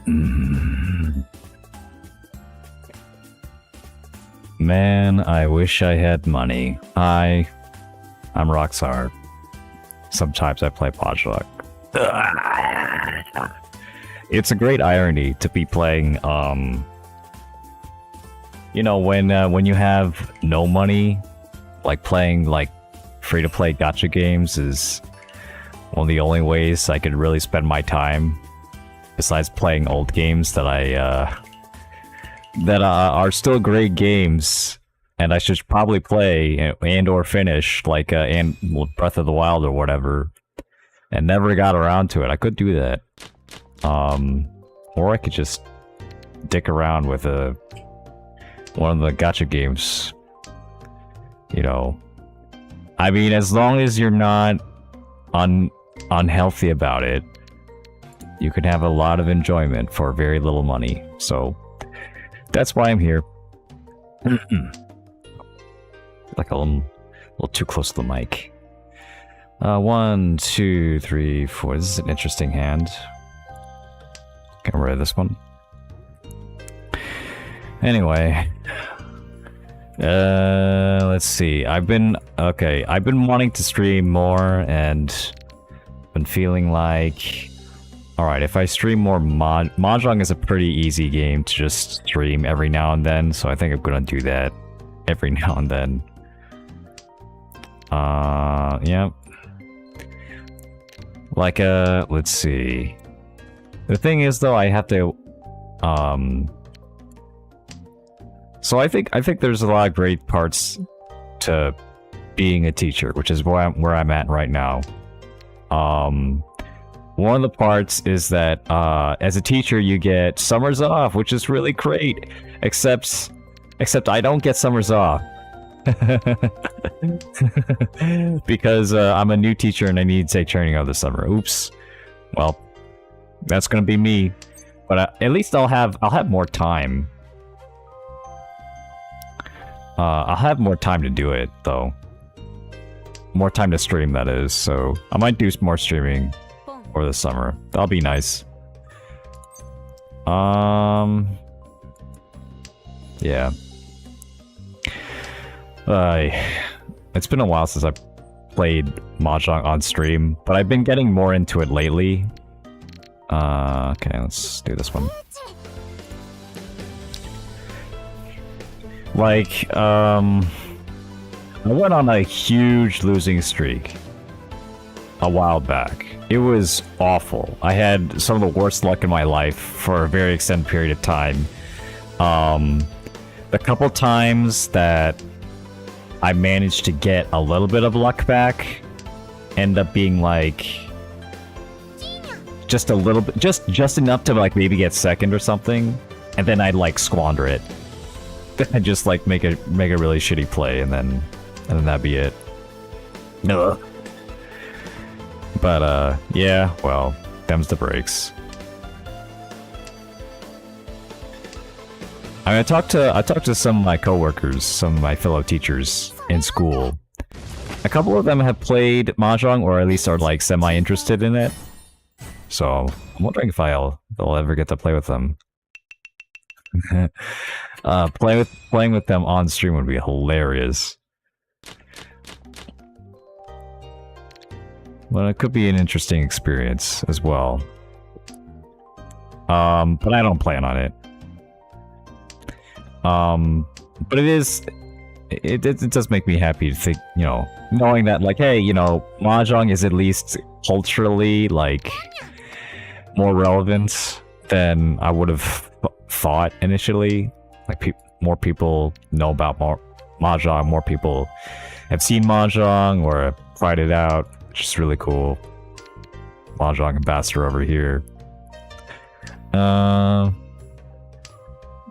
Man, I wish I had money. Hi, I'm Roxar. Sometimes I play Mahjong. It's a great irony to be playing, you know, when you have no money, like playing like free-to-play gacha games is one of the only ways I could really spend my time, besides playing old games that are still great games, and I should probably play and or finish, like and Breath of the Wild or whatever, and never got around to it. I could do that, or I could just dick around with one of the gacha games. You know, I mean, as long as you're not unhealthy about it, you can have a lot of enjoyment for very little money. So that's why I'm here. Like a little too close to the mic. 1, 2, 3, 4. This is an interesting hand. Get rid of this one. Anyway, let's see. I've been wanting to stream more and been feeling like, alright, if I stream more, Mahjong is a pretty easy game to just stream every now and then, so I think I'm gonna do that every now and then. Yeah. Like, let's see. The thing is, though, I have to, so I think there's a lot of great parts to being a teacher, which is where I'm at right now. One of the parts is that as a teacher you get summers off, which is really great. Except I don't get summers off. Because I'm a new teacher and I need to take training over the summer. Oops. Well, that's gonna be me. But at least I'll have more time. I'll have more time to do it, though. More time to stream, that is. So I might do more streaming over the summer. That'll be nice. Yeah. It's been a while since I played Mahjong on stream, but I've been getting more into it lately. Okay, let's do this one. Like, I went on a huge losing streak a while back. It was awful. I had some of the worst luck in my life for a very extended period of time. The couple times that I managed to get a little bit of luck back end up being like just a little bit, just enough to like maybe get second or something, and then I'd like squander it. I'd just like make a really shitty play, and then that'd be it. No. But yeah, well, them's the breaks. I mean, I talked to some of my coworkers, some of my fellow teachers in school. A couple of them have played Mahjong, or at least are like semi-interested in it. So I'm wondering if I'll ever get to play with them. Playing with them on stream would be hilarious. Well, it could be an interesting experience as well. But I don't plan on it. But it does make me happy to think, you know, knowing that, like, hey, you know, Mahjong is at least culturally, like, more relevant than I would have thought initially. Like, more people know about Mahjong, more people have seen Mahjong or have tried it out, which is really cool. Mahjong ambassador over here.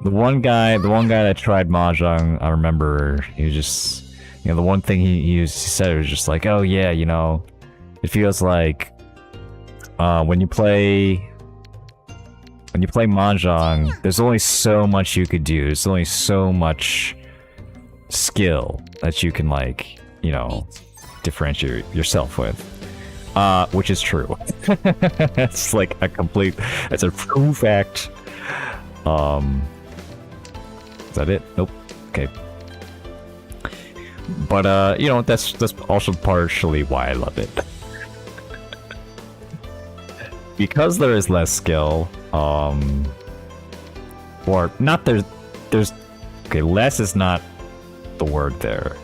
The one guy that tried Mahjong, I remember, he was just, you know, the one thing he said was just like, oh yeah, you know, it feels like when you play Mahjong, there's only so much you could do. There's only so much skill that you can, like, you know, differentiate yourself with. Which is true. It's like a complete... It's a true fact. Is that it? Nope. Okay. But, you know, that's also partially why I love it. Because there is less skill, or not there's... Okay, less is not the word there.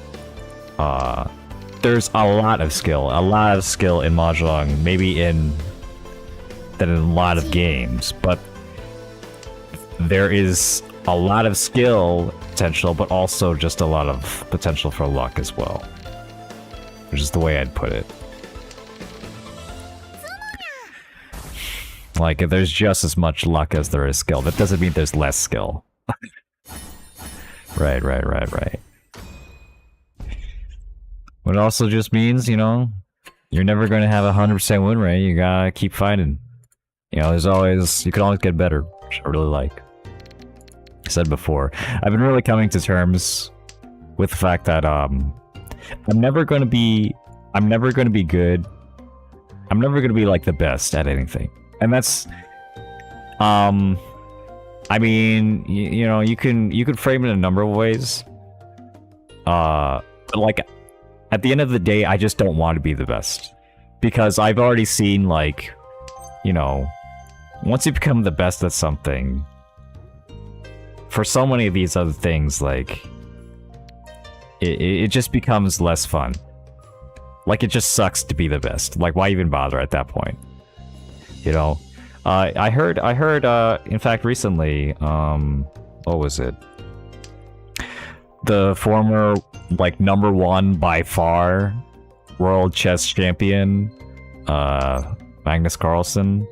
There's a lot of skill in Mahjong, maybe than in a lot of games, but there is a lot of skill potential, but also just a lot of potential for luck as well, which is the way I'd put it. Like, if there's just as much luck as there is skill, that doesn't mean there's less skill. Right. But it also just means, you know, you're never going to have a 100% win rate. You gotta keep fighting. You know, you can always get better, which I really like. I said before, I've been really coming to terms with the fact that I'm never going to be good. I'm never going to be like the best at anything. And that's I mean, you know, you can frame it in a number of ways. But like, at the end of the day, I just don't want to be the best. Because I've already seen, like, you know, once you become the best at something, for so many of these other things, like, it just becomes less fun. Like, it just sucks to be the best. Like, why even bother at that point? You know? I heard, in fact, recently, what was it? The former, like, #1 by far world chess champion, Magnus Carlsen,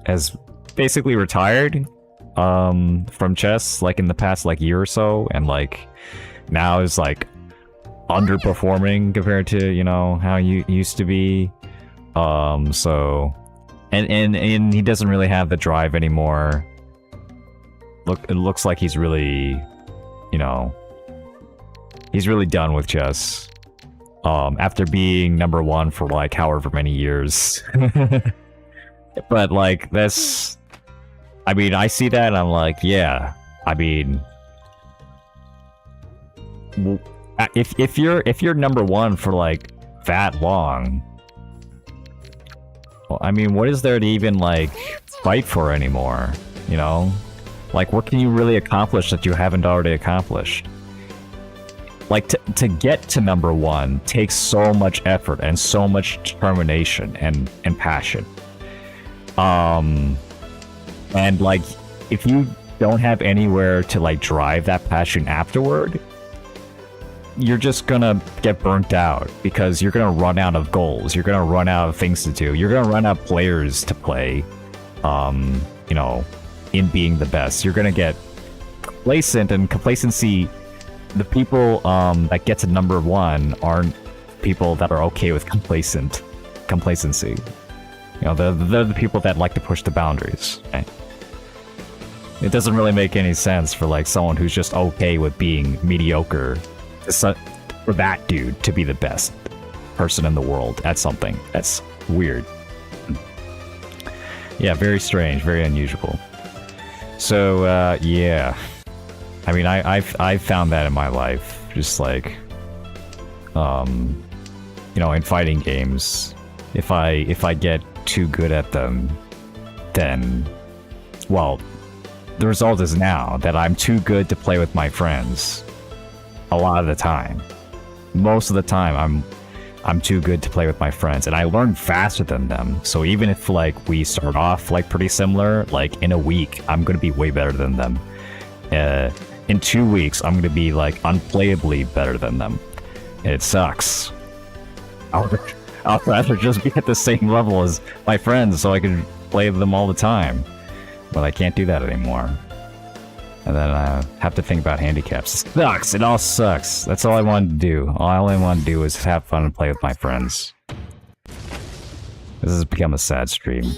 has basically retired, from chess, like, in the past, like, year or so, and, like, now is, like, underperforming compared to, you know, how you used to be. So, and he doesn't really have the drive anymore. It looks like he's really, you know, he's really done with chess. After being #1 for like however many years. But like, that's, I mean, I see that and I'm like, yeah, I mean, if you're #1 for like that long, well, I mean, what is there to even like fight for anymore? You know, like, what can you really accomplish that you haven't already accomplished? Like, to get to #1 takes so much effort and so much determination and passion. And like, if you don't have anywhere to like drive that passion afterward, you're just gonna get burnt out because you're gonna run out of goals. You're gonna run out of things to do. You're gonna run out of players to play. You know, in being the best, you're gonna get complacent, and complacency. The people that get to #1 aren't people that are okay with complacency. You know, they're the people that like to push the boundaries. Right? It doesn't really make any sense for like someone who's just okay with being mediocre, for that dude to be the best person in the world at something. That's weird. Yeah, very strange, very unusual. So yeah, I mean, I've found that in my life, just like, you know, in fighting games, if I get too good at them, then, well, the result is now that I'm too good to play with my friends. A lot of the time, most of the time, I'm too good to play with my friends, and I learn faster than them. So even if like we start off like pretty similar, like in a week, I'm gonna be way better than them. In 2 weeks, I'm gonna be like unplayably better than them. It sucks. I'll rather just be at the same level as my friends so I can play them all the time. But I can't do that anymore. And then I have to think about handicaps. It sucks. It all sucks. That's all I wanted to do. All I wanted to do was have fun and play with my friends. This has become a sad stream.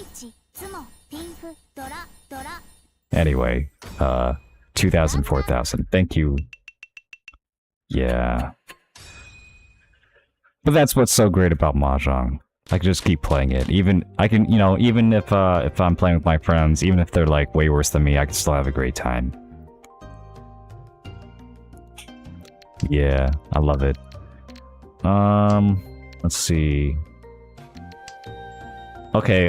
Anyway, 2,000, 4,000. Thank you. Yeah. But that's what's so great about Mahjong. I can just keep playing it. Even I can, you know, even if I'm playing with my friends, even if they're like way worse than me, I can still have a great time. Yeah, I love it. Let's see. Okay,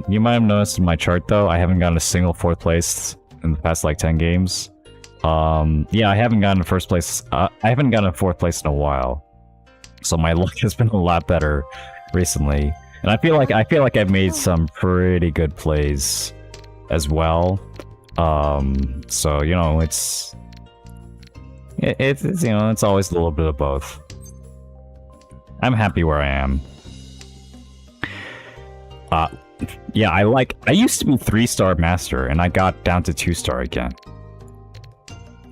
you might have noticed in my chart though, I haven't gotten a single 4th place in the past like 10 games. Yeah, I haven't gotten a 1st place. I haven't gotten a 4th place in a while. So my luck has been a lot better recently. And I feel like I've made some pretty good plays as well. So, you know, it's you know, it's always a little bit of both. I'm happy where I am. Yeah, I used to be 3-star master, and I got down to 2-star again.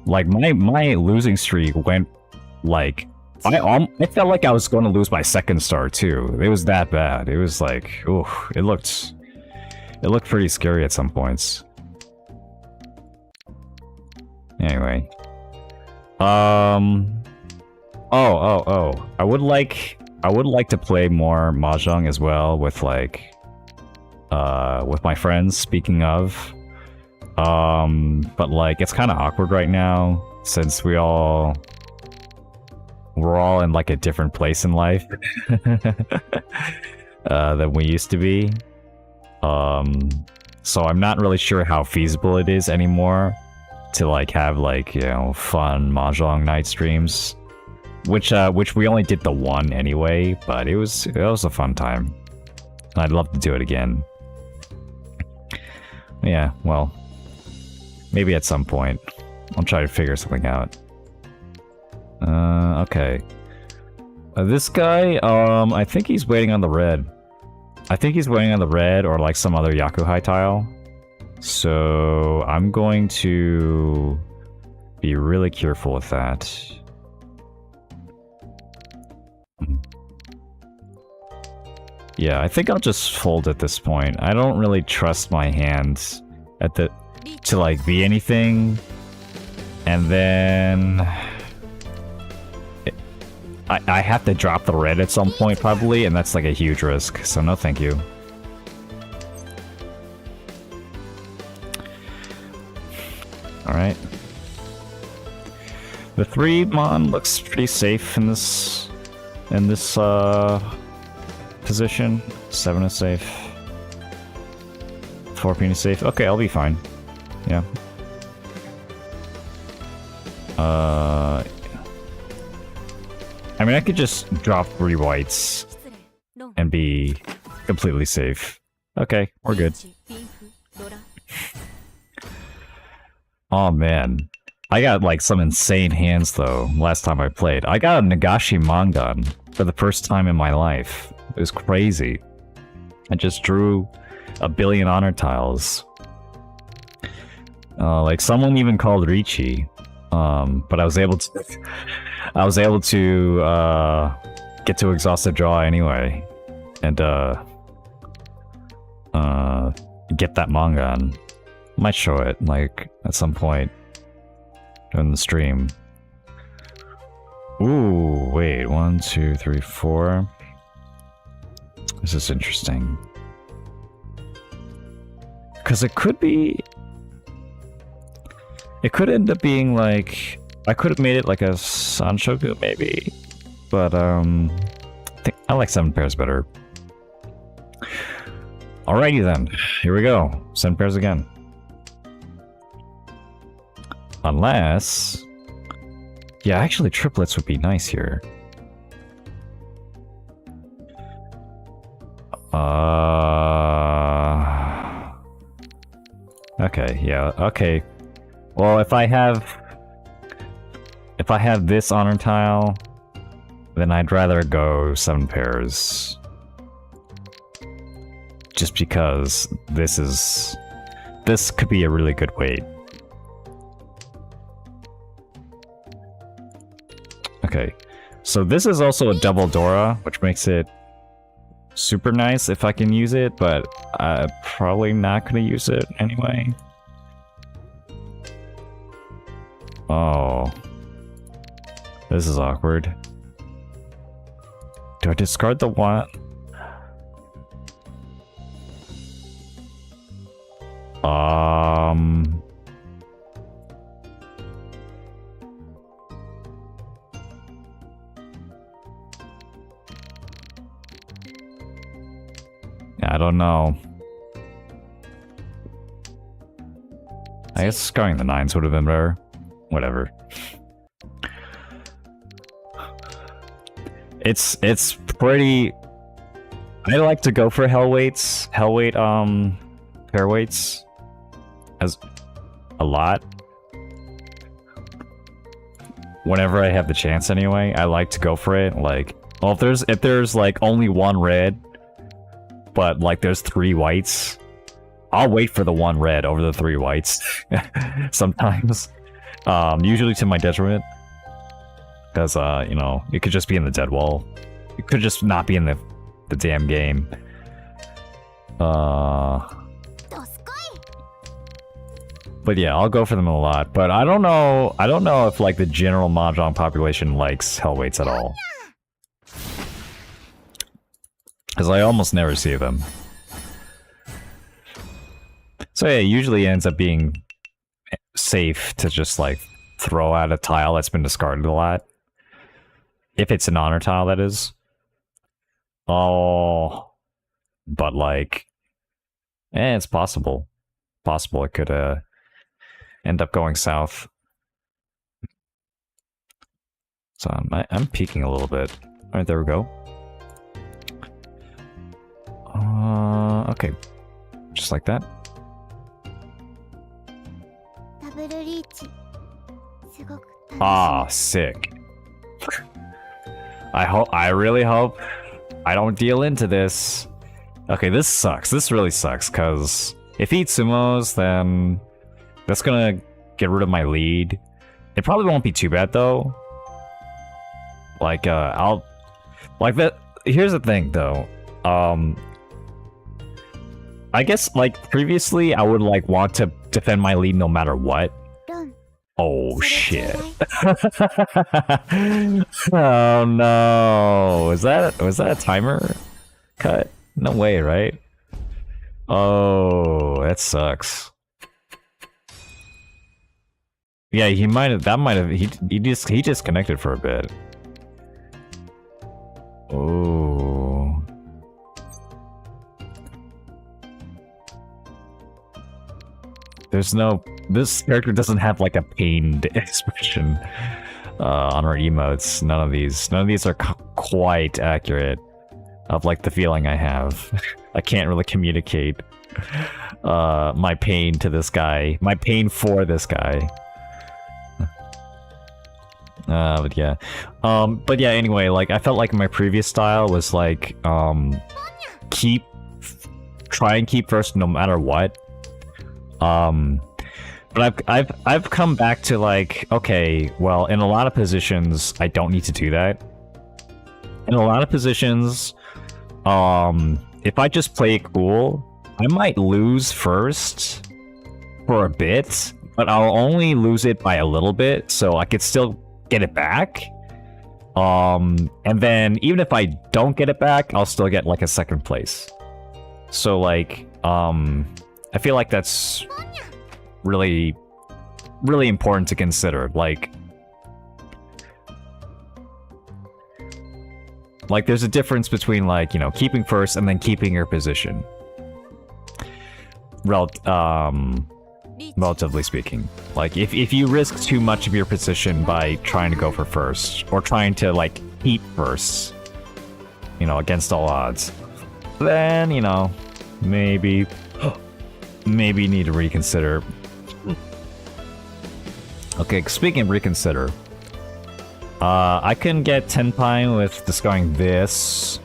Like, my losing streak went, like, I felt like I was going to lose my 2nd star, too. It was that bad. It was like, ooh, it looked pretty scary at some points. Anyway. Oh. I would like to play more Mahjong as well with, like, with my friends, speaking of. But like, it's kind of awkward right now, since we're all in like a different place in life than we used to be. So I'm not really sure how feasible it is anymore to like have like, you know, fun Mahjong night streams, which we only did the one anyway, but it was a fun time, and I'd love to do it again. Yeah, well, maybe at some point. I'll try to figure something out. Okay. This guy, I think he's waiting on the red. I think he's waiting on the red or like some other Yakuhai tile. So I'm going to be really careful with that. Yeah, I think I'll just fold at this point. I don't really trust my hands to like be anything. And then I have to drop the red at some point probably, and that's like a huge risk, so no thank you. Alright. The 3 mon looks pretty safe in this position. 7 is safe. 4 is safe. Okay, I'll be fine. Yeah. I mean, I could just drop 3 whites and be completely safe. Okay, we're good. Oh man. I got like some insane hands though last time I played. I got a Nagashi Mangan for the first time in my life. It was crazy. I just drew a billion honor tiles. Like someone even called Ricci. But I was able to get to exhaustive draw anyway, and get that Mangan. Might show it like at some point during the stream. Ooh, wait, 1, 2, 3, 4. This is interesting. Because it could end up being like, I could have made it like a Sanshoku maybe, but I like 7 pairs better. Alrighty then, here we go. 7 pairs again. Unless, yeah, actually triplets would be nice here. Okay, yeah, okay. Well, if I have this honor tile, then I'd rather go 7 pairs. Just because this could be a really good weight. Okay, so this is also a double Dora, which makes it super nice if I can use it, but I'm probably not gonna use it anyway. Oh. This is awkward. Do I discard the one? I don't know. I guess scarring the 9s would have been better. Whatever. It's pretty... I like to go for Hellweights. Hellweight, pairweights. As a lot. Whenever I have the chance anyway, I like to go for it. Like, well, if there's like only one red, but like there's 3 whites, I'll wait for the 1 red over the 3 whites. Sometimes. Usually to my detriment. Because, you know, it could just be in the dead wall. It could just not be in the damn game. But yeah, I'll go for them a lot. But I don't know if like the general Mahjong population likes Hellweights at all. Because I almost never see them. So yeah, it usually ends up being safe to just like throw out a tile that's been discarded a lot. If it's an honor tile, that is. Oh, but like, it's possible. Possible it could end up going south. So I'm peeking a little bit. All right, there we go. Okay, just like that. Ah, sick. I really hope I don't deal into this. Okay, this sucks. This really sucks, because if he eats sumos, then that's gonna get rid of my lead. It probably won't be too bad, though. Like, I'll... Like, that... Here's the thing, though. I guess, like, previously, I would, like, want to defend my lead no matter what. Oh, shit. Oh, no. Was that a timer cut? No way, right? Oh, that sucks. Yeah, he disconnected for a bit. Oh. This character doesn't have like a pained expression on her emotes. None of these are quite accurate of like the feeling I have. I can't really communicate my pain to this guy, my pain for this guy. But yeah, anyway, like, I felt like my previous style was like, try and keep first no matter what. But I've come back to like, okay, well, in a lot of positions, I don't need to do that. In a lot of positions, if I just play it cool, I might lose first for a bit, but I'll only lose it by a little bit, so I could still get it back. And then even if I don't get it back, I'll still get like a second place. So like, I feel like that's really, really important to consider. Like there's a difference between like, you know, keeping first and then keeping your position. Relatively speaking. Like, if you risk too much of your position by trying to go for first, or trying to, like, keep first, you know, against all odds, then, you know, maybe need to reconsider. Okay, speaking of reconsider, I can get Tenpai with discarding this,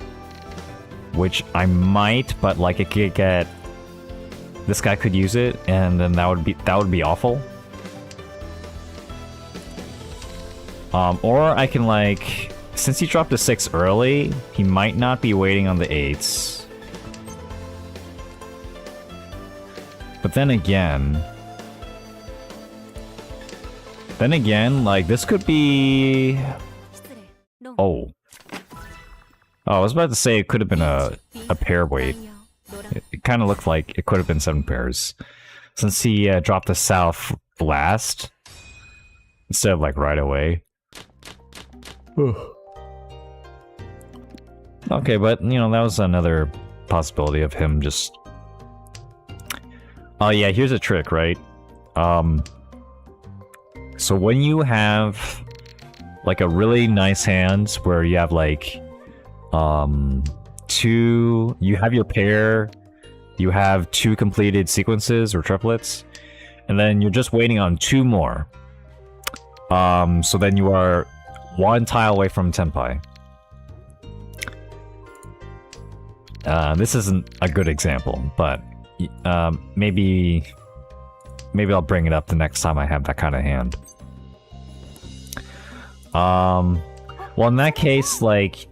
which I might, but, like, it could get... This guy could use it, and then that would be awful. Or I can, like, since he dropped a 6 early, he might not be waiting on the 8s. But then again, like, this could be... Oh. Oh, I was about to say it could have been a pair weight. It kind of looked like it could have been 7 pairs. Since he dropped the south last, instead of like right away. Okay, but you know, that was another possibility of him just... Oh yeah, here's a trick, right? So when you have like a really nice hand where you have like you have your pair, you have 2 completed sequences or triplets, and then you're just waiting on 2 more. So then you are 1 tile away from Tenpai. This isn't a good example, but maybe I'll bring it up the next time I have that kind of hand. Well, in that case, like,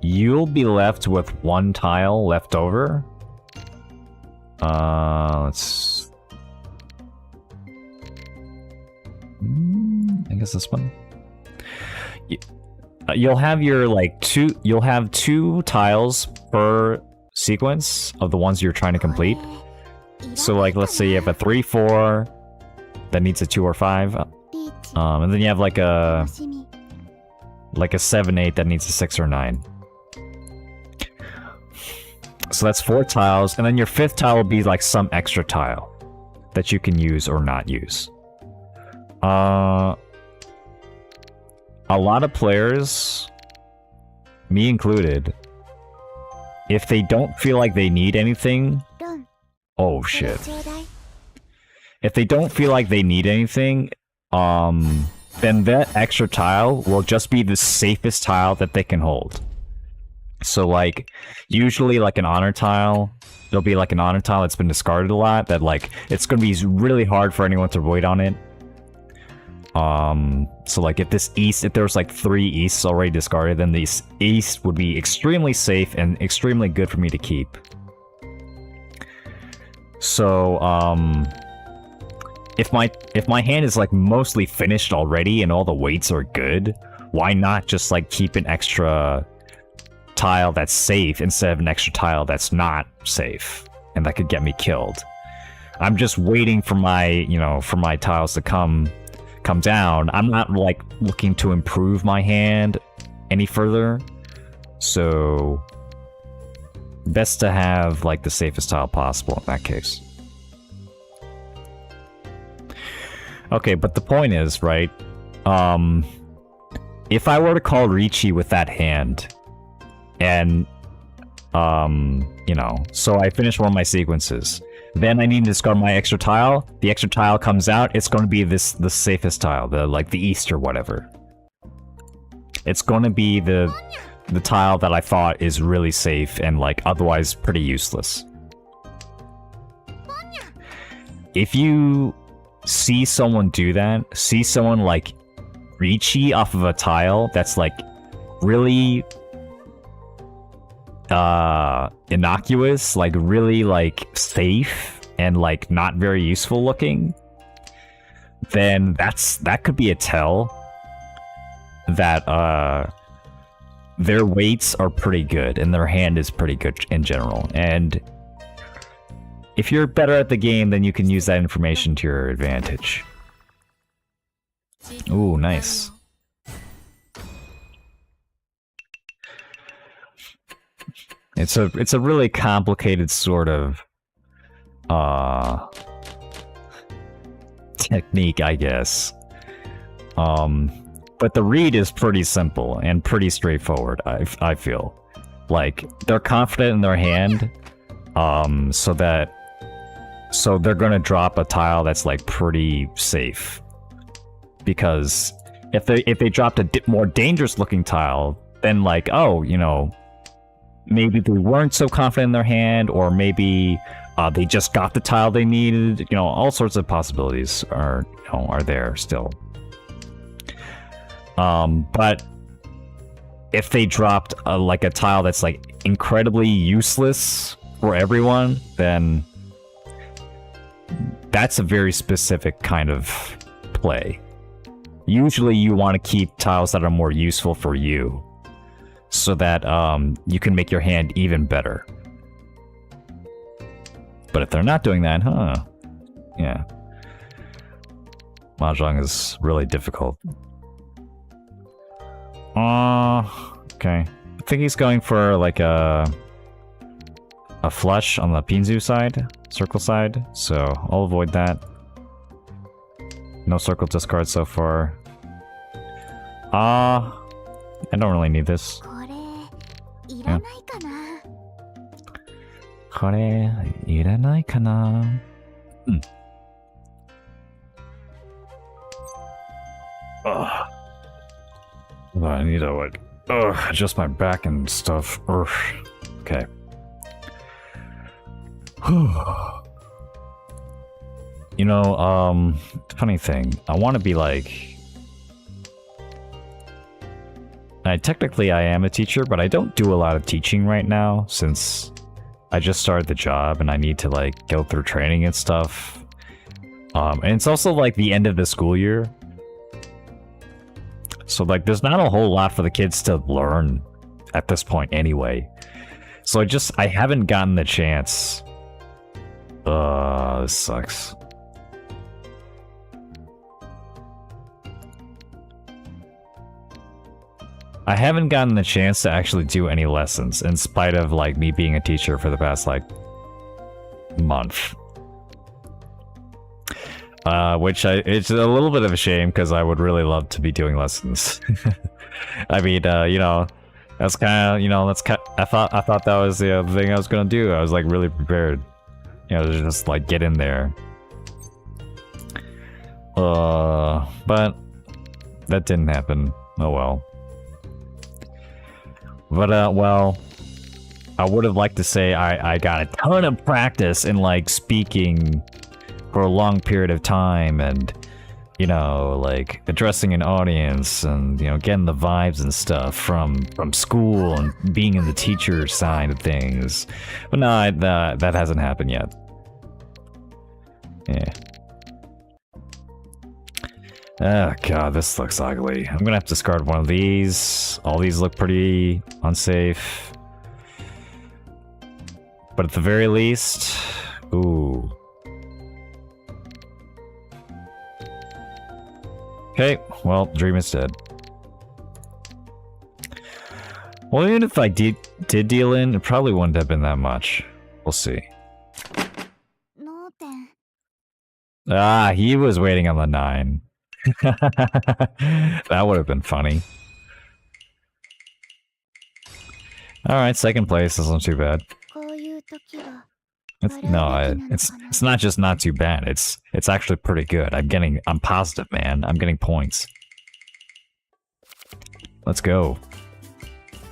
you'll be left with 1 tile left over. Let's... I guess this one. You'll have your, like, you'll have 2 tiles per sequence of the ones you're trying to complete. So, like, let's say you have a 3-4 that needs a 2 or 5. And then you have, like a 7-8 that needs a 6 or 9. So that's 4 tiles, and then your 5th tile will be like some extra tile that you can use or not use. A lot of players, me included, if they don't feel like they need anything... Oh shit. If they don't feel like they need anything, then that extra tile will just be the safest tile that they can hold. So, like, usually, like, an honor tile, there'll be, like, an honor tile that's been discarded a lot, that, like, it's gonna be really hard for anyone to wait on it. So, like, if there was, like, 3 Easts already discarded, then these East would be extremely safe and extremely good for me to keep. So, if my hand is, like, mostly finished already and all the weights are good, why not just, like, keep an extra tile that's safe instead of an extra tile that's not safe and that could get me killed? I'm just waiting for my, you know, for my tiles to come down. I'm not, like, looking to improve my hand any further, so best to have, like, the safest tile possible in that case. Okay, but the point is, right, if I were to call Ricci with that hand, and, you know, so I finish one of my sequences, then I need to discard my extra tile, the extra tile comes out, it's going to be the safest tile, like the East or whatever. It's going to be the tile that I thought is really safe and, like, otherwise pretty useless. If you see someone do that, see someone, like, Ricci off of a tile that's, like, really innocuous, like, really, like, safe and, like, not very useful looking, then that could be a tell that their weights are pretty good and their hand is pretty good in general. And if you're better at the game, then you can use that information to your advantage. Ooh, nice. It's a really complicated sort of technique, I guess. But the read is pretty simple and pretty straightforward, I feel. Like, they're confident in their hand, so they're gonna drop a tile that's, like, pretty safe. Because if they dropped a more dangerous looking tile, then, like, oh, you know, maybe they weren't so confident in their hand, or maybe they just got the tile they needed. You know, all sorts of possibilities are there still. But if they dropped like a tile that's, like, incredibly useless for everyone, then that's a very specific kind of play. Usually you want to keep tiles that are more useful for you. so that you can make your hand even better. But if they're not doing that, yeah. Mahjong is really difficult. Okay. I think he's going for like a flush on the Pinzu side, circle side, so I'll avoid that. No circle discard so far. I don't really need this. Yeah. これいらないかな? I need to like adjust my back and stuff. Okay. You know, funny thing. I want to be like... technically I am a teacher, but I don't do a lot of teaching right now since I just started the job and I need to like go through training and stuff. And it's also like the end of the school year. So like there's not a whole lot for the kids to learn at this point anyway. So I haven't gotten the chance. This sucks. I haven't gotten the chance to actually do any lessons, in spite of like me being a teacher for the past like month. It's a little bit of a shame because I would really love to be doing lessons. I mean, you know, that's kind of, you know, I thought that was the thing I was gonna do. I was like really prepared, you know, to just like get in there. But that didn't happen. Oh well. But, well, I would have liked to say I got a ton of practice in, like, speaking for a long period of time and, you know, like, addressing an audience and, you know, getting the vibes and stuff from school and being in the teacher side of things. But no, that hasn't happened yet. Yeah. Oh god, this looks ugly. I'm gonna have to discard one of these. All these look pretty unsafe. But at the very least... Ooh. Okay, well, Dream is dead. Well, even if I did deal in, it probably wouldn't have been that much. We'll see. Ah, he was waiting on the 9. That would have been funny. Alright, second place isn't too bad. It's not just not too bad, it's actually pretty good. I'm positive, man. I'm getting points. Let's go.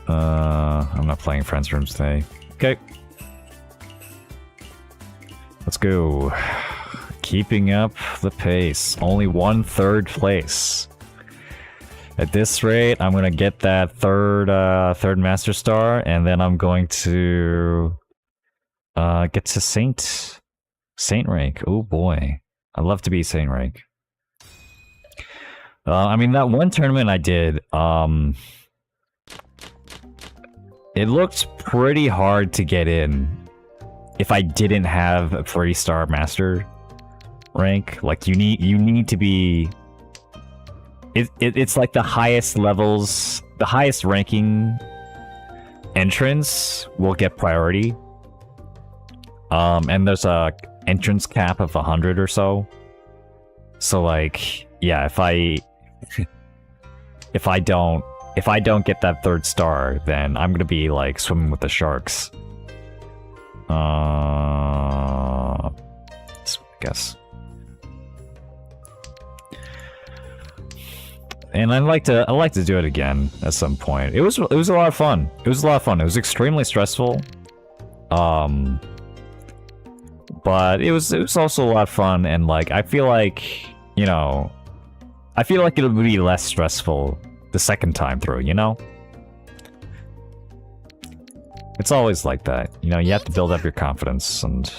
I'm not playing Friends Rooms today. Okay. Let's go. Keeping up the pace. Only 1/3 place. At this rate, I'm gonna get that third Master Star, and then I'm going to get to Saint rank. Oh boy, I'd love to be Saint rank. I mean, that one tournament I did, it looked pretty hard to get in if I didn't have a 3-star Master rank. Like you need to be it's like the highest levels, the highest ranking entrance will get priority, and there's a entrance cap of 100 or so. So like, yeah, if I don't get that 3rd star, then I'm gonna be like swimming with the sharks. I guess. And I'd like to do it again at some point. It was a lot of fun. It was extremely stressful. But it was also a lot of fun, and like I feel like, you know, it'll be less stressful the second time through, you know? It's always like that. You know, you have to build up your confidence and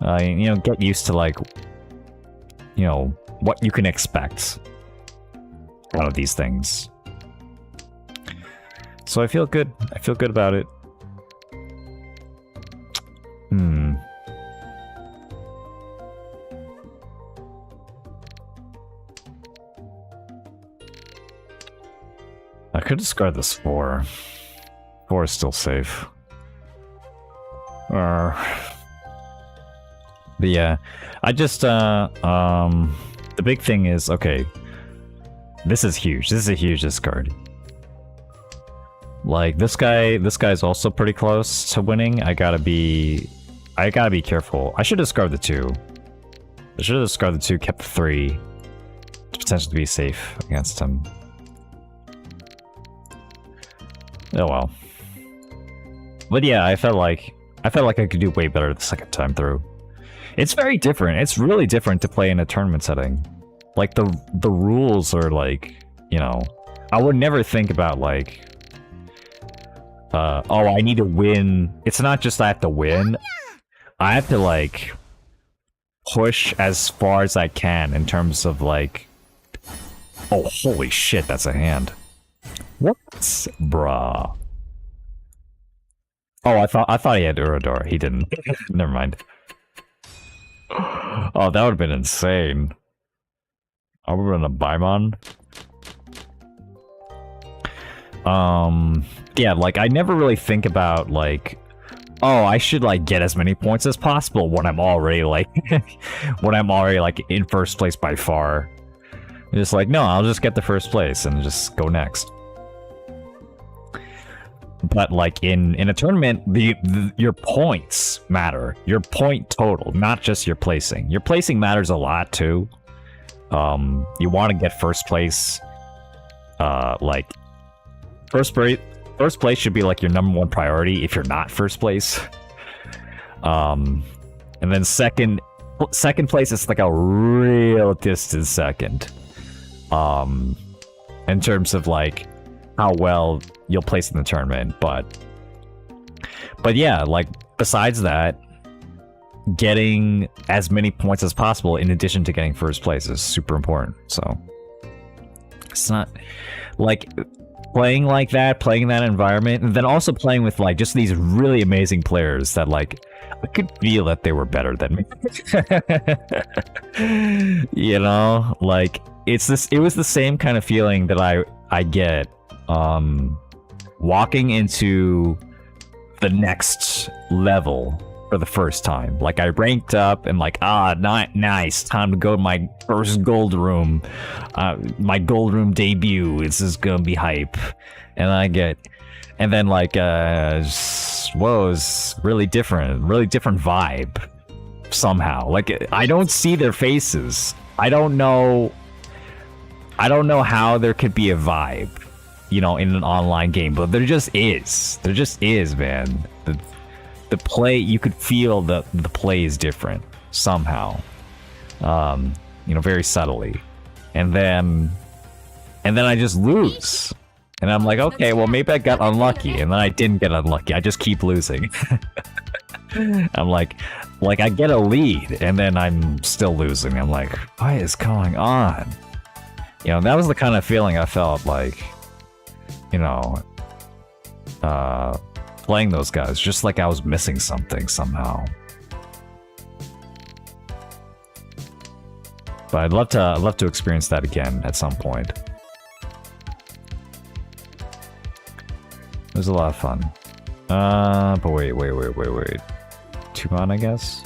you know, get used to like, you know, what you can expect out of these things. So I feel good. I feel good about it. I could discard this 4. 4 is still safe. But yeah, I just, the big thing is, okay, this is huge. This is a huge discard. Like, this guy's also pretty close to winning. I gotta be careful. I should discard the 2. I should have discarded the 2, kept the 3, to potentially be safe against him. Oh well. But yeah, I felt like I could do way better the second time through. It's very different. It's really different to play in a tournament setting. Like, the rules are like, you know, I would never think about like, oh, I need to win. It's not just I have to win. I have to like push as far as I can in terms of like, oh, holy shit, that's a hand. What? Bruh. Oh, I thought he had Urador. He didn't. Never mind. Oh, that would have been insane. I would have been a Baimon. Yeah, like, I never really think about, like, oh, I should, like, get as many points as possible when I'm already, like, in first place by far. Just like, no, I'll just get the first place and just go next. But like in a tournament, your points matter. Your point total, not just your placing. Your placing matters a lot too. You want to get first place. Like first place should be like your #1 priority if you're not first place. And then second place is like a real distant second. In terms of like how well you'll place in the tournament, but yeah, like besides that, getting as many points as possible in addition to getting first place is super important. So it's not like playing like that, playing in that environment, and then also playing with like just these really amazing players that like I could feel that they were better than me. You know, like it was the same kind of feeling that I get walking into the next level for the first time. Like, I ranked up and like, nice, time to go to my first gold room. My gold room debut. This is gonna be hype. And then like, whoa, it's really different vibe somehow. Like, I don't see their faces. I don't know how there could be a vibe, you know, in an online game, but there just is. There just is, man. The play, you could feel the play is different somehow. You know, very subtly. And then I just lose. And I'm like, okay, well maybe I got unlucky, and then I didn't get unlucky. I just keep losing. I'm like I get a lead, and then I'm still losing. I'm like, what is going on? You know, that was the kind of feeling I felt like, you know, playing those guys, just like I was missing something somehow. But I'd love to experience that again at some point. It was a lot of fun. But wait. 2-mon, I guess?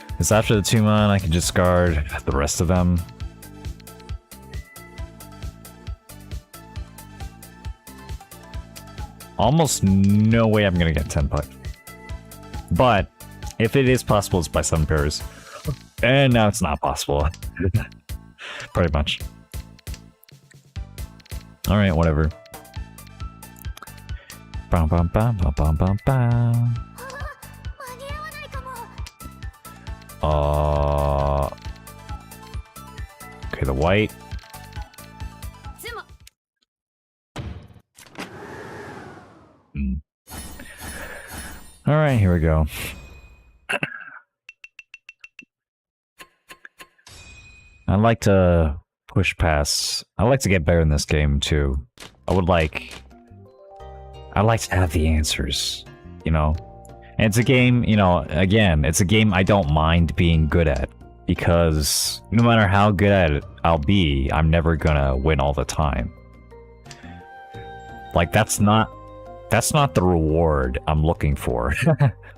Because after the 2-mon, I can discard the rest of them. Almost no way I'm gonna get 10 puck. But if it is possible, it's by 7 pairs. And now it's not possible. Pretty much. Alright, whatever. Bum bum bum bum bum bum bum. Okay, the white. Alright, here we go. I'd like to push past. I'd like to get better in this game too. I'd like to have the answers, you know? And it's a game, you know, again, it's a game I don't mind being good at. Because no matter how good at it I'll be, I'm never gonna win all the time. Like, that's not the reward I'm looking for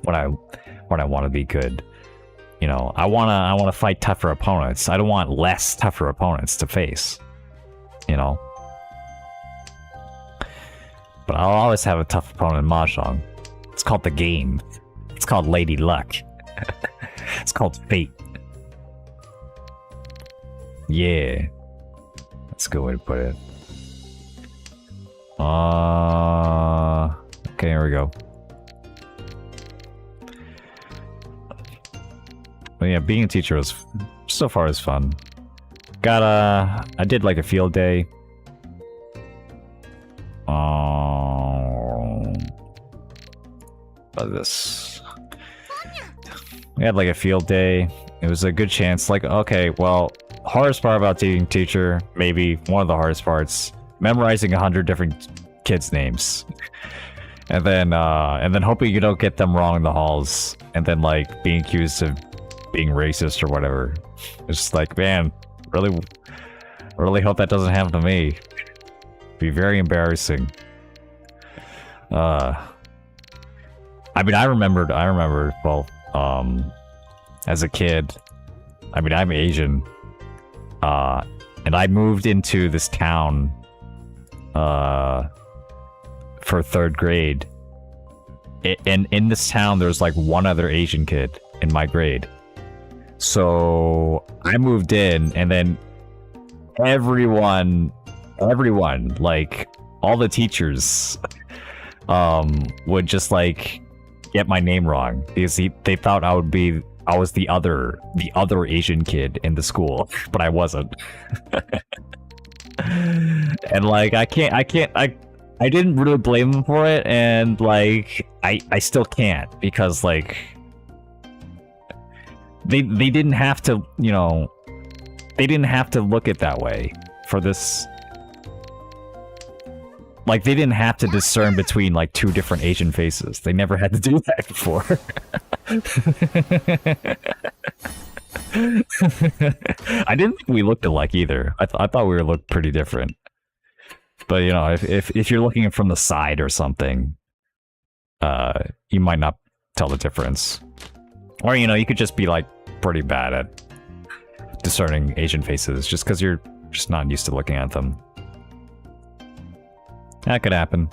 when I want to be good. You know, I wanna fight tougher opponents. I don't want less tougher opponents to face. You know? But I'll always have a tough opponent in Mahjong. It's called the game. It's called Lady Luck. It's called fate. Yeah. That's a good way to put it. Okay, here we go. But yeah, being a teacher was so far is fun. I did like a field day. About this. We had like a field day. It was a good chance. Like, okay, well, hardest part about being teacher, maybe one of the hardest parts, memorizing 100 different kids' names, and then hoping you don't get them wrong in the halls, and then like being accused of being racist or whatever. It's just like, man, really hope that doesn't happen to me. It'd be very embarrassing. I mean, I remembered, well, as a kid, I mean, I'm Asian, and I moved into this town, for 3rd grade, and in this town, there's like one other Asian kid in my grade, so I moved in, and then everyone, like, all the teachers, would just, like, get my name wrong because they thought I was the other Asian kid in the school, but I wasn't. And like I didn't really blame them for it, and like I still can't, because like they didn't have to, you know, they didn't have to look at that way for this. Like, they didn't have to discern between, like, 2 different Asian faces. They never had to do that before. I didn't think we looked alike either. I thought we looked pretty different. But, you know, if you're looking from the side or something, you might not tell the difference. Or, you know, you could just be, like, pretty bad at discerning Asian faces just because you're just not used to looking at them. That could happen.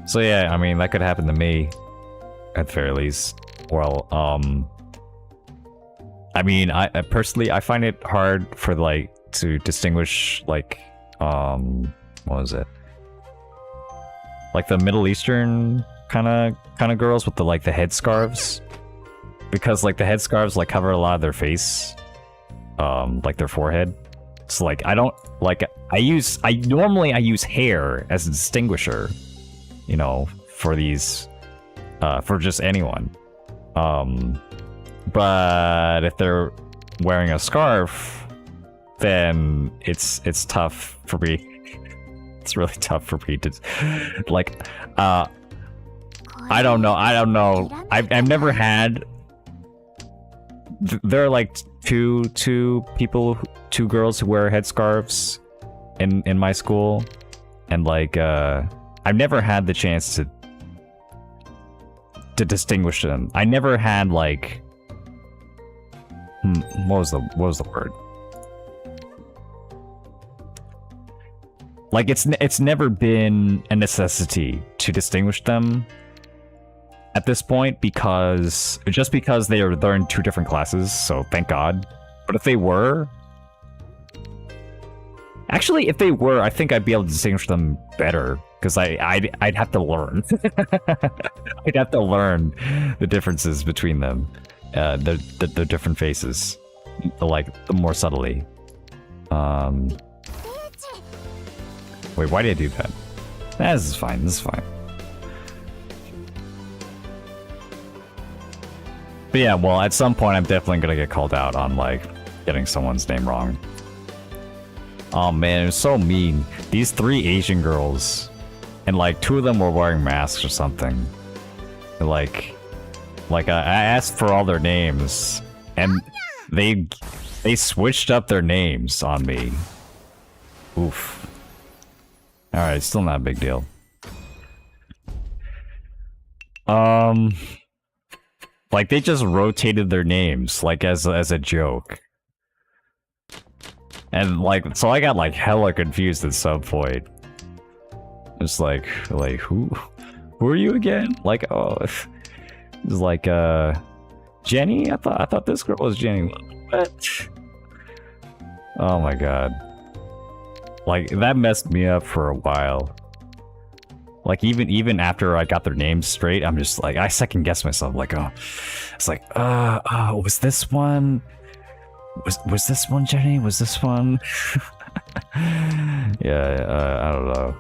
So yeah, I mean, that could happen to me, at the very least. Well, I mean, I personally, I find it hard for, like, to distinguish, like, what was it? Like the Middle Eastern kind of girls with the, like, the headscarves, because, like, the headscarves, like, cover a lot of their face, like their forehead. So, like, I don't, like, I normally use hair as a distinguisher, you know, for these, for just anyone. But if they're wearing a scarf, then it's tough for me. It's really tough for me to, like, I don't know. I've never had, there are, like, two girls who wear headscarves in my school, and like I've never had the chance to distinguish them. I never had, like, what was the word? Like, it's never been a necessity to distinguish them at this point, because they're in 2 different classes, so thank God. But if they were, actually, if they were, I think I'd be able to distinguish them better, because I'd have to learn. I'd have to learn the differences between them, the different faces, like, more subtly. Wait, why did I do that? This is fine. But yeah, well, at some point I'm definitely gonna get called out on, like, getting someone's name wrong. Oh man, it was so mean. These 3 Asian girls, and like 2 of them were wearing masks or something. Like I asked for all their names, and they switched up their names on me. Oof. Alright, still not a big deal. Like they just rotated their names, like as a joke. And like, so I got like hella confused at some point. It's like who are you again? Like, oh, it's like Jenny. I thought this girl was Jenny. What? Oh my god. Like that messed me up for a while. Like even after I got their names straight, I'm just like I second guess myself. Like, oh, it's like was this one? Was this one Jenny? Was this one? Yeah, I don't know.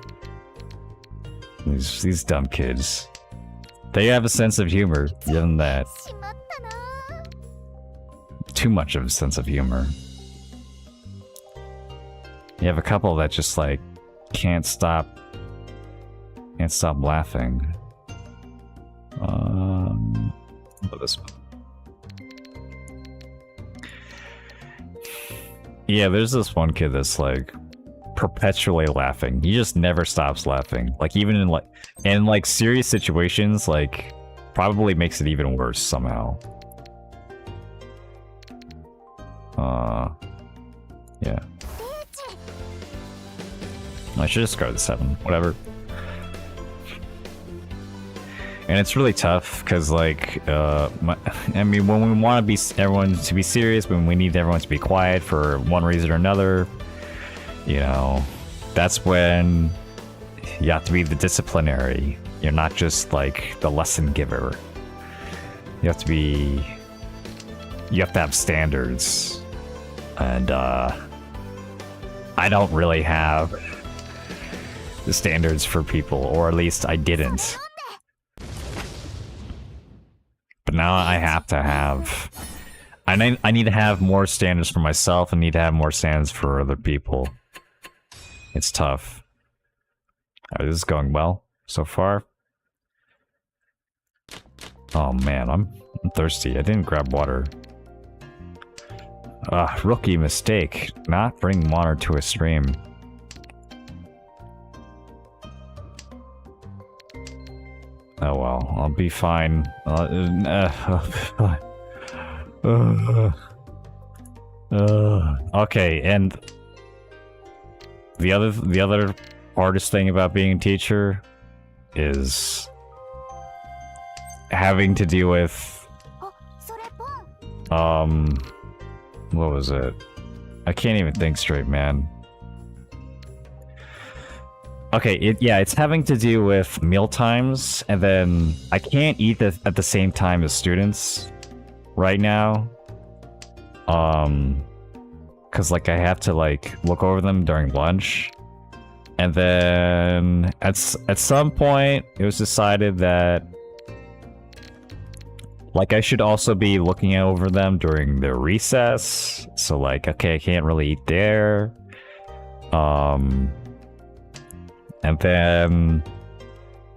These dumb kids. They have a sense of humor. Other than that, too much of a sense of humor. You have a couple that just like can't stop laughing. This one. Yeah, there's this one kid that's like perpetually laughing. He just never stops laughing. Like even in like serious situations, like probably makes it even worse somehow. Yeah. I should just go to the 7. Whatever. And it's really tough because, like, I mean, when we want to be everyone to be serious, when we need everyone to be quiet for one reason or another, you know, that's when you have to be the disciplinary. You're not just like the lesson giver. You have to have standards, and I don't really have the standards for people, or at least I didn't. But now I have to have. I need to have more standards for myself. I need to have more standards for other people. It's tough. Alright, this is going well so far. Oh man, I'm thirsty. I didn't grab water. Rookie mistake. Not bring water to a stream. Oh well, I'll be fine. Okay, and the other hardest thing about being a teacher is having to deal with what was it? I can't even think straight, man. Okay, it's having to do with meal times, and then I can't eat at the same time as students right now. Cause like I have to like look over them during lunch, and then at some point it was decided that like I should also be looking over them during their recess. So like, okay, I can't really eat there. And then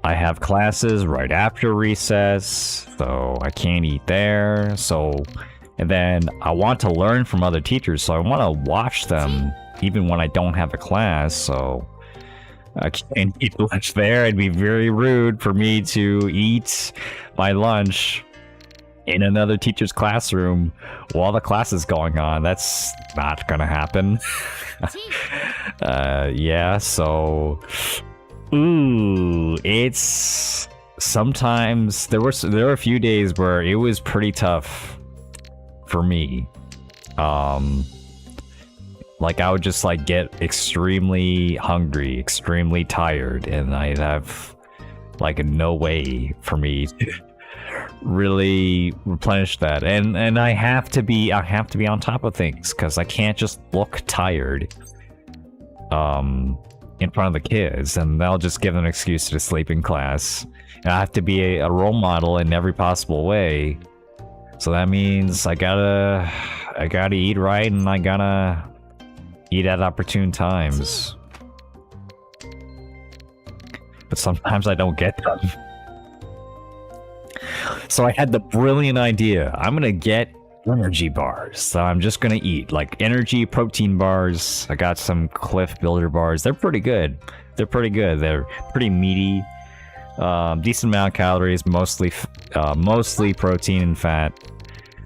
I have classes right after recess, so I can't eat there. So, and then I want to learn from other teachers, so I want to watch them even when I don't have a class. So I can't eat lunch there. It'd be very rude for me to eat my lunch in another teacher's classroom while the class is going on. That's not gonna happen. Yeah, so it's sometimes there were a few days where it was pretty tough for me. Like I would just like get extremely hungry, extremely tired, and I'd have like no way for me to really replenish that, and I have to be on top of things because I can't just look tired in front of the kids, and they'll just give an excuse to sleep in class. And I have to be a role model in every possible way So that means I gotta eat right, and I gotta eat at opportune times. But sometimes I don't get them. So I had the brilliant idea. I'm gonna get energy bars. So I'm just gonna eat like energy protein bars. I got some Cliff Builder bars. They're pretty good. They're pretty good. They're pretty meaty. Decent amount of calories, mostly protein and fat.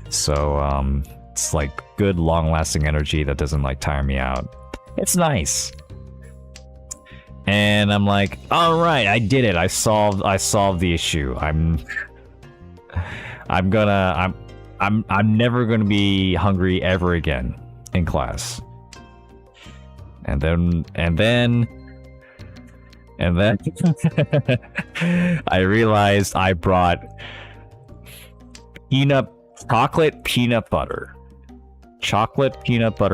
So it's like good long-lasting energy that doesn't like tire me out. It's nice. And I'm like, all right, I did it. I solved the issue. I'm never gonna be hungry ever again in class. And then I realized I brought chocolate peanut butter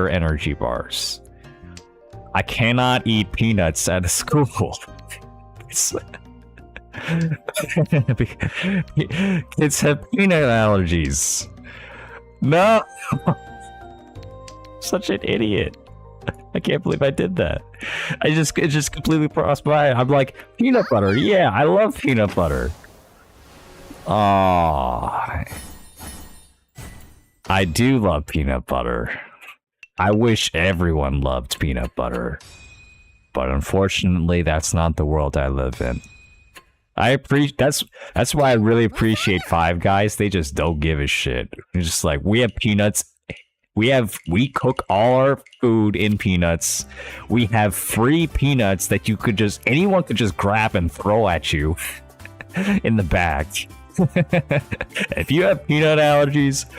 energy bars. I cannot eat peanuts at school. Kids have peanut allergies. No! Such an idiot. I can't believe I did that. It just completely crossed my mind. I'm like, peanut butter. Yeah, I love peanut butter. Aww. I do love peanut butter. I wish everyone loved peanut butter. But unfortunately, that's not the world I live in. That's why I really appreciate Five Guys. They just don't give a shit. They're just like, we have peanuts. We cook all our food in peanuts. We have free peanuts that anyone could just grab and throw at you in the bag. If you have peanut allergies,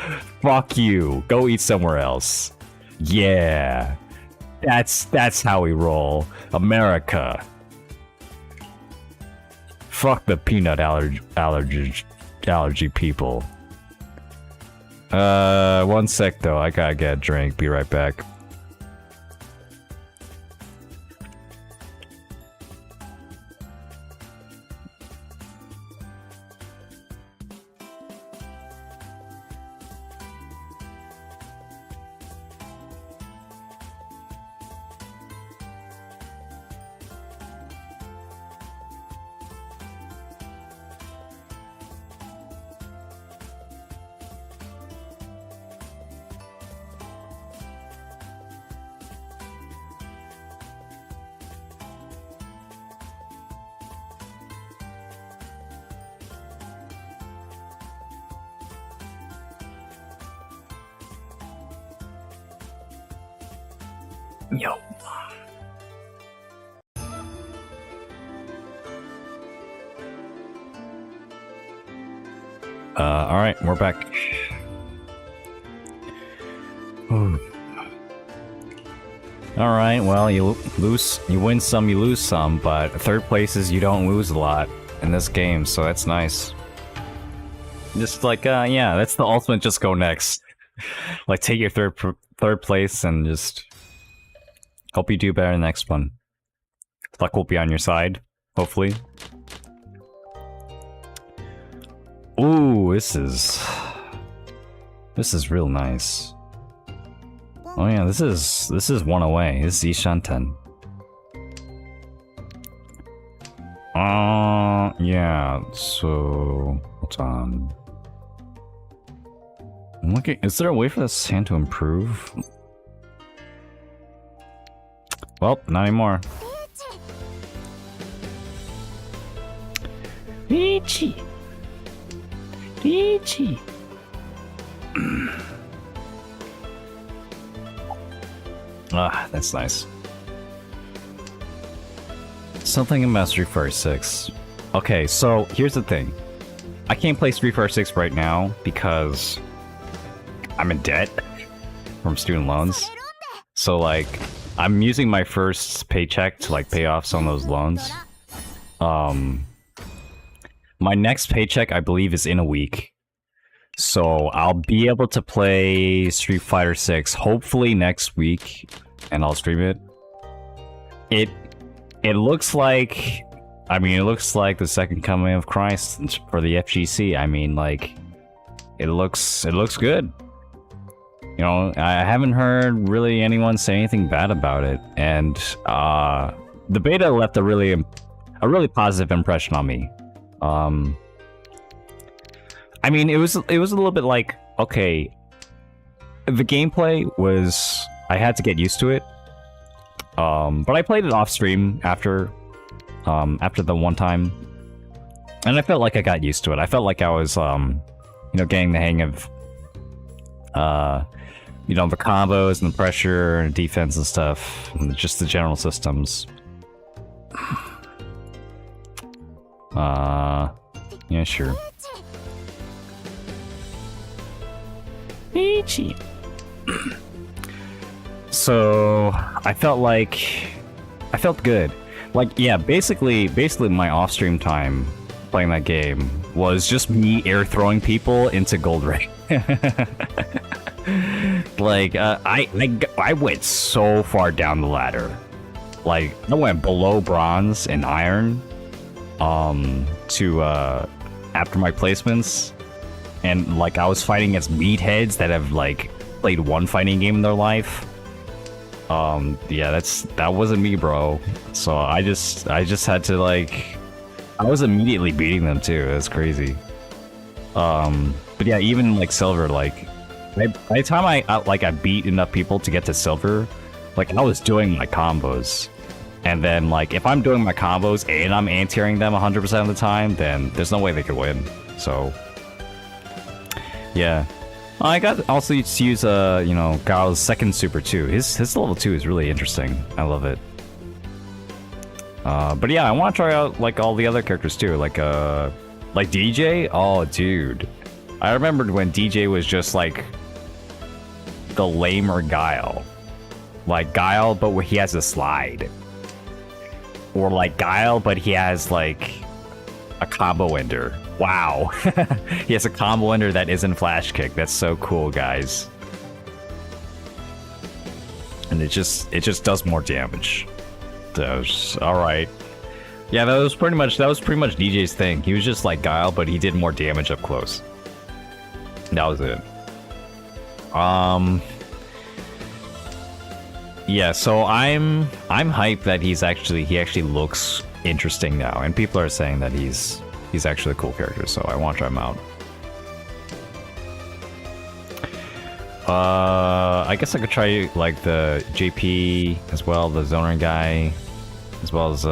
fuck you. Go eat somewhere else. Yeah. That's how we roll. America. Fuck the peanut allergy people. One sec though, I gotta get a drink. Be right back. Yo. All right, we're back. All right, well, you win some, you lose some, but third places you don't lose a lot in this game, so that's nice. Just like, yeah, that's the ultimate. Just go next. Like, take your third place and just hope you do better in the next one. Luck will be on your side, hopefully. Ooh, this is real nice. Oh yeah, this is one away. This is Ishanten. Yeah. So hold on. I'm looking. Is there a way for this hand to improve? Well, not anymore. Ichi. Ah, that's nice. Something in Mastery Fire 6. Okay, so here's the thing. I can't play Street Fighter 6 right now because I'm in debt from student loans. So like, I'm using my first paycheck to like pay off some of those loans. My next paycheck, I believe, is in a week. So I'll be able to play Street Fighter 6 hopefully next week, and I'll stream it. It looks like, I mean, it looks like the second coming of Christ for the FGC. I mean, like, it looks good. You know, I haven't heard really anyone say anything bad about it, and the beta left a really positive impression on me. I mean, it was a little bit like, okay, the gameplay was, I had to get used to it. But I played it off stream after the one time, and I felt like I got used to it. I felt like I was, you know, getting the hang of, you know, the combos and the pressure and defense and stuff, and just the general systems. Yeah, sure. Peachy. So I felt good. Like, yeah, basically my off-stream time playing that game was just me air throwing people into gold rank. Like, I went so far down the ladder. Like, I went below bronze and iron, to after my placements, and like I was fighting against meatheads that have like played one fighting game in their life. Yeah, that wasn't me, bro. So I just had to, like, I was immediately beating them too. That's crazy. But yeah, even like silver, like by the time I beat enough people to get to silver, like I was doing my combos. And then, like, if I'm doing my combos and I'm anti-airing them 100% of the time, then there's no way they could win. So, yeah. I got also to use, you know, Gao's second super too. His level 2 is really interesting. I love it. But yeah, I want to try out, like, all the other characters too. Like DJ? Oh, dude. I remembered when DJ was just, like, the lamer Guile. Like, Guile, but where he has a slide. Or like Guile, but he has like a combo ender. Wow. He has a combo ender that isn't flash kick. That's so cool, guys. And it just does more damage. Alright. Yeah, that was pretty much DJ's thing. He was just like Guile, but he did more damage up close. That was it. Yeah, so I'm hyped that he actually looks interesting now, and people are saying that he's actually a cool character, so I want to try him out. I guess I could try like the JP as well, the zoner guy, as well as you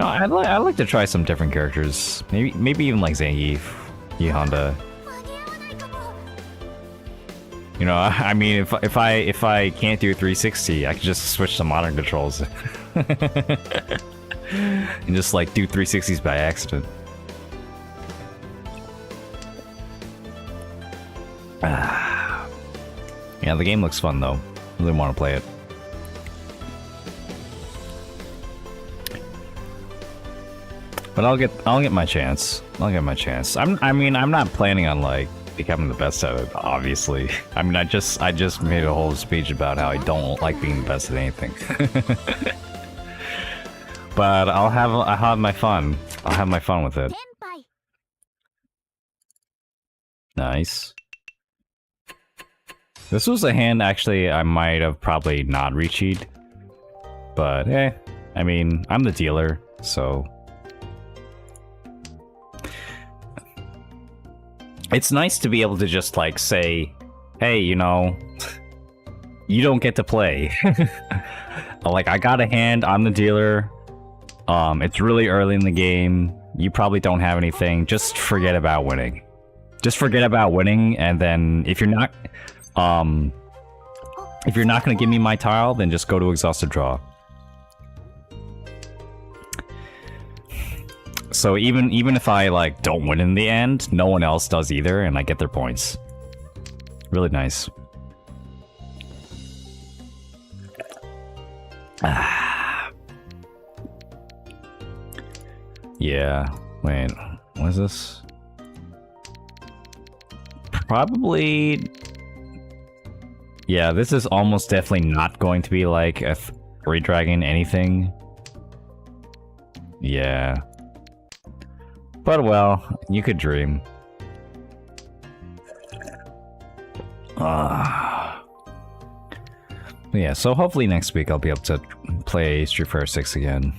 know, I like to try some different characters. Maybe even like Zangief, Honda. You know, I mean, if I can't do 360, I can just switch to modern controls and just like do 360s by accident. Yeah, the game looks fun though. Really want to play it. But I'll get my chance. I'll get my chance. I mean, I'm not planning on like becoming the best at it, obviously. I mean, I just made a whole speech about how I don't like being the best at anything. But I'll have my fun. I'll have my fun with it. Nice. This was a hand actually I might have probably not reached, but I mean, I'm the dealer, so it's nice to be able to just like say, hey, you know, you don't get to play. Like, I got a hand, I'm the dealer. It's really early in the game. You probably don't have anything. Just forget about winning. Just forget about winning, and then if you're not gonna give me my tile, then just go to exhausted draw. So even if I like don't win in the end, no one else does either, and I get their points. Really nice. Yeah. Wait. What is this? Probably. Yeah, this is almost definitely not going to be like a 3-dragon anything. Yeah. But well, you could dream. Yeah, so hopefully next week I'll be able to play Street Fighter 6 again.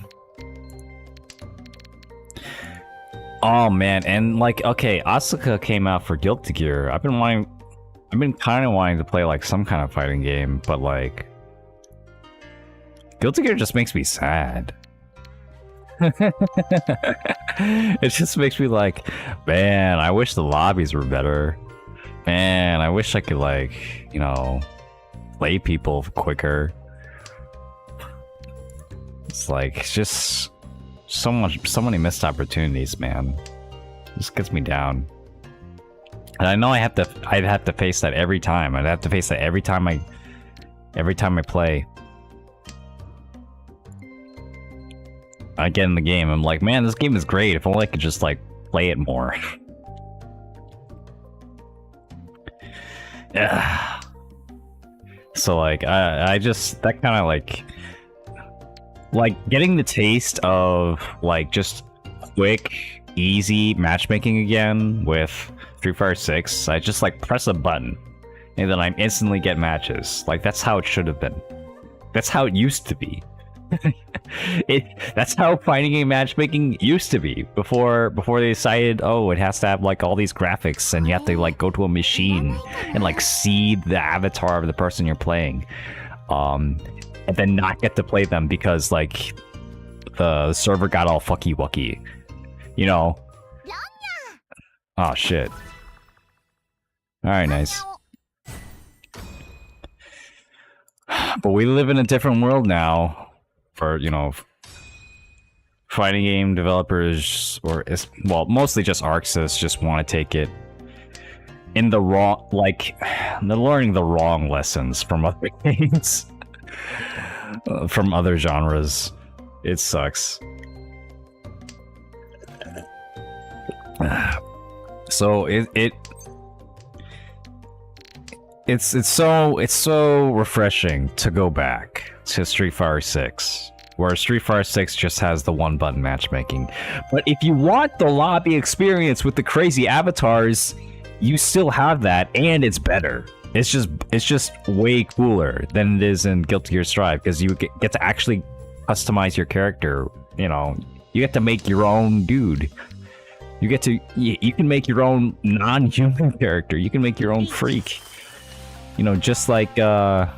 Oh man, and like, okay, Asuka came out for Guilty Gear. I've been kind of wanting to play like some kind of fighting game, but like, Guilty Gear just makes me sad. It just makes me like, man, I wish the lobbies were better. Man, I wish I could like, you know, play people quicker. It's like, it's just so many missed opportunities, man. It just gets me down. And I know I'd have to face that every time. I'd have to face that every time I play. I get in the game, I'm like, man, this game is great. If only I could just like play it more. Yeah. So like, I just, that kind of like getting the taste of like just quick, easy matchmaking again with Street Fighter 6. I just like press a button and then I instantly get matches. Like that's how it should have been. That's how it used to be. That's how fighting game matchmaking used to be before they decided, oh, it has to have like all these graphics and you have to like go to a machine and like see the avatar of the person you're playing, and then not get to play them because like the server got all fucky wucky, you know. Oh shit. All right, nice. But we live in a different world now. For, you know, fighting game developers, or well, mostly just ArcSys, just want to take it in the wrong, like, they're learning the wrong lessons from other games, from other genres. It sucks. So it's so refreshing to go back to Street Fighter 6, where Street Fighter 6 just has the one button matchmaking. But if you want the lobby experience with the crazy avatars, you still have that, and it's better. It's just way cooler than it is in Guilty Gear Strive, because you get to actually customize your character. You know, you get to make your own dude. You can make your own non-human character. You can make your own freak. You know, just like a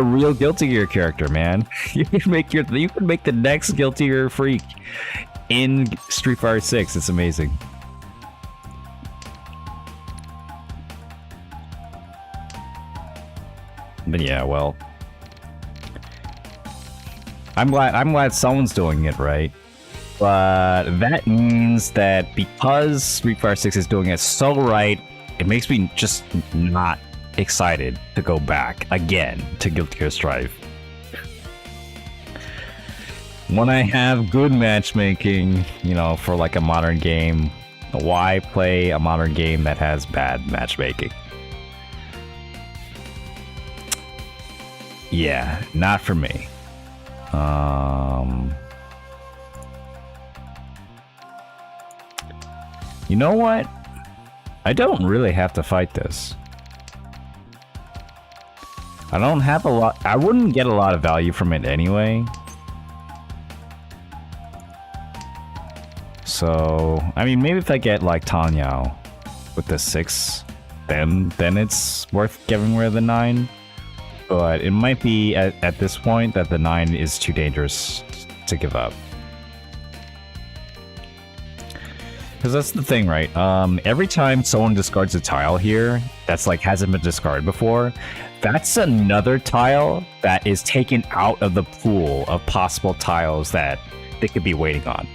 real Guilty Gear character, man. You can make the next Guilty Gear freak in Street Fighter 6. It's amazing. But yeah, well, I'm glad someone's doing it right. But that means that because Street Fighter 6 is doing it so right, it makes me just not excited to go back again to Guilty Gear Strive. When I have good matchmaking, you know, for like a modern game, why play a modern game that has bad matchmaking? Yeah, not for me. You know what? I don't really have to fight this. I don't have a lot. I wouldn't get a lot of value from it anyway. So, I mean, maybe if I get like Tanyao with the 6, then it's worth giving rid of the 9. But it might be at this point that the 9 is too dangerous to give up. Because that's the thing, right? Every time someone discards a tile here that's like hasn't been discarded before, that's another tile that is taken out of the pool of possible tiles that they could be waiting on.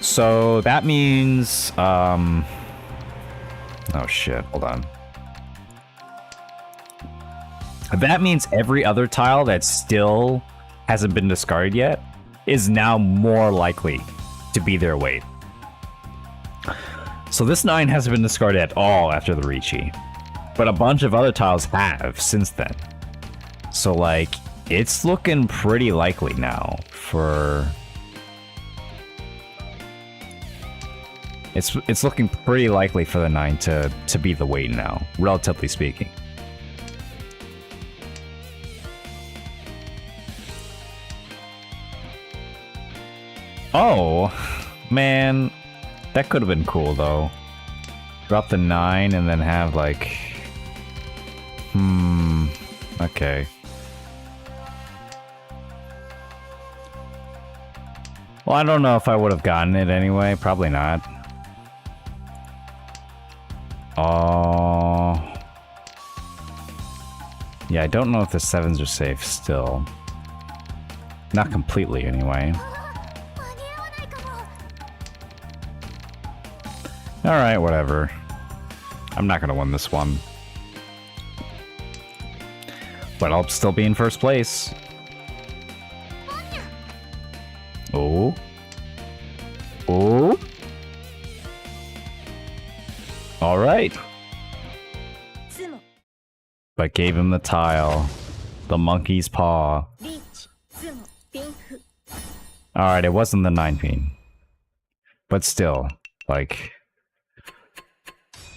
So that means, oh shit, hold on. That means every other tile that still hasn't been discarded yet is now more likely to be their weight. So this 9 hasn't been discarded at all after the Riichi, but a bunch of other tiles have since then. So like, it's looking pretty likely now for It's looking pretty likely for the 9 to be the weight now, relatively speaking. Oh, man, that could have been cool though. Drop the 9 and then have like, okay. Well, I don't know if I would have gotten it anyway. Probably not. Oh. Yeah, I don't know if the 7s are safe still. Not completely, anyway. Alright, whatever. I'm not gonna win this one. But I'll still be in first place. Oh. Oh. Alright. But gave him the tile. The monkey's paw. Alright, it wasn't the 9 pin. But still, like...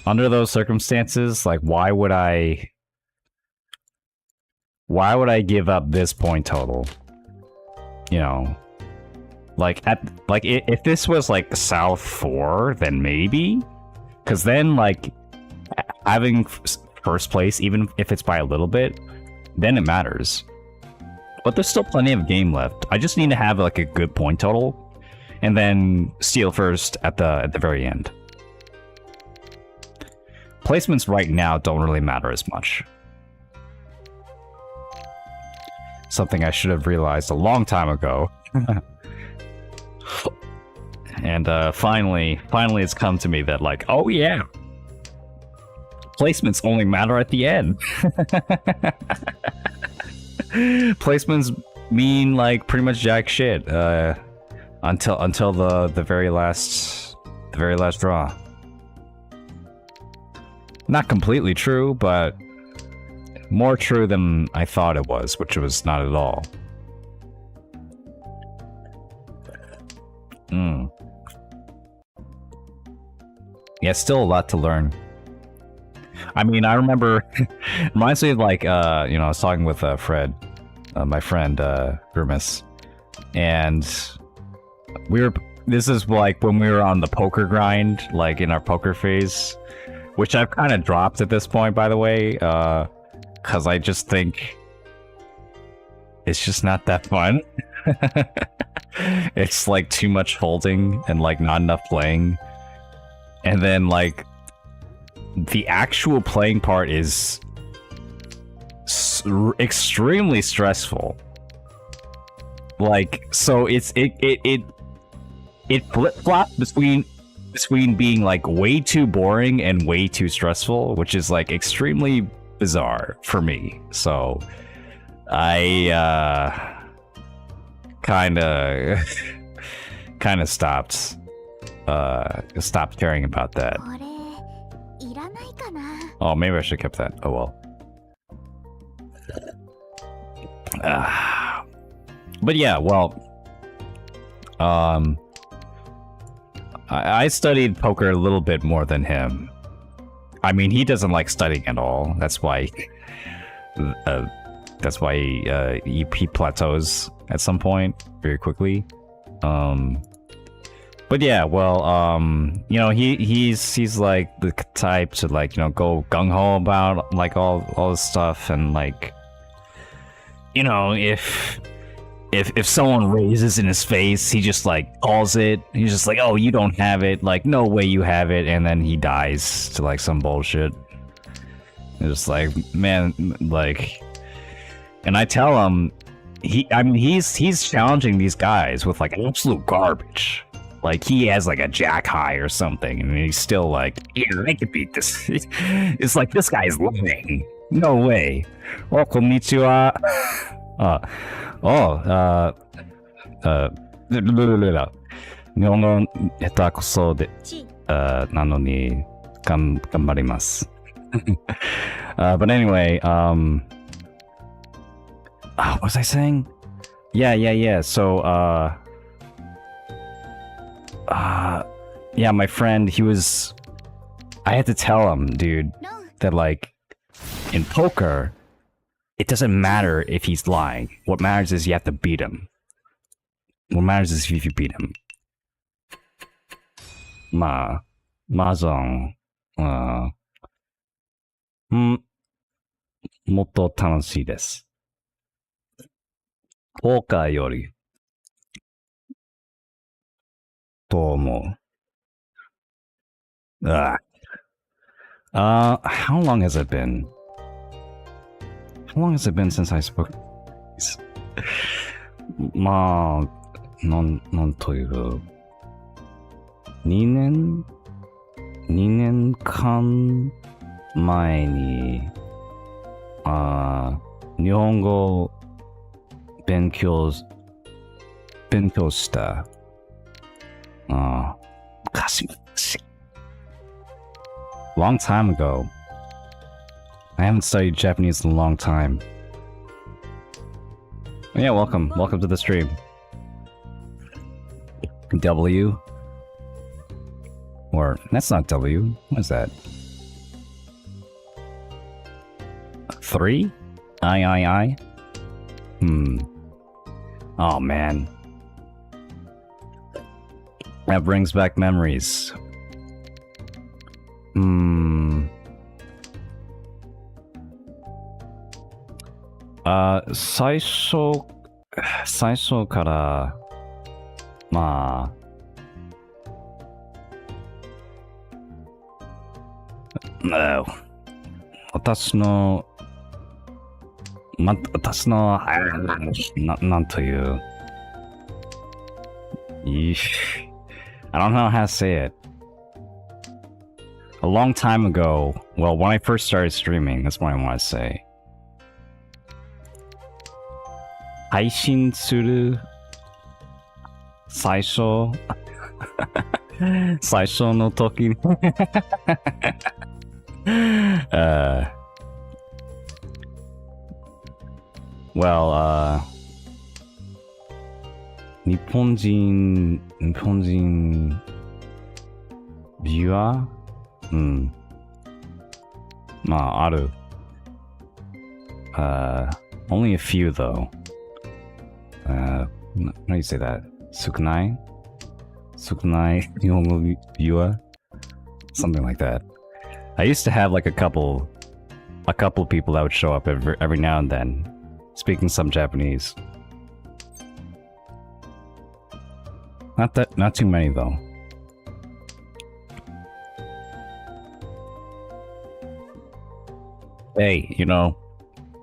Under those circumstances, like, why would I give up this point total? You know, if this was like South 4, then maybe, because then like having first place, even if it's by a little bit, then it matters. But there's still plenty of game left. I just need to have like a good point total, and then steal first at the very end. Placements right now don't really matter as much. Something I should have realized a long time ago. And finally it's come to me that like, oh yeah, placements only matter at the end. Placements mean like pretty much jack shit until the very last draw. Not completely true, but more true than I thought it was, which was not at all. Yeah, still a lot to learn. I mean, I remember, reminds me of like, you know, I was talking with Fred, my friend, Grimace, and this is like when we were on the poker grind, like in our poker phase, which I've kind of dropped at this point, by the way, because I just think it's just not that fun. It's like too much holding and like not enough playing. And then like the actual playing part is extremely stressful. Like, so it flip-flops between being like way too boring and way too stressful, which is like extremely bizarre for me. So I kind of stopped caring about that. Oh, maybe I should have kept that. Oh well. But yeah, well, I studied poker a little bit more than him. I mean, he doesn't like studying at all. That's why he plateaus at some point very quickly. But yeah, well, you know, he's like the type to like, you know, go gung ho about like all this stuff, and like, you know, if someone raises in his face, he just like calls it. He's just like, oh, you don't have it, like no way you have it, and then he dies to like some bullshit. It's just like, man, like, and I tell him, he's challenging these guys with like absolute garbage. Like, he has like a jack high or something, and he's still like, yeah, I can beat this. It's like, this guy's lying. No way. Oh, konnichiwa. Nihongo heta koso de, nano ni ganbarimasu. But anyway, what was I saying? Yeah. So, Yeah, my friend, I had to tell him, dude, that like, in poker, it doesn't matter if he's lying. What matters is you have to beat him. What matters is if you beat him. Mahjong, もっと楽しいです。ポーカーより、と思う。How long has it been? How long has it been since I spoke? まあ、なんという。2年間前に、日本語勉強した。Long time ago. I haven't studied Japanese in a long time. Yeah, welcome. Welcome to the stream. W? Or, that's not W. What is that? 3? I. Oh, man. That brings back memories. Sai 初から、まあ、私の、なんという、I don't know how to say it. A long time ago, well, when I first started streaming, that's what I want to say. 配信する最初の時にwell, 日本人ビュアーまあ、ある。Only a few, though. How do you say that? 少ない日本語ビュアー Something like that. I used to have like a couple people that would show up every now and then, speaking some Japanese. Not too many, though. Hey, you know,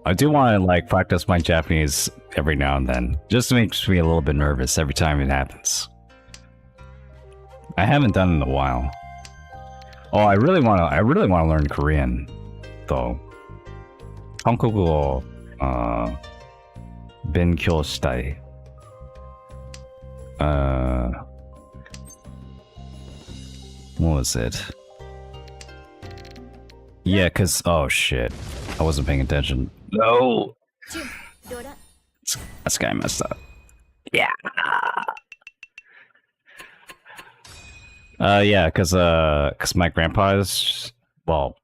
I do want to like practice my Japanese every now and then. Just makes me a little bit nervous every time it happens. I haven't done it in a while. Oh, I really want to learn Korean, though. 韓国語を勉強したい。What was it? Yeah, cause oh shit, I wasn't paying attention. No, this guy messed up. Yeah. Yeah, cause my grandpa's, well,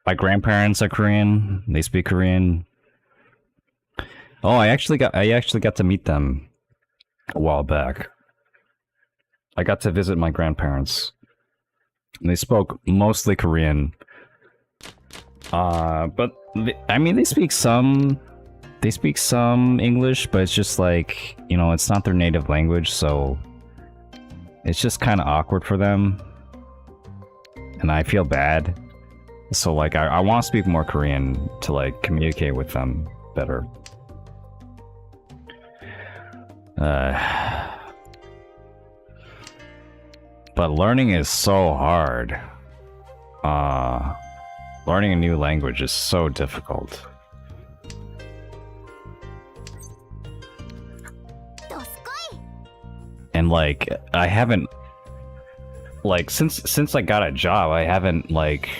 my grandparents are Korean. They speak Korean. Oh, I actually got to meet them a while back. I got to visit my grandparents. They spoke mostly Korean. But they speak some English, but it's just like, you know, it's not their native language, so it's just kind of awkward for them. And I feel bad. So like, I want to speak more Korean to like communicate with them better. But learning is so hard. Learning a new language is so difficult. And like, I haven't, like, since I got a job, I haven't, like,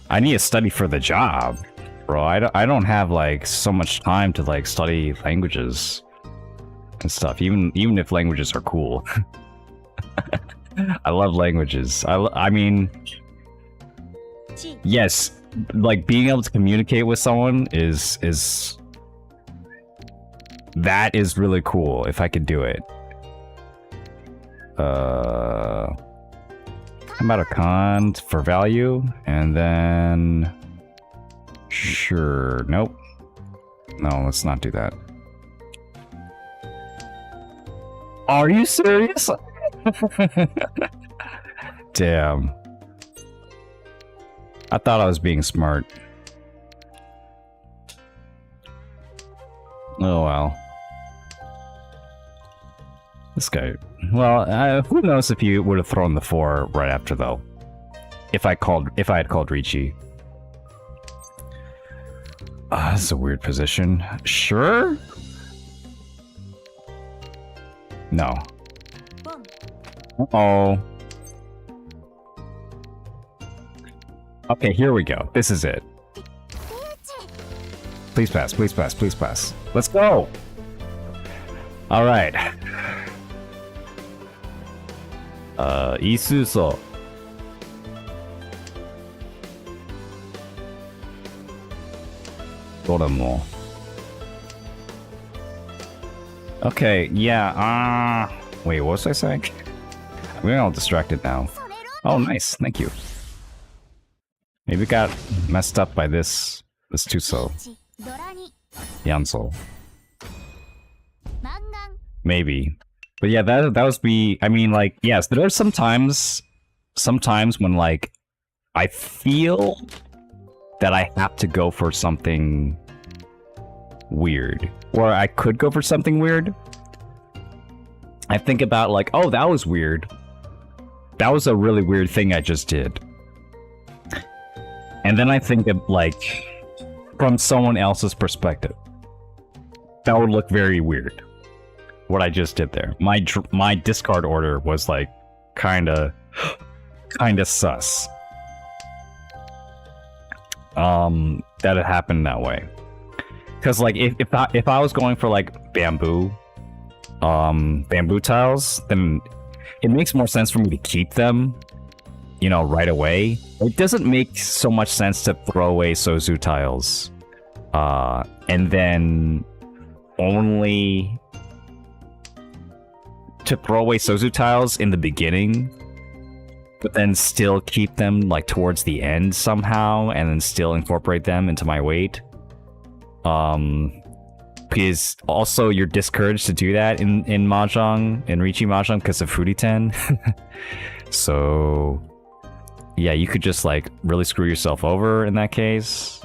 I need to study for the job, bro. I don't have like so much time to like study languages and stuff, even if languages are cool. I love languages. I mean, yes, like being able to communicate with someone is that is really cool if I could do it. How about a con for value? And then... Sure, nope. No, let's not do that. Are you serious? Damn. I thought I was being smart. Oh well. This guy... Well, who knows if you would have thrown the 4 right after, though. If I had called Ricci. That's a weird position. Sure? No. Uh-oh. Okay, here we go. This is it. Please pass, please pass, please pass. Let's go! Alright. Isuso. Doramo. Okay, yeah, wait, what was I saying? We're all distracted now. Oh, nice, thank you. Maybe it got messed up by this Tuso. Yansol. Maybe. But yeah, that was I mean, like, yes, there are sometimes when, like, I feel that I have to go for something weird. Or I could go for something weird. I think about, like, oh, that was weird. That was a really weird thing I just did. And then I think of, like, from someone else's perspective. That would look very weird. What I just did there. My discard order was, like, kinda sus. That it happened that way. Cause, like, if I was going for, like, bamboo tiles, then it makes more sense for me to keep them, you know, right away. It doesn't make so much sense to throw away Sozu tiles, and then only to throw away Sozu tiles in the beginning, but then still keep them, like, towards the end somehow, and then still incorporate them into my weight. Because also you're discouraged to do that in Mahjong, in Ricci Mahjong, because of Furiten. So, yeah, you could just, like, really screw yourself over in that case.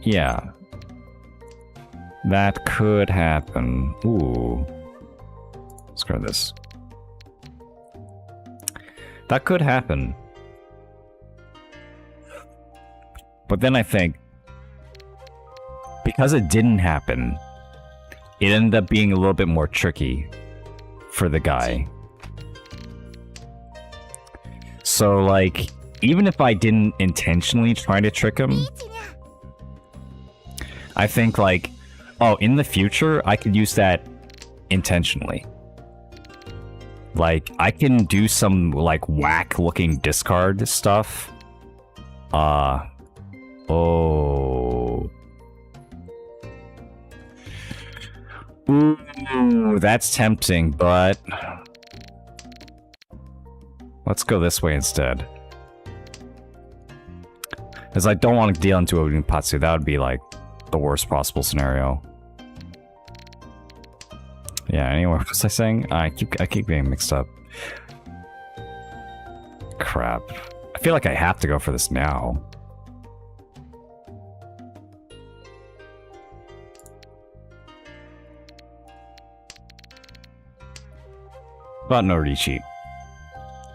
Yeah. That could happen. Ooh. Screw this. That could happen. But then I think, because it didn't happen, it ended up being a little bit more tricky for the guy. So, like, even if I didn't intentionally try to trick him, I think, like, oh, in the future, I could use that intentionally. Like, I can do some, like, whack-looking discard stuff. Oh. Ooh, that's tempting, but... let's go this way instead. Because I don't want to deal into a Unpatsu. That would be, like, the worst possible scenario. Yeah, anyway, what was I saying? I keep getting mixed up. Crap. I feel like I have to go for this now. But no Ricci.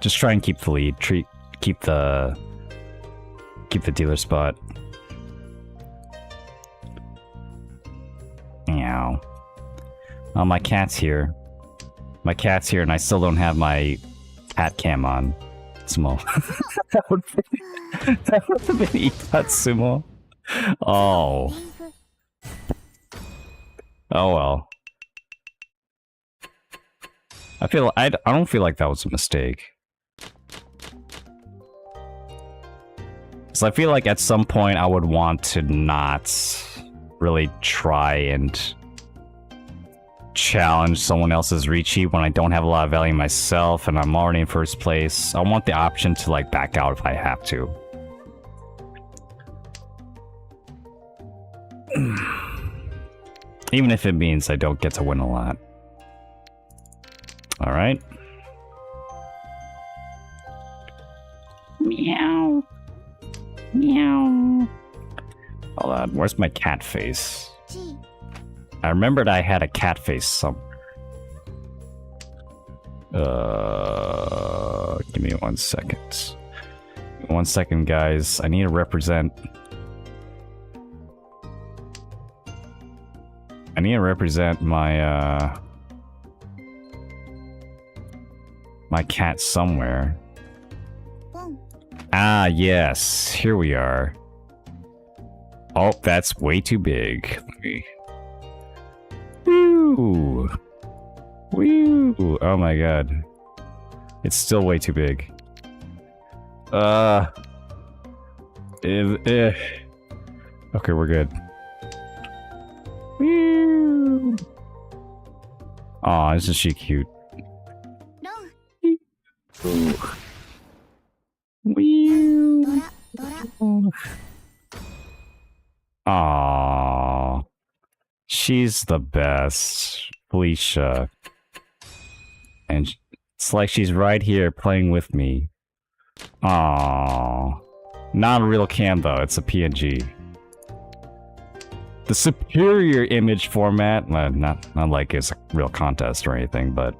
Just try and keep the lead. Keep the dealer spot. Meow. Oh, my cat's here. My cat's here, and I still don't have my cat cam on. Sumo. that would have been Ipat Sumo. Oh. Oh well. I don't feel like that was a mistake. So I feel like at some point I would want to not really try and challenge someone else's Riichi when I don't have a lot of value myself and I'm already in first place. I want the option to like back out if I have to. Even if it means I don't get to win a lot. Alright. Meow. Meow. Hold on, where's my cat face? I remembered I had a cat face somewhere. Give me 1 second. 1 second, guys. I need to represent... my, my cat somewhere. Ah, yes. Here we are. Oh, that's way too big. Let me... Woo! Woo! Oh my god. It's still way too big. Okay, we're good. Woo! Aw, isn't she cute? No. Woo! Aww. She's the best. Felicia. And it's like she's right here playing with me. Aww. Not a real cam though, it's a PNG. The superior image format, not like it's a real contest or anything, but...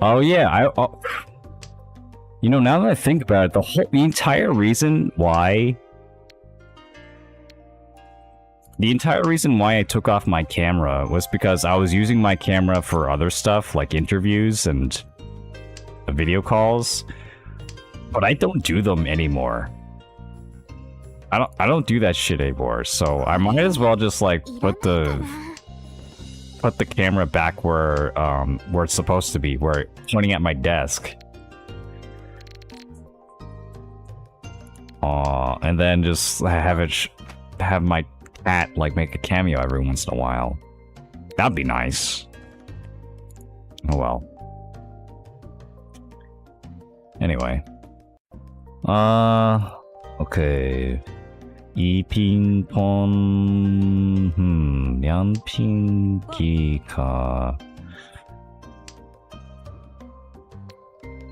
Oh yeah, you know, now that I think about it, the entire reason why I took off my camera was because I was using my camera for other stuff, like interviews and video calls, but I don't do them anymore. I don't do that shit anymore, so I might as well just like put the camera back where it's supposed to be, where it's pointing at my desk. And then just have my cat like make a cameo every once in a while. That'd be nice. Oh well. Anyway. Okay. 一핑폰, 양핑기가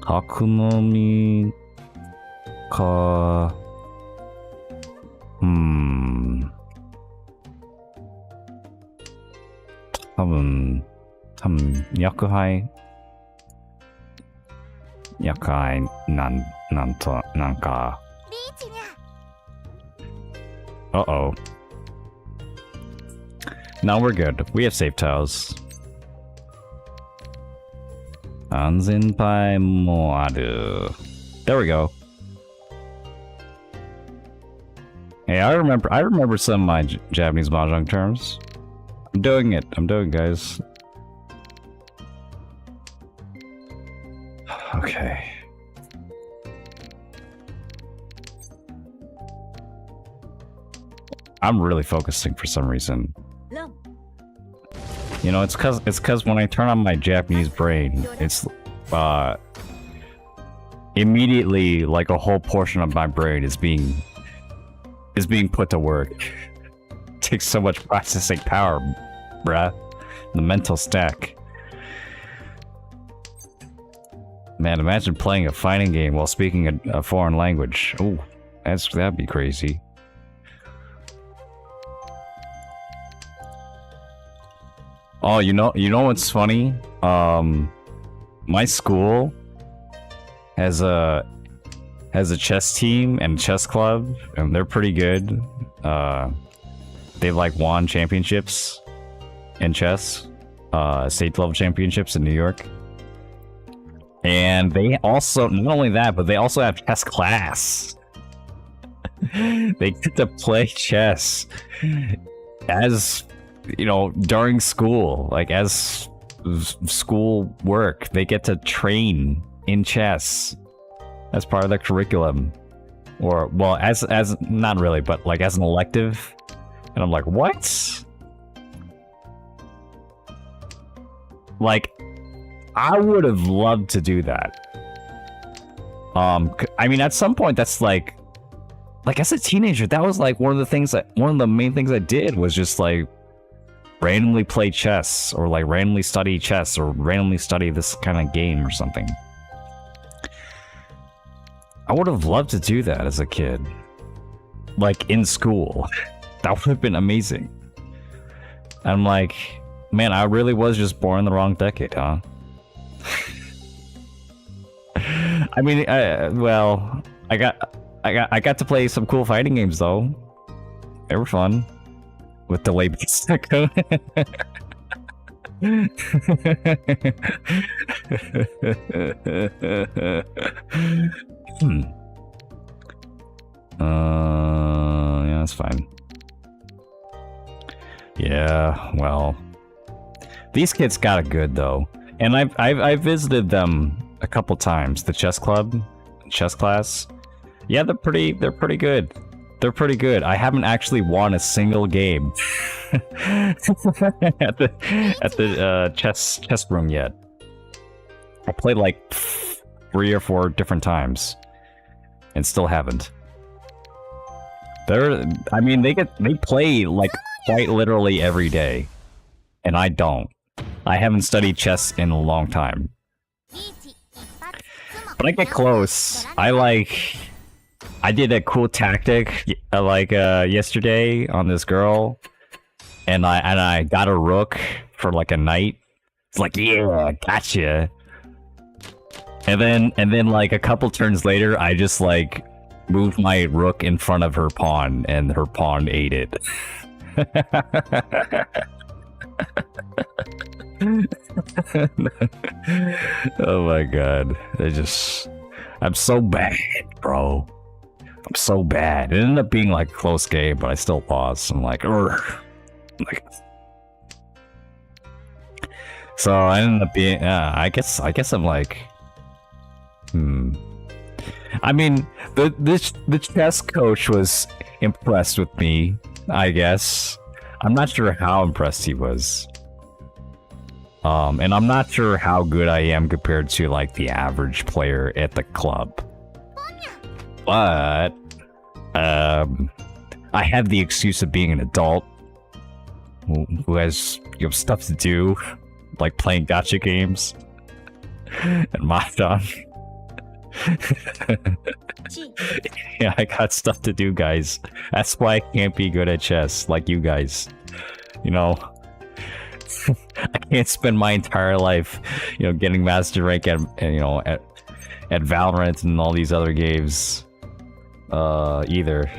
가쿠노미가 참 약하이 난가. Uh-oh. No, we're good. We have safe tiles. 안전牌もある. There we go. Hey, I remember some of my Japanese mahjong terms. I'm doing it, guys. Okay. I'm really focusing for some reason. You know, it's cause when I turn on my Japanese brain, it's immediately like a whole portion of my brain is being put to work. It takes so much processing power, bruh. The mental stack. Man, imagine playing a fighting game while speaking a foreign language. Ooh, that'd be crazy. Oh, you know what's funny? My school has a chess team and chess club, and they're pretty good. They've like won championships in chess, state level championships in New York. And they also, not only that, but they also have chess class. They get to play chess as, you know, during school, like as school work. They get to train in chess as part of their curriculum, or well, as not really, but like as an elective. And I'm like, what? Like, I would have loved to do that. I mean, at some point, that's like as a teenager, that was like one of the main things I did was just like randomly play chess, or like randomly study chess, or randomly study this kind of game or something. I would have loved to do that as a kid, like in school. That would have been amazing. I'm like, man, I really was just born in the wrong decade, huh? I mean, well, I got to play some cool fighting games though. They were fun with delay-based echo. Yeah, that's fine. Yeah, well, these kids got it good though, and I've visited them a couple times. The chess club, chess class. Yeah, they're pretty good. They're pretty good. I haven't actually won a single game at the chess room yet. I played like 3 or 4 different times, and still haven't. I mean, they play like quite literally every day, and I don't. I haven't studied chess in a long time. But I get close. I did a cool tactic yesterday on this girl, and I got a rook for like a knight. It's like, yeah, gotcha. And then like a couple turns later, I just like moved my rook in front of her pawn, and her pawn ate it. Oh my god. I'm so bad, bro. I'm so bad. It ended up being like a close game, but I still lost. I'm like, so I ended up being, I guess I'm like, I mean, the chess coach was impressed with me, I guess. I'm not sure how impressed he was. And I'm not sure how good I am compared to like the average player at the club. But I have the excuse of being an adult who has, you know, stuff to do, like playing gacha games and Mahjong. Yeah, I got stuff to do, guys. That's why I can't be good at chess like you guys. You know, I can't spend my entire life, you know, getting master rank at Valorant and all these other games, either.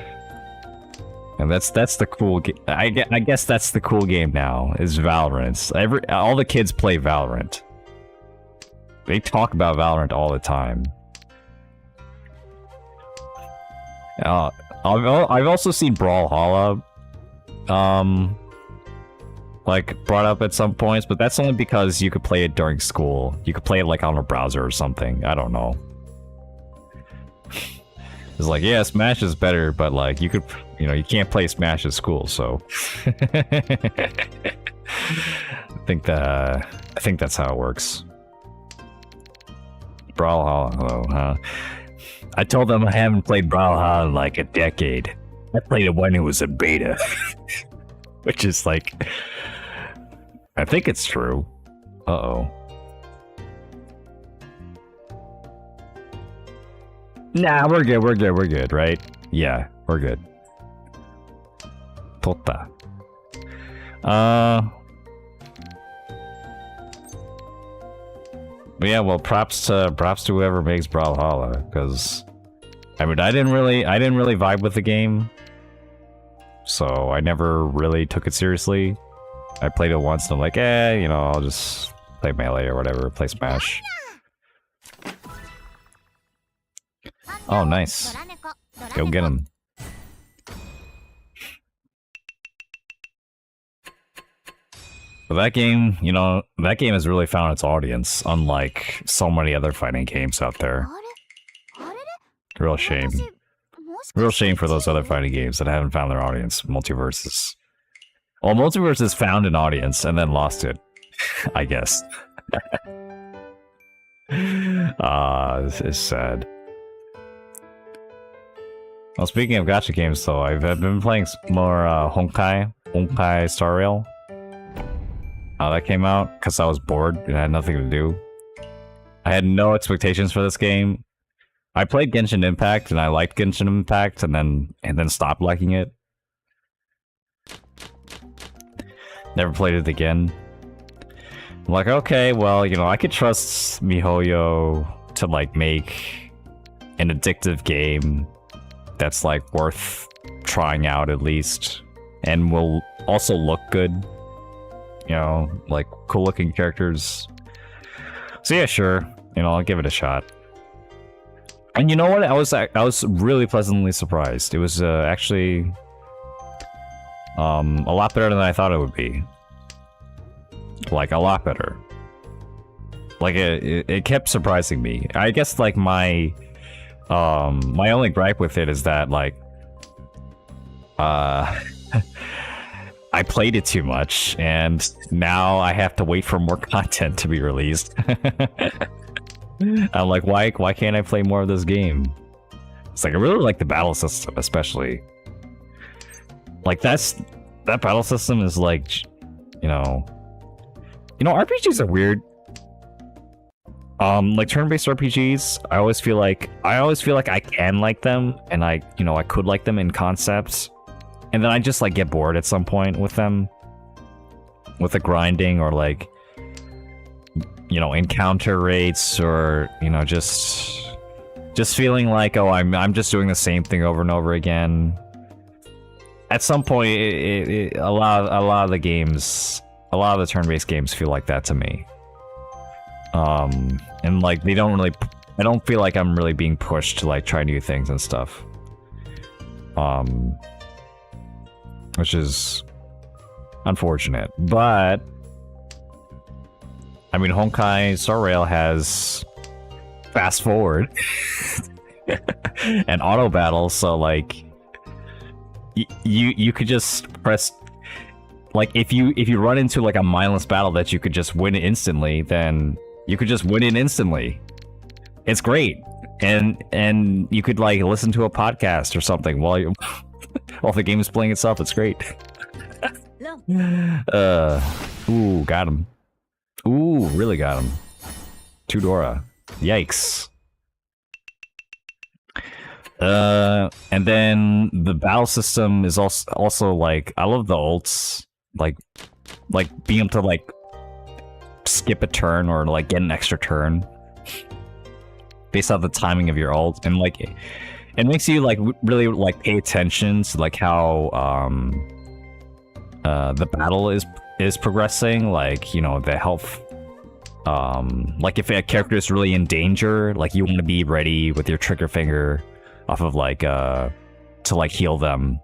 And that's the cool game. I guess that's the cool game now, is Valorant. All the kids play Valorant. They talk about Valorant all the time. I've also seen Brawlhalla, like brought up at some points, but that's only because you could play it during school. You could play it like on a browser or something. I don't know. It's like, yeah, Smash is better, but like you can't play Smash at school, so I think that's how it works. Brawlhalla, though, huh? I told them I haven't played Brawlhalla in like a decade. I played it when it was a beta. Which is like, I think it's true. Uh-oh. Nah, we're good, right? Yeah, we're good. Tota. But yeah, well, props to whoever makes Brawlhalla, because I mean, I didn't really vibe with the game, so I never really took it seriously. I played it once, and I'm like, you know, I'll just play Melee or whatever, play Smash. Oh, nice. Go get him. But that game, you know, that game has really found its audience, unlike so many other fighting games out there. Real shame. Real shame for those other fighting games that haven't found their audience. Multiverses. Well, Multiverses found an audience and then lost it, I guess. This is sad. Well, speaking of gacha games, though, I've been playing more Honkai Star Rail. That came out because I was bored and I had nothing to do. I had no expectations for this game. I played Genshin Impact and I liked Genshin Impact and then stopped liking it. Never played it again. I'm like, okay, well, you know, I could trust MiHoYo to like make an addictive game that's like worth trying out at least, and will also look good. You know, like cool looking characters. So yeah, sure. You know, I'll give it a shot. And you know what? I was really pleasantly surprised. It was actually a lot better than I thought it would be. Like a lot better. Like it kept surprising me. I guess like my only gripe with it is that like I played it too much, and now I have to wait for more content to be released. I'm like, why can't I play more of this game? It's like I really like the battle system, especially. Like that battle system is like, you know, RPGs are weird. Like turn-based RPGs, I always feel like I can like them, and I could like them in concepts. And then I just like get bored at some point with them, with the grinding or like, you know, encounter rates, or you know, just feeling like, oh, I'm just doing the same thing over and over again. At some point, a lot of the games, a lot of the turn-based games feel like that to me. And like I don't feel like I'm really being pushed to like try new things and stuff. Which is unfortunate, but I mean, Honkai Star Rail has fast forward and auto battle, so like you could just press, like if you run into like a mindless battle that you could just win it instantly, then you could just win it instantly. It's great, and you could like listen to a podcast or something while you. While the game is playing itself, it's great. Ooh, got him. Ooh, really got him. Tudora. Yikes. And then the battle system is also like, I love the ults, like being able to like skip a turn or like get an extra turn based off the timing of your ult, and like it makes you like really like pay attention to like how the battle is progressing, like, you know, the health. Like if a character is really in danger, like you want to be ready with your trigger finger off of like to like heal them,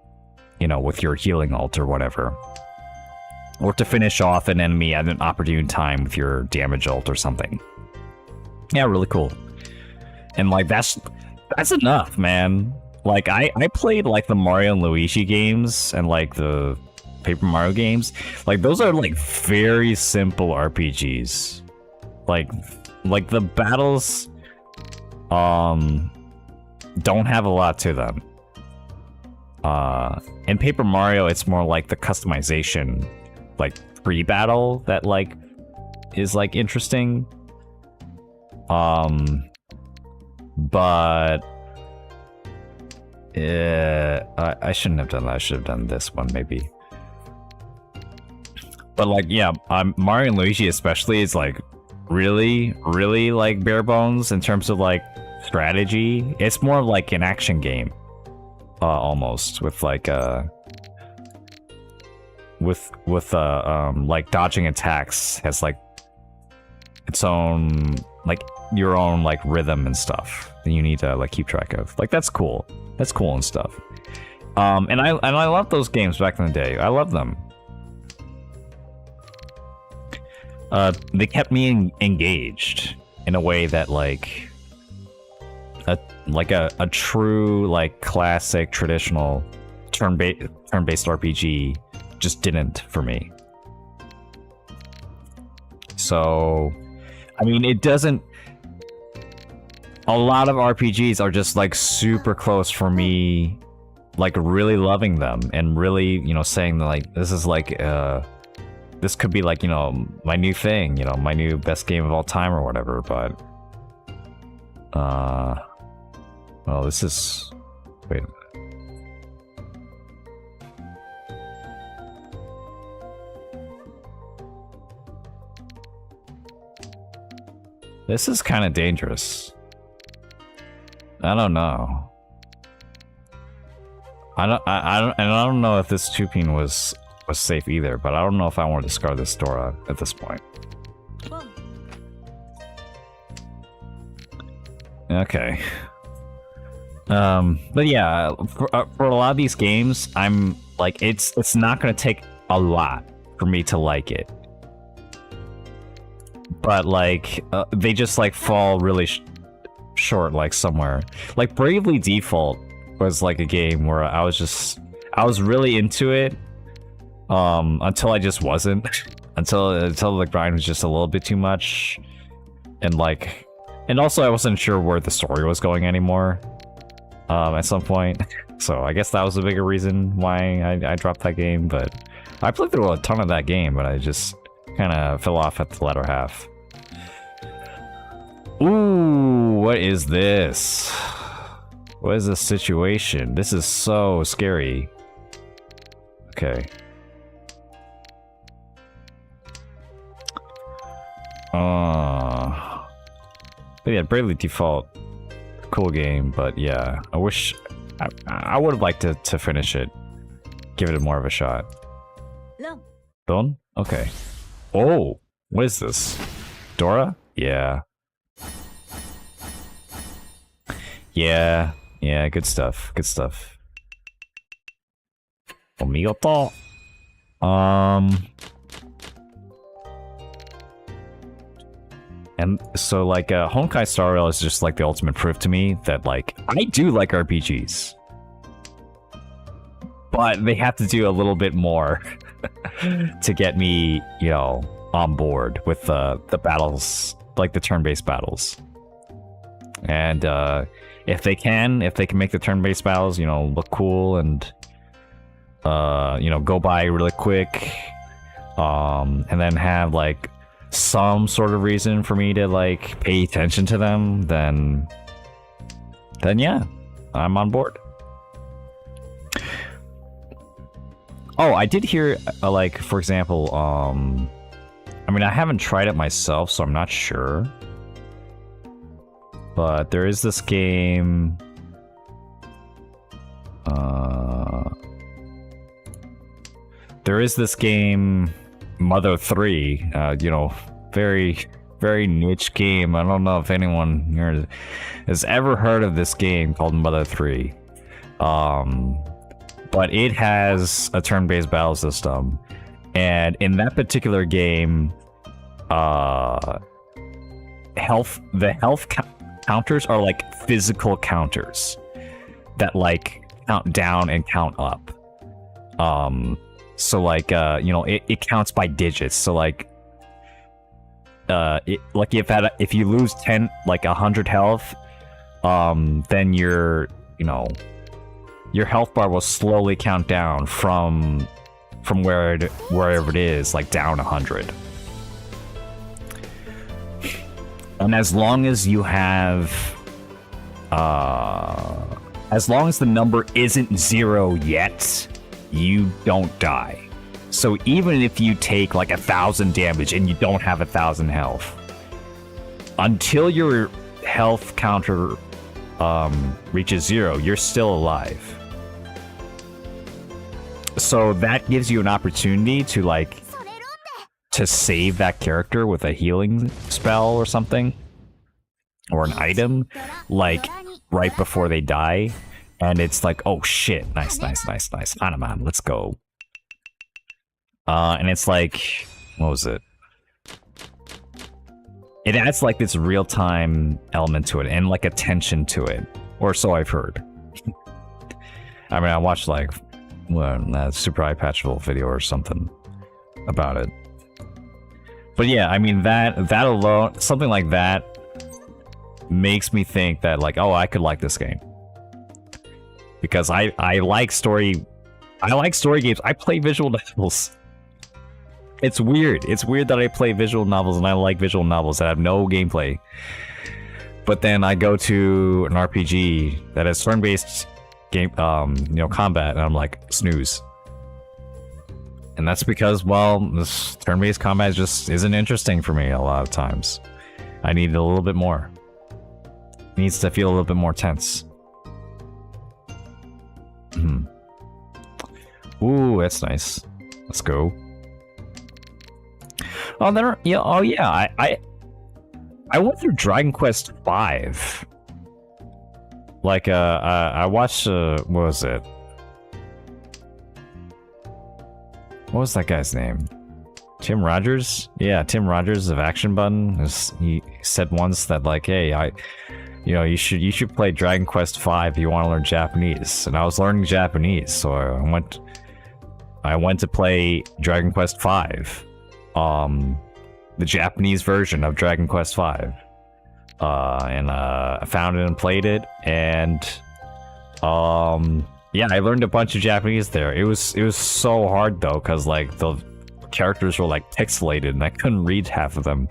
you know, with your healing ult or whatever, or to finish off an enemy at an opportune time with your damage ult or something. Yeah, really cool. And like that's enough, man. Like I played like the Mario and Luigi games and like the Paper Mario games. Like those are like very simple RPGs. Like the battles don't have a lot to them. In Paper Mario, it's more like the customization, like pre-battle that like is like interesting. But I shouldn't have done that. I should have done this one maybe. But like, yeah, Mario and Luigi especially is like really like bare bones in terms of like strategy. It's more of like an action game, almost, with like like dodging attacks has like its own like your own like rhythm and stuff that you need to like keep track of. Like that's cool and stuff. And I loved those games back in the day. I love them. they kept me engaged in a way that like a true like classic traditional turn-based RPG just didn't for me. So, I mean, it doesn't. A lot of RPGs are just like super close for me, like really loving them and really, you know, saying that, like, this is like this could be like, you know, my new thing, you know, my new best game of all time or whatever. But well, this is, wait a minute. This is kind of dangerous. I don't know. I don't know if this Tupin was safe either, but I don't know if I want to discard this Dora at this point. Okay. But yeah, for a lot of these games, I'm like, it's not gonna take a lot for me to like it. But like, they just like fall really short, like somewhere. Like Bravely Default was like a game where I was really into it, until I just wasn't, until the grind was just a little bit too much, and also I wasn't sure where the story was going anymore, at some point. So I guess that was a bigger reason why I dropped that game. But I played through a ton of that game, but I just kind of fell off at the latter half. Ooh, what is this? What is this situation? This is so scary. Okay. But yeah, Bravely Default, cool game, but yeah, I wish I would have liked to finish it, give it more of a shot. Done? Okay. Oh, what is this? Dora? Yeah. Yeah, good stuff, good stuff. Omigoto. And so like Honkai Star Rail is just like the ultimate proof to me that like I do like RPGs, but they have to do a little bit more to get me, you know, on board with the battles, like the turn-based battles. And if they can make the turn-based battles, you know, look cool and you know, go by really quick, and then have like some sort of reason for me to like pay attention to them, then yeah, I'm on board. Oh, I did hear like, for example, I mean, I haven't tried it myself, so I'm not sure, but there is this game, Mother 3, you know, very niche game. I don't know if anyone here has ever heard of this game called Mother 3. But it has a turn-based battle system, and in that particular game, the health counters are like physical counters that like count down and count up. So like, you know, it counts by digits. So like, if you lose 100 health, then your health bar will slowly count down from wherever it is, like down 100. And as long as you have, as long as the number isn't 0 yet, you don't die. So even if you take like 1,000 damage and you don't have 1,000 health, until your health counter reaches 0, you're still alive. So that gives you an opportunity to like to save that character with a healing spell or something, or an item, like right before they die. And it's like, oh shit, nice. Hanaman, let's go. And it's like, what was it? it adds like this real-time element to it and like a tension to it, or so I've heard. I mean, I watched like a Super Eye Patchable video or something about it. But yeah, I mean that alone, something like that makes me think that like, oh, I could like this game. Because I like story games. I play visual novels. It's weird. It's weird that I play visual novels and I like visual novels that have no gameplay. But then I go to an RPG that has turn-based game, combat, and I'm like, snooze. And that's because, well, this turn-based combat just isn't interesting for me a lot of times. I need a little bit more. It needs to feel a little bit more tense. Ooh, that's nice. Let's go. Oh, there. Yeah. Oh, yeah. I went through Dragon Quest V. Like, I watched. What was it? What was that guy's name? Tim Rogers? Yeah, Tim Rogers of Action Button. He said once that like, hey, you should play Dragon Quest V if you want to learn Japanese. And I was learning Japanese, so I went to play Dragon Quest V. The Japanese version of Dragon Quest V. I found it and played it, and yeah, I learned a bunch of Japanese there. It was so hard though, because like the characters were like pixelated and I couldn't read half of them.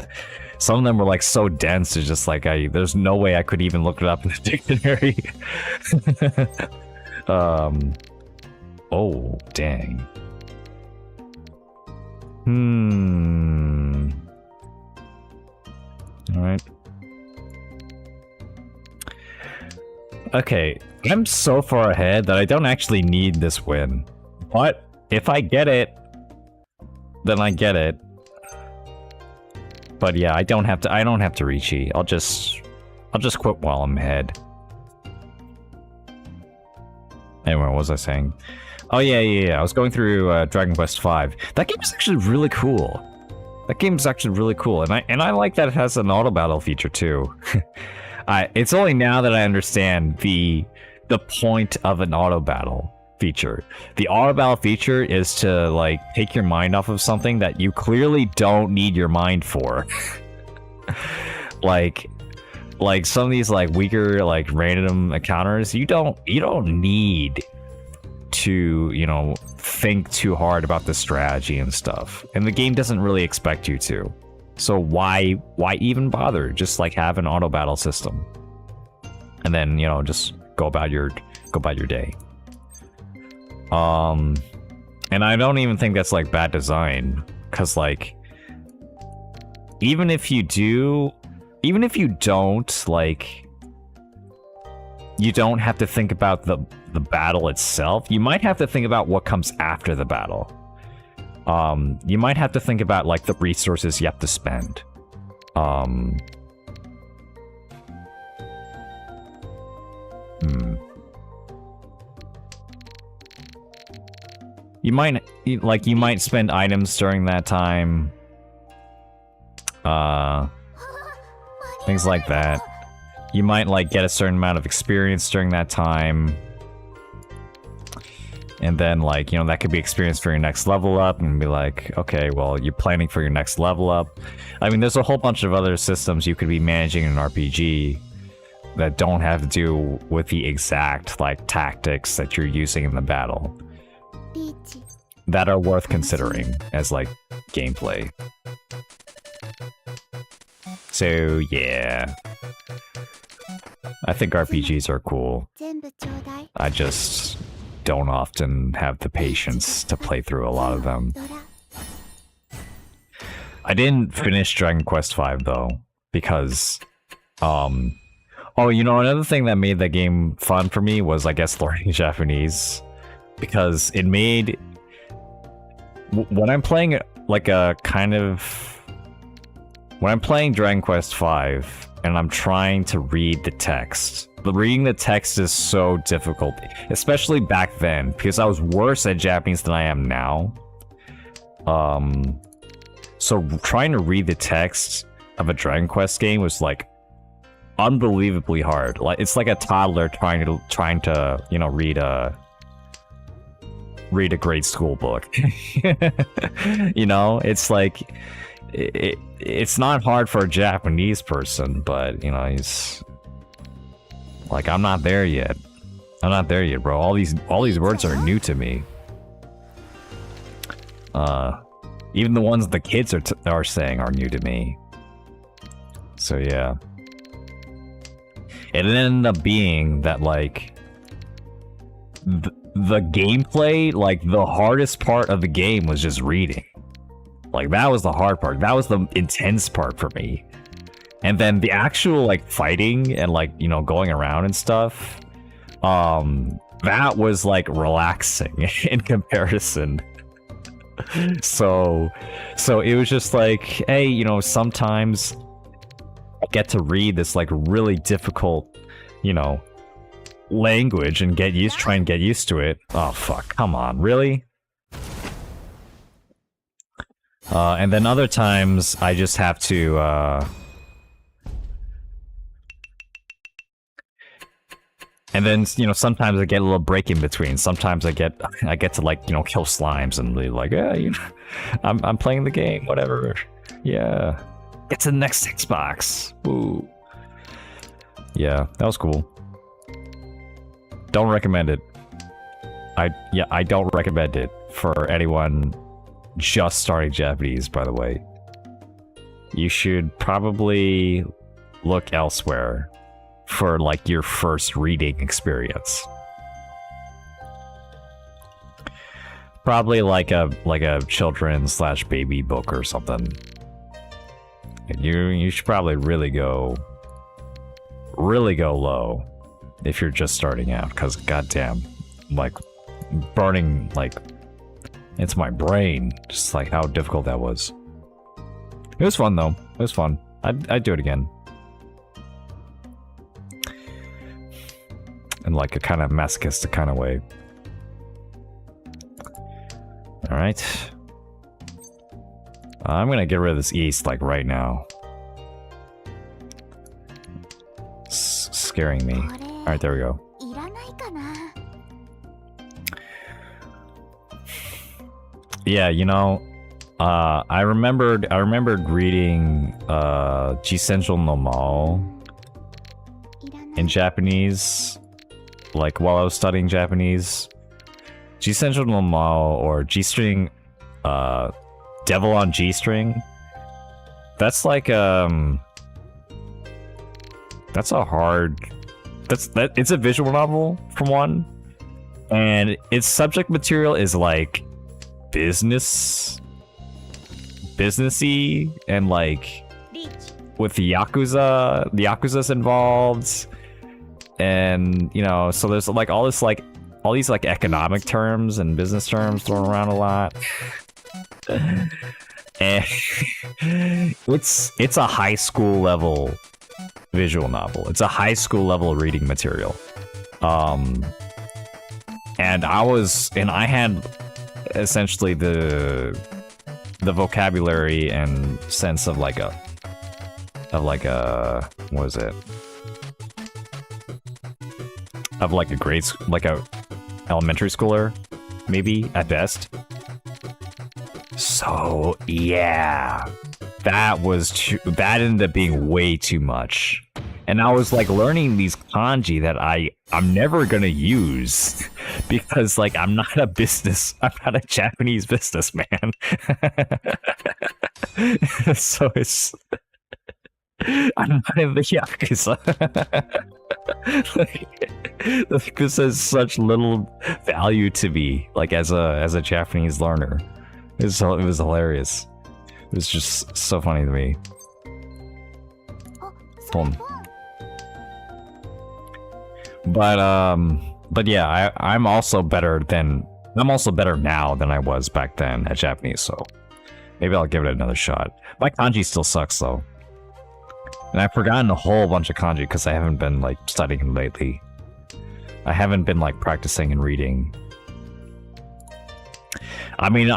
Some of them were like so dense, it's just like there's no way I could even look it up in the dictionary. Oh, dang. Alright. Okay, I'm so far ahead that I don't actually need this win. But if I get it, then I get it. But yeah, I don't have to reach E. I'll just quit while I'm ahead. Anyway, what was I saying? Oh yeah. I was going through Dragon Quest V. That game is actually really cool. And I like that it has an auto battle feature too. It's only now that I understand the point of an auto battle feature. The auto battle feature is to like take your mind off of something that you clearly don't need your mind for. like some of these like weaker like random encounters, you don't need to, think too hard about the strategy and stuff. And the game doesn't really expect you to. So why even bother? Just like have an auto battle system. And then, just go about your day. And I don't even think that's like bad design, cuz like even if you don't, like, you don't have to think about the battle itself. You might have to think about what comes after the battle. You might have to think about like the resources you have to spend. You might spend items during that time. Things like that. You might like get a certain amount of experience during that time. And then like, that could be experience for your next level up, and be like, okay, well, you're planning for your next level up. I mean, there's a whole bunch of other systems you could be managing in an RPG that don't have to do with the exact like tactics that you're using in the battle, that are worth considering as like gameplay. So yeah, I think RPGs are cool. I just don't often have the patience to play through a lot of them. I didn't finish Dragon Quest V though, because oh, another thing that made that game fun for me was, I guess, learning Japanese, because it made, when I'm playing like when I'm playing Dragon Quest V and I'm trying to read the text, reading the text is so difficult, especially back then, because I was worse at Japanese than I am now. So trying to read the text of a Dragon Quest game was like unbelievably hard. Like it's like a toddler trying to you know read a grade school book. You know, it's like it's not hard for a Japanese person, but you know, he's like, I'm not there yet. I'm not there yet, bro. All these words are new to me. Even the ones the kids are saying are new to me. So yeah. It ended up being that like the gameplay, like the hardest part of the game was just reading. Like that was the hard part. That was the intense part for me. And then the actual like fighting and like, you know, going around and stuff, that was like relaxing in comparison. So it was just like, hey, you know, sometimes I get to read this like really difficult, you know, language and try and get used to it. Oh fuck, come on, really? And then other times I just have to and then, you know, sometimes I get a little break in between. Sometimes I get to like, you know, kill slimes and be like, yeah, you know, I'm playing the game, whatever. Yeah. Get to the next Xbox. Woo. Yeah, that was cool. Don't recommend it. I don't recommend it for anyone just starting Japanese, by the way. You should probably look elsewhere for like your first reading experience. Probably like a children's / baby book or something. And you should probably really go low if you're just starting out, because goddamn, like burning like into my brain, just like how difficult that was. It was fun though. It was fun. I'd do it again. In like a kind of masochistic kind of way. Alright. I'm gonna get rid of this east like right now. Scaring me. Alright, there we go. Yeah, you know, I remembered reading Jisenjou no Mao in Japanese, like while I was studying Japanese. Jisenjou no Mao, or G-string, Devil on G-string. That's like it's a visual novel for one, and its subject material is like businessy and like with the Yakuza's involved, and you know, so there's like all these like economic terms and business terms thrown around a lot. And it's a high school level visual novel. It's a high school level reading material. And I had essentially the vocabulary and sense of like a what is it? Of like a grade school, like a elementary schooler, maybe at best. So yeah, that ended up being way too much. And I was like learning these kanji that I'm never gonna use because like I'm not a Japanese businessman. So I'm not in the Yakuza. Like, this has such little value to me, like as a Japanese learner. It was hilarious. It was just so funny to me. Boom. But yeah, I'm also better now than I was back then at Japanese, so maybe I'll give it another shot. My kanji still sucks though. And I've forgotten a whole bunch of kanji because I haven't been like studying lately. I haven't been like practicing and reading. I mean,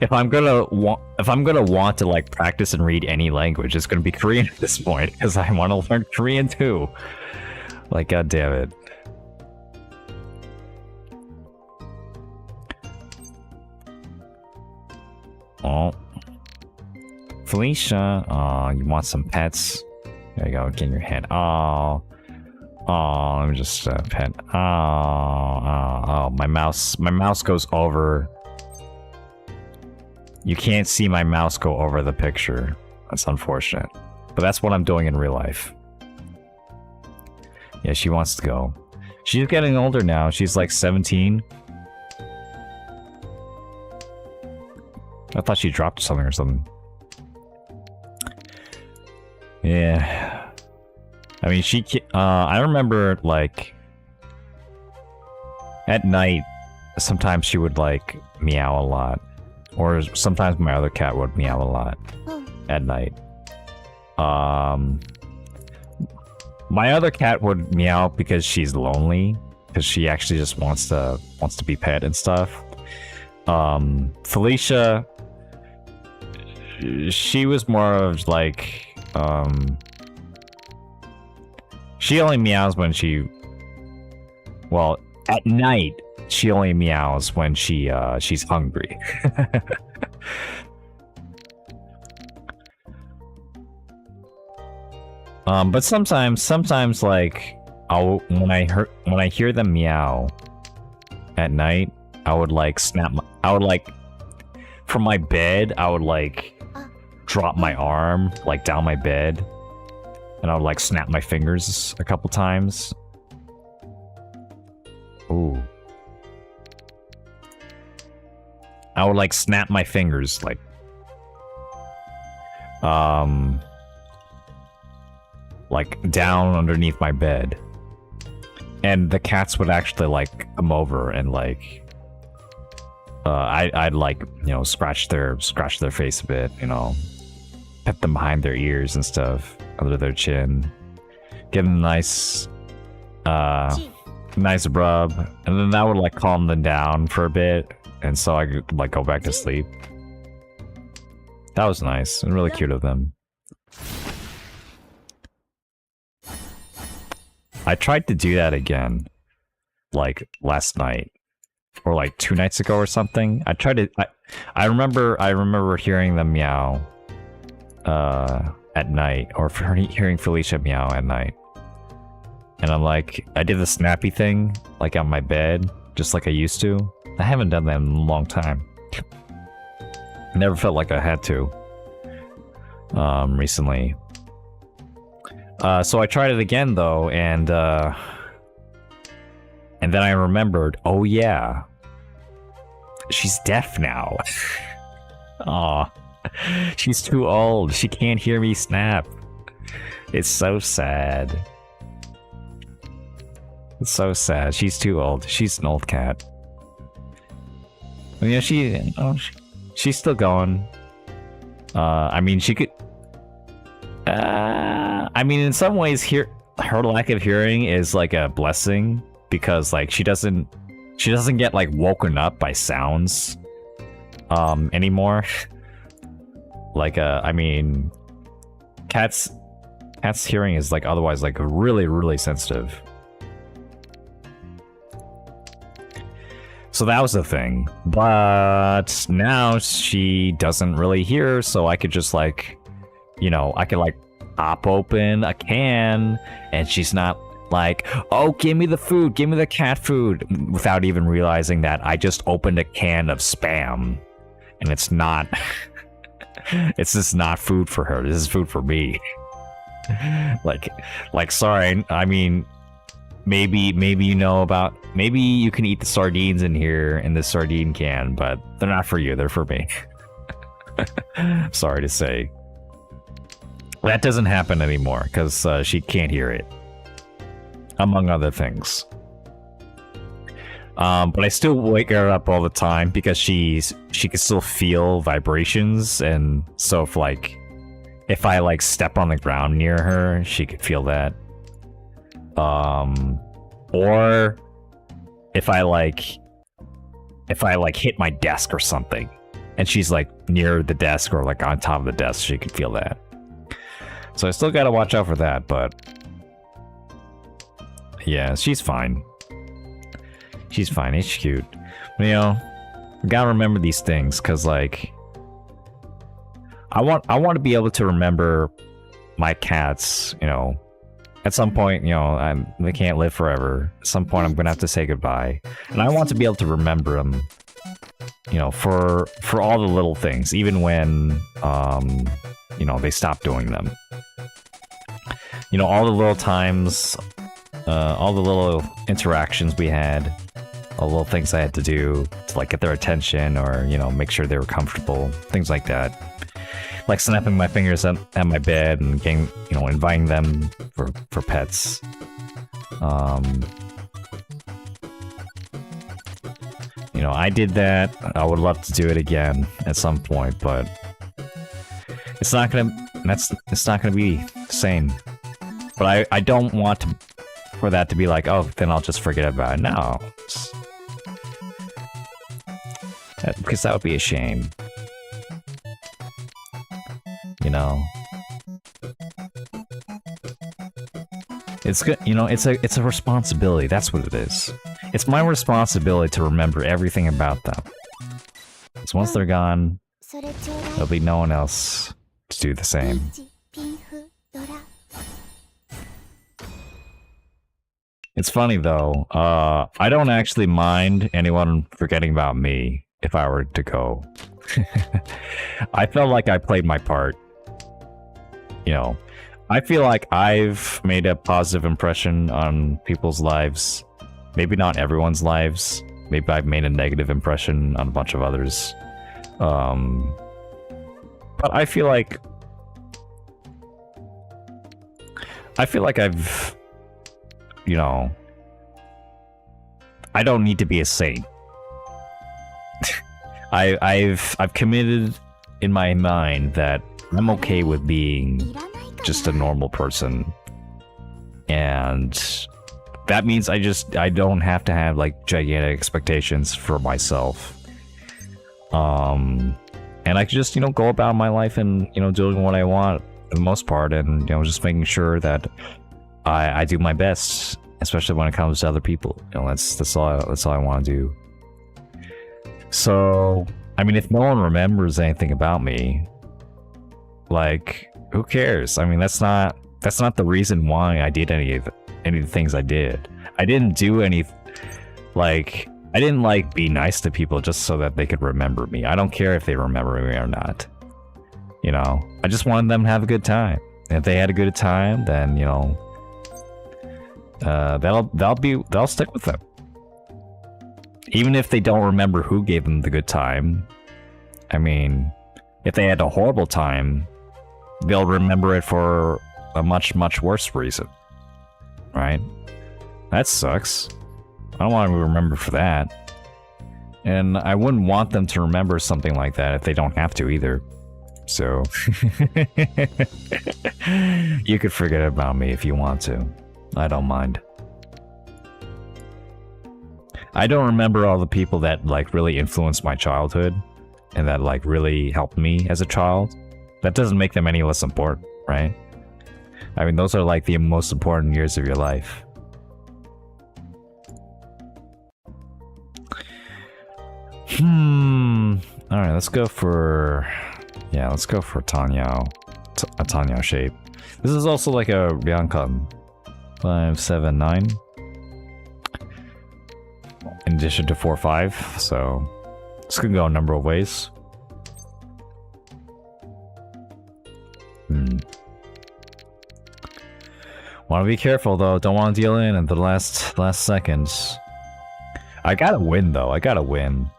if I'm gonna want to like practice and read any language, it's gonna be Korean at this point because I want to learn Korean too. Like, god damn it. Oh, Felicia. Oh, you want some pets? There you go. Get in your head. Oh. Oh, let me just pet. Oh, my mouse goes over. You can't see my mouse go over the picture. That's unfortunate. But that's what I'm doing in real life. Yeah, she wants to go. She's getting older now. She's like 17. I thought she dropped something or something. Yeah. I mean, I remember, like, at night, sometimes she would, like, meow a lot. Or sometimes my other cat would meow a lot at night. My other cat would meow because she's lonely. Because she actually just wants to be pet and stuff. Felicia, she was more of, like, she only meows when she... Well, at night, she only meows when she's hungry. But sometimes like when I hear them meow at night, I would like from my bed, I would like drop my arm like down my bed. And I would like snap my fingers a couple times. Ooh. I would like snap my fingers like down underneath my bed. And the cats would actually like come over and like I'd like, you know, scratch their face a bit, you know, pet them behind their ears and stuff. Under their chin, give them a nice rub, and then that would like calm them down for a bit, and so I could like go back to sleep. That was nice and really cute of them. I tried to do that again, like last night, or like 2 nights ago or something. I remember hearing them meow, at night, or hearing Felicia meow at night. And I'm like, I did the snappy thing, like on my bed, just like I used to. I haven't done that in a long time. Never felt like I had to. Recently. So I tried it again though, and then I remembered, oh yeah, she's deaf now. Aw. She's too old. She can't hear me snap. It's so sad. It's so sad. She's too old. She's an old cat. But yeah, she's still going. I mean, she could... I mean, in some ways, her lack of hearing is like a blessing because, like, she doesn't get like woken up by sounds, anymore. Like, I mean, cats' hearing is like otherwise like really, really sensitive. So that was the thing, but now she doesn't really hear, so I could just like, you know, I could like pop open a can, and she's not like, oh, give me the food, give me the cat food, without even realizing that I just opened a can of Spam, and it's not, it's just not food for her, this is food for me. like, sorry, I mean, maybe you know about, maybe you can eat the sardines in here in this sardine can, but they're not for you, they're for me. Sorry to say. That doesn't happen anymore because she can't hear it, among other things. But I still wake her up all the time because she can still feel vibrations, and so if I like step on the ground near her, she could feel that. Or if I hit my desk or something, and she's like near the desk or like on top of the desk, she could feel that. So I still gotta watch out for that, but yeah, she's fine. She's fine. It's cute. You know, we gotta remember these things, cause like I want to be able to remember my cats. You know, at some point, you know, they can't live forever. At some point, I'm gonna have to say goodbye, and I want to be able to remember them. You know, for all the little things, even when you know, they stop doing them. You know, all the little times, all the little interactions we had, all the little things I had to do to like get their attention or, you know, make sure they were comfortable, things like that. Like snapping my fingers at my bed and getting, you know, inviting them for pets. You know, I did that. I would love to do it again at some point, but it's not gonna be the same. But I don't want for that to be like, oh, then I'll just forget about it. No. Because that would be a shame. You know. It's good, you know, it's a responsibility, that's what it is. It's my responsibility to remember everything about them. Because once they're gone, there'll be no one else to do the same. It's funny though, I don't actually mind anyone forgetting about me if I were to go. I felt like I played my part. You know, I feel like I've made a positive impression on people's lives. Maybe not everyone's lives. Maybe I've made a negative impression on a bunch of others. But I feel like I've, you know, I don't need to be a saint. I've committed in my mind that I'm okay with being just a normal person, and that means I don't have to have like gigantic expectations for myself. And I can just, you know, go about my life and, you know, doing what I want for the most part, and, you know, just making sure that I do my best, especially when it comes to other people. You know, that's all I want to do. So, I mean, if no one remembers anything about me, like, who cares? I mean, that's not the reason why I did any of the things I did. I didn't do any, like, I didn't like be nice to people just so that they could remember me. I don't care if they remember me or not. You know, I just wanted them to have a good time. And if they had a good time, then, you know, they'll stick with them. Even if they don't remember who gave them the good time. I mean, if they had a horrible time, they'll remember it for a much, much worse reason. Right? That sucks. I don't want to remember for that. And I wouldn't want them to remember something like that if they don't have to either. So, you could forget about me if you want to. I don't mind. I don't remember all the people that like really influenced my childhood and that like really helped me as a child. That doesn't make them any less important, right? I mean, those are like the most important years of your life. Alright, let's go for... Yeah, let's go for Tanyao. A Tanyao shape. This is also like a Ryankan. 5, 7, 9. In addition to 4, 5. So, this could go a number of ways. Want to be careful though. Don't want to deal in at the last seconds. I gotta win though. I gotta win.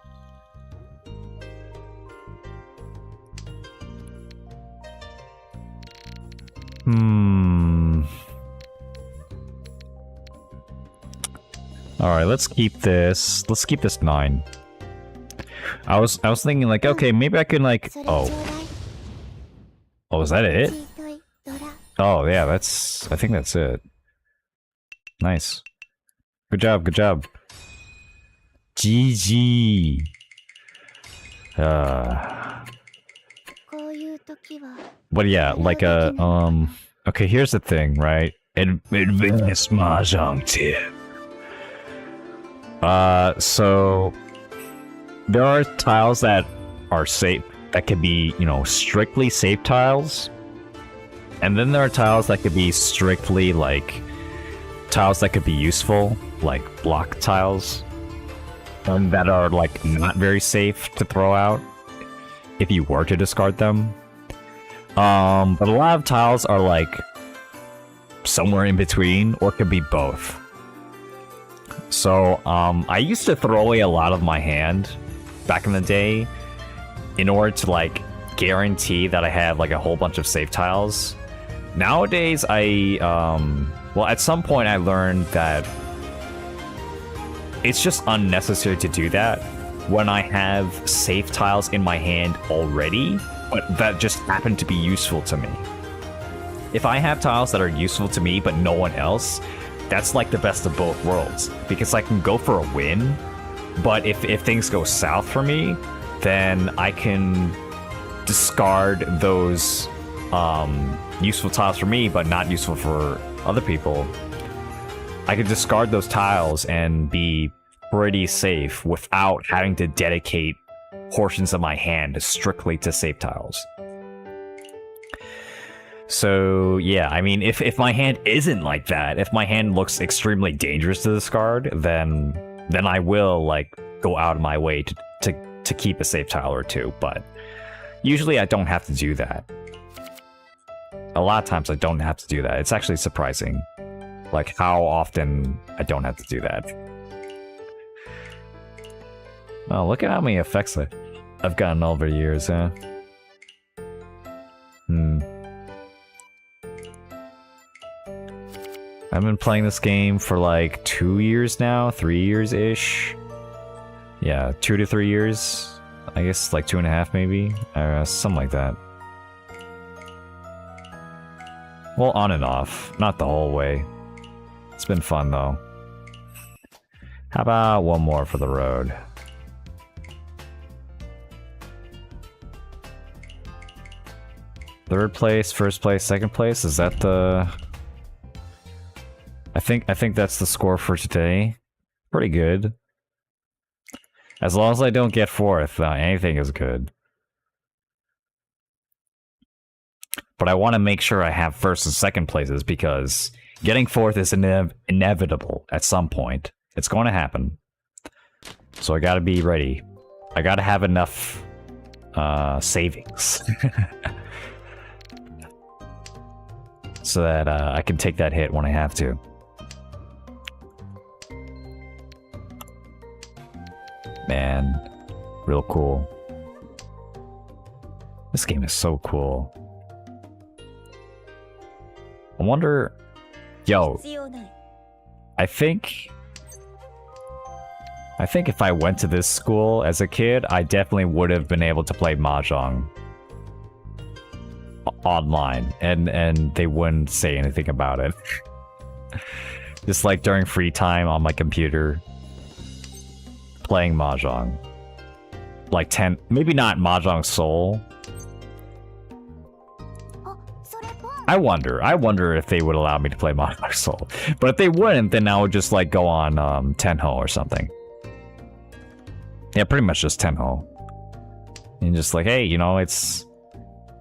Alright, let's keep this. Let's keep this 9. I was thinking like, okay, maybe I can like... Oh, is that it? Oh, yeah, I think that's it. Nice. Good job, good job. GG. But yeah, like okay, here's the thing, right? Advanced Mahjong tip. So there are tiles that are safe, that could be, you know, strictly safe tiles. And then there are tiles that could be strictly, like, tiles that could be useful, like block tiles. That are, like, not very safe to throw out if you were to discard them. But a lot of tiles are, like, somewhere in between, or could be both. So, I used to throw away a lot of my hand back in the day in order to, like, guarantee that I had, like, a whole bunch of safe tiles. Nowadays, well, at some point I learned that it's just unnecessary to do that when I have safe tiles in my hand already, but that just happen to be useful to me. If I have tiles that are useful to me but no one else, that's like the best of both worlds, because I can go for a win, but if things go south for me, then I can discard those useful tiles for me but not useful for other people. I could discard those tiles and be pretty safe without having to dedicate portions of my hand strictly to safe tiles. So yeah, I mean, if my hand isn't like that, if my hand looks extremely dangerous to discard, then I will, like, go out of my way to keep a safe tile or two, but usually I don't have to do that. A lot of times I don't have to do that. It's actually surprising, like, how often I don't have to do that. Oh, look at how many effects I've gotten over the years, huh? I've been playing this game for like 2 years now, 3 years-ish. Yeah, 2 to 3 years. I guess like 2.5 maybe, something like that. Well, on and off, not the whole way. It's been fun though. How about one more for the road? Third place, first place, second place, is that the... I think that's the score for today. Pretty good. As long as I don't get fourth, anything is good. But I want to make sure I have first and second places, because getting fourth is inevitable at some point. It's going to happen. So I gotta be ready. I gotta have enough savings. So that I can take that hit when I have to. Man, real cool. This game is so cool. I wonder... Yo, I think if I went to this school as a kid, I definitely would have been able to play Mahjong online, and they wouldn't say anything about it. Just like during free time on my computer, playing Mahjong. Like maybe not Mahjong Soul. I wonder if they would allow me to play Mahjong Soul. But if they wouldn't, then I would just like go on Tenho or something. Yeah, pretty much just Tenho. And just like, hey, you know, it's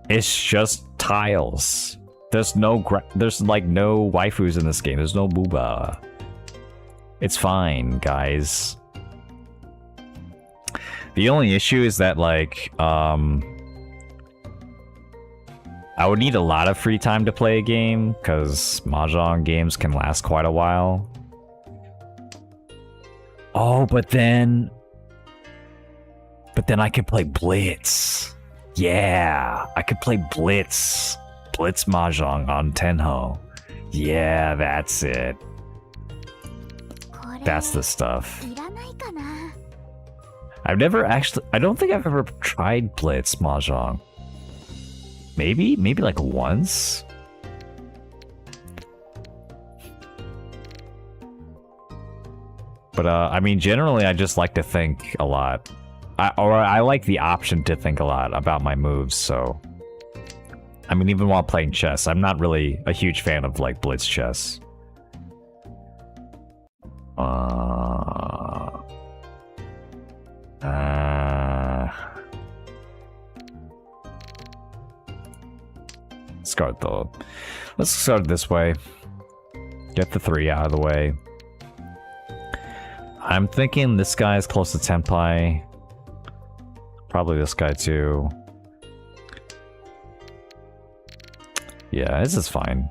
just tiles. There's like no waifus in this game. There's no booba. It's fine, guys. The only issue is that, like, I would need a lot of free time to play a game, because Mahjong games can last quite a while. Oh, but then I could play Blitz. Yeah, I could play Blitz. Blitz Mahjong on Tenho. Yeah, that's it. That's the stuff. I don't think I've ever tried Blitz Mahjong. Maybe like once? But I mean, generally I just like to think a lot. I like the option to think a lot about my moves, so... I mean, even while playing chess, I'm not really a huge fan of, like, blitz chess. Start though. Let's start this way. Get the 3 out of the way. I'm thinking this guy is close to Tenpai. Probably this guy too. Yeah, this is fine.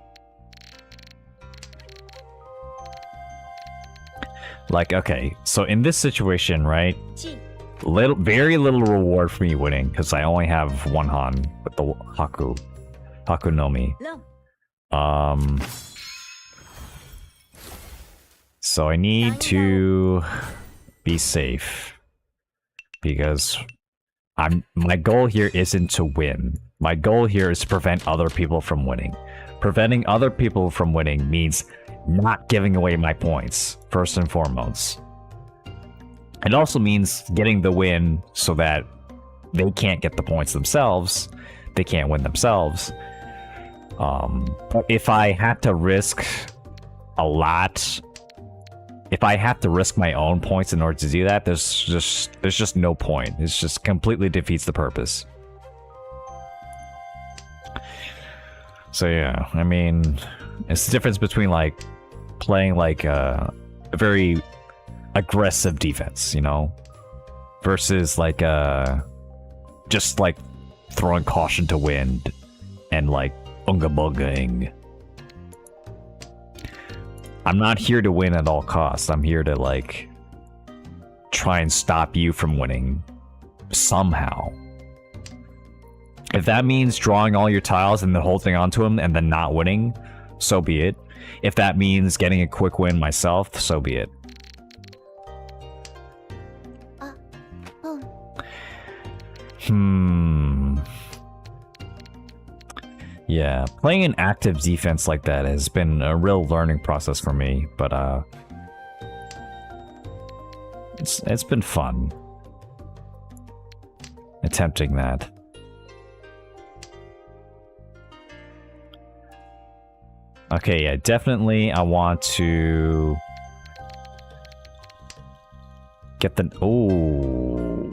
Like, okay, so in this situation, right? Very little reward for me winning, because I only have 1 Han with the Haku no Mi. So I need to be safe, because my goal here isn't to win. My goal here is to prevent other people from winning. Preventing other people from winning means not giving away my points, first and foremost. It also means getting the win so that they can't get the points themselves. They can't win themselves. But if I have to risk a lot, if I have to risk my own points in order to do that, there's just no point. It just completely defeats the purpose. So yeah, I mean, it's the difference between like playing like a very aggressive defense, you know, versus like just like throwing caution to wind and like unga bungaing. I'm not here to win at all costs. I'm here to like try and stop you from winning somehow. If that means drawing all your tiles and then holding onto them and then not winning, so be it. If that means getting a quick win myself, so be it. Yeah, playing an active defense like that has been a real learning process for me, but it's been fun attempting that. Okay, yeah, definitely I want to get the... Oh.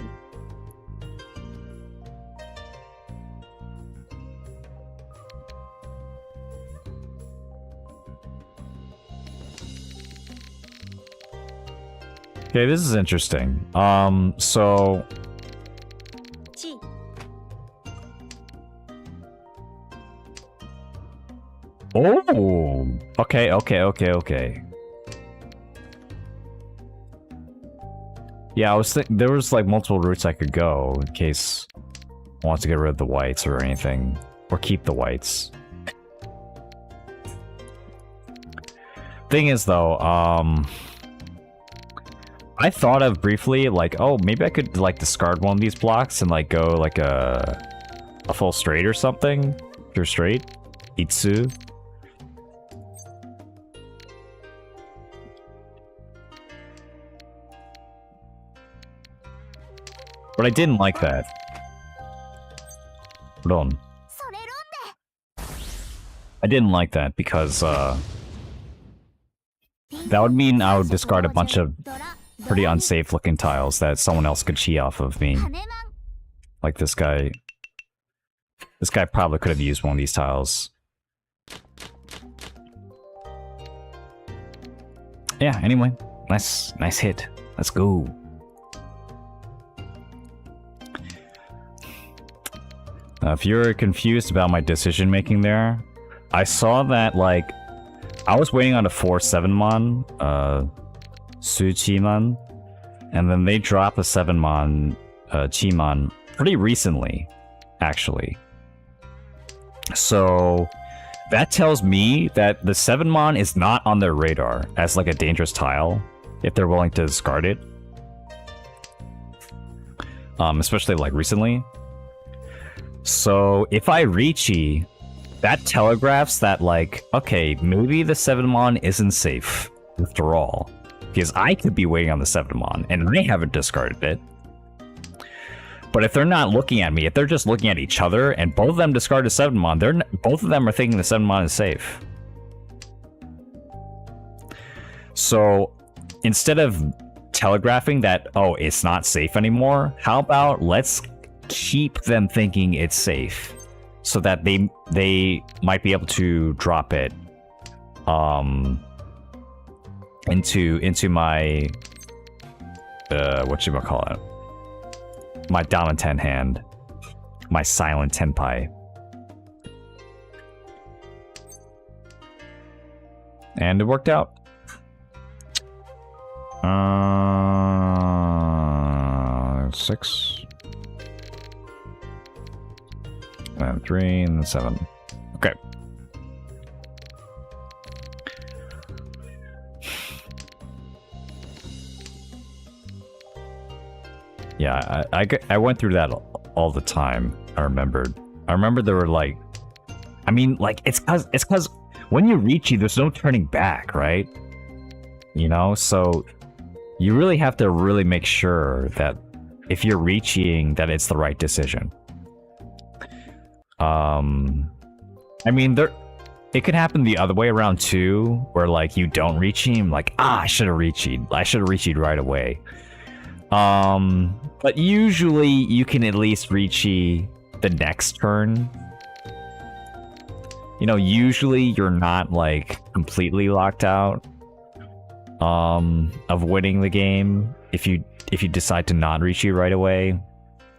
Okay, this is interesting. So... Oh! Okay. Yeah, I was thinking there was like multiple routes I could go in case I want to get rid of the whites or anything. Or keep the whites. Thing is though, I thought of briefly like, oh, maybe I could like discard one of these blocks and like go like a full straight or something. Pure straight. Itsu. But I didn't like that. Hold on. I didn't like that because that would mean I would discard a bunch of pretty unsafe looking tiles that someone else could cheat off of me. Like this guy. This guy probably could have used one of these tiles. Yeah, anyway. Nice hit. Let's go. If you're confused about my decision making there, I saw that like I was waiting on a 4-7 mon Su-Chi-mon, and then they dropped a 7 mon Chi-mon pretty recently, actually. So that tells me that the 7 mon is not on their radar as like a dangerous tile if they're willing to discard it. Especially like recently. So if I Richi, that telegraphs that like, okay, maybe the 7 mon isn't safe after all. Because I could be waiting on the 7 mon and I haven't discarded it. But if they're not looking at me, if they're just looking at each other, and both of them discard a 7-mon, both of them are thinking the 7-mon is safe. So instead of telegraphing that, oh, it's not safe anymore, how about let's keep them thinking it's safe, so that they might be able to drop it into my whatchamacallit, my down in 10 hand, my silent tenpai. And it worked out. 6 and 3 and 7. Okay. Yeah, I went through that all the time. I remember there were like, I mean, like it's cause when you reach there's no turning back, right? You know, so you really have to really make sure that if you're reaching, that it's the right decision. I mean, it could happen the other way around too, where like you don't reach him, like, I should have reached right away. But usually you can at least reach the next turn. You know, usually you're not like completely locked out of winning the game if you decide to not reach right away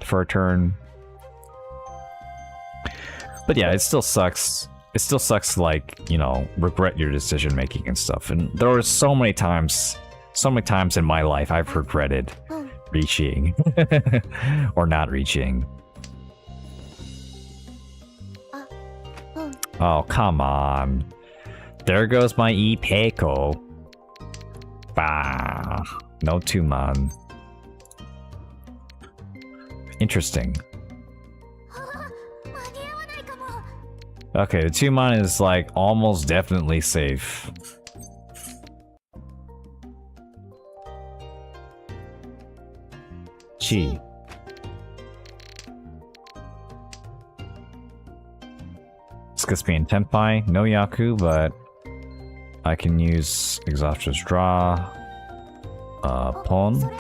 for a turn. But yeah, it still sucks. It still sucks, like, you know, regret your decision making and stuff. And there were so many times in my life I've regretted reaching or not reaching. Oh, come on. There goes my Ipeko. Bah. No 2-mon. Interesting. Okay, the 2-mon is like almost definitely safe. Chi. Skitsby and Tenpai, no Yaku, but I can use Exhaustless Draw, Pawn.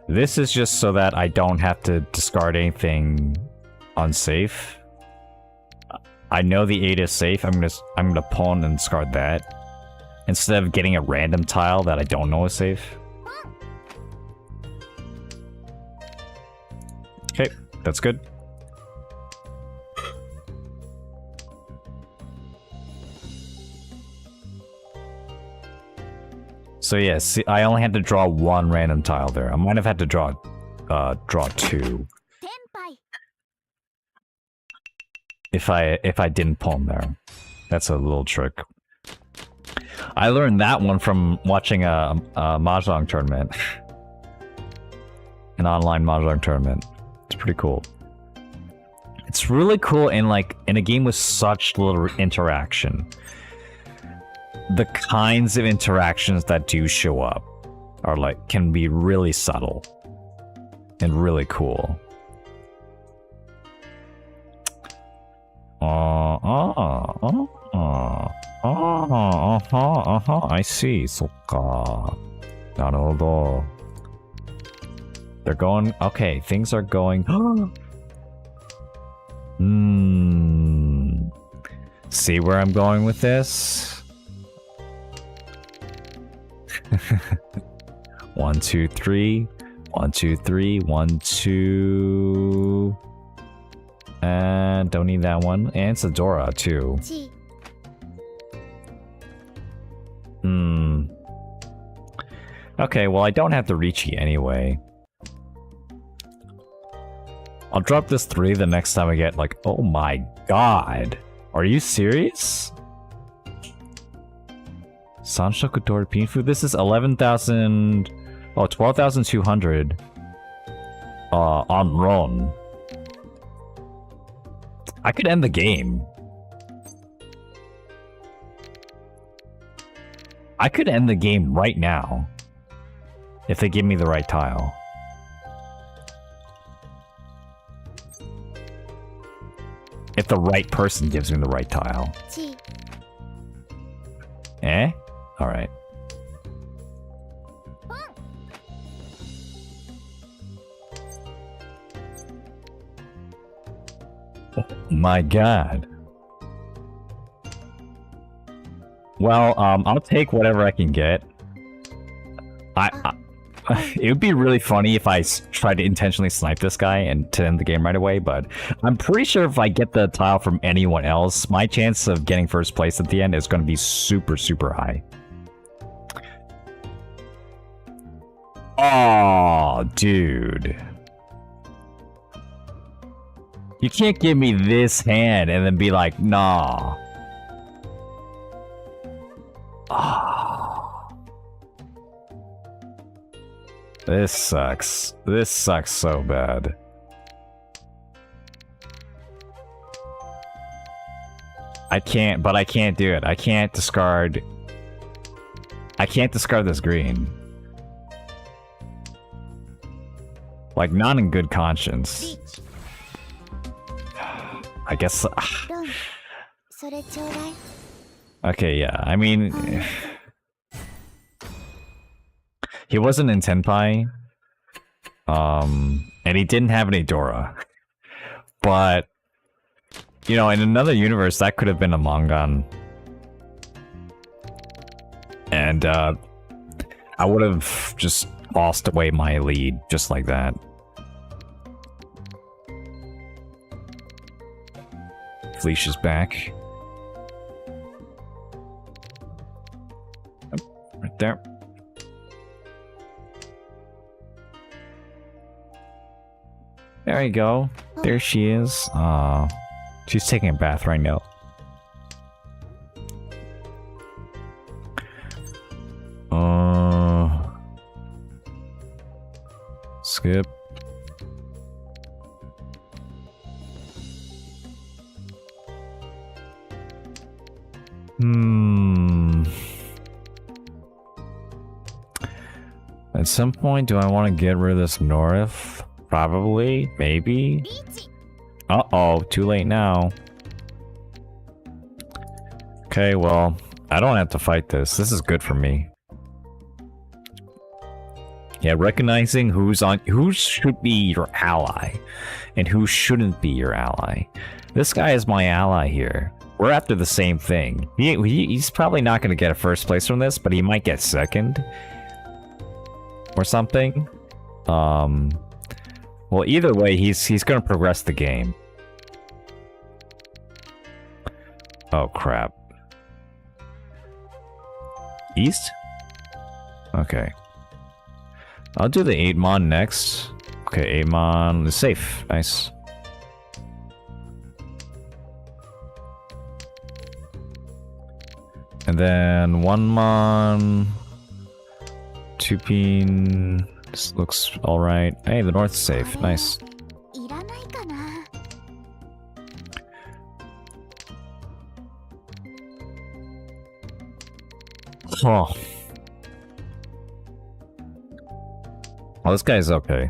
This is just so that I don't have to discard anything unsafe. I know the 8 is safe. I'm gonna pawn and discard that instead of getting a random tile that I don't know is safe. Okay, that's good. So yeah, see, I only had to draw one random tile there. I might have had to draw 2 if I didn't pawn there. That's a little trick. I learned that one from watching a Mahjong tournament, an online Mahjong tournament. It's pretty cool. It's really cool in a game with such little interaction. The kinds of interactions that do show up are can be really subtle and really cool. I see. そっか。なるほど。They're going. Okay, things are going. See where I'm going with this? 1, 2, 3. 1, 2, 3. 1, 2. And don't need that one. And Sadora too. Okay, well I don't have to reach it anyway. I'll drop this 3 the next time I get oh my god. Are you serious? Sanshoku Dori Pinfu? This is 11,000... Oh, 12,200. On Ron. I could end the game. I could end the game right now. If they give me the right tile. If the right person gives me the right tile. Eh? Alright. Oh my god. Well, I'll take whatever I can get. It would be really funny if I tried to intentionally snipe this guy and to end the game right away, but I'm pretty sure if I get the tile from anyone else, my chance of getting first place at the end is going to be super, super high. Oh, dude. You can't give me this hand and then be like, nah. Oh. This sucks. This sucks so bad. I can't do it. I can't discard this green. Like, not in good conscience. I guess... Okay, yeah, I mean... He wasn't in Tenpai. And he didn't have any Dora. But... You know, in another universe, that could have been a Mangan. And, I would have just lost away my lead, just like that. Fleesh is back. Oh, right there. There you go. There she is. She's taking a bath right now. Skip. At some point, do I want to get rid of this North? Probably. Maybe. Uh-oh, too late now. Okay, well, I don't have to fight this. This is good for me. Yeah, recognizing who should be your ally and who shouldn't be your ally. This guy is my ally here. We're after the same thing. He's probably not going to get a first place from this, but he might get second or something. Well, either way, he's going to progress the game. Oh, crap. East? Okay. I'll do the 8-mon next. Okay, 8-mon is safe. Nice. And then 1-mon... 2-pin... This looks alright. Hey, the north's safe. Nice. Oh. Well, this guy's okay.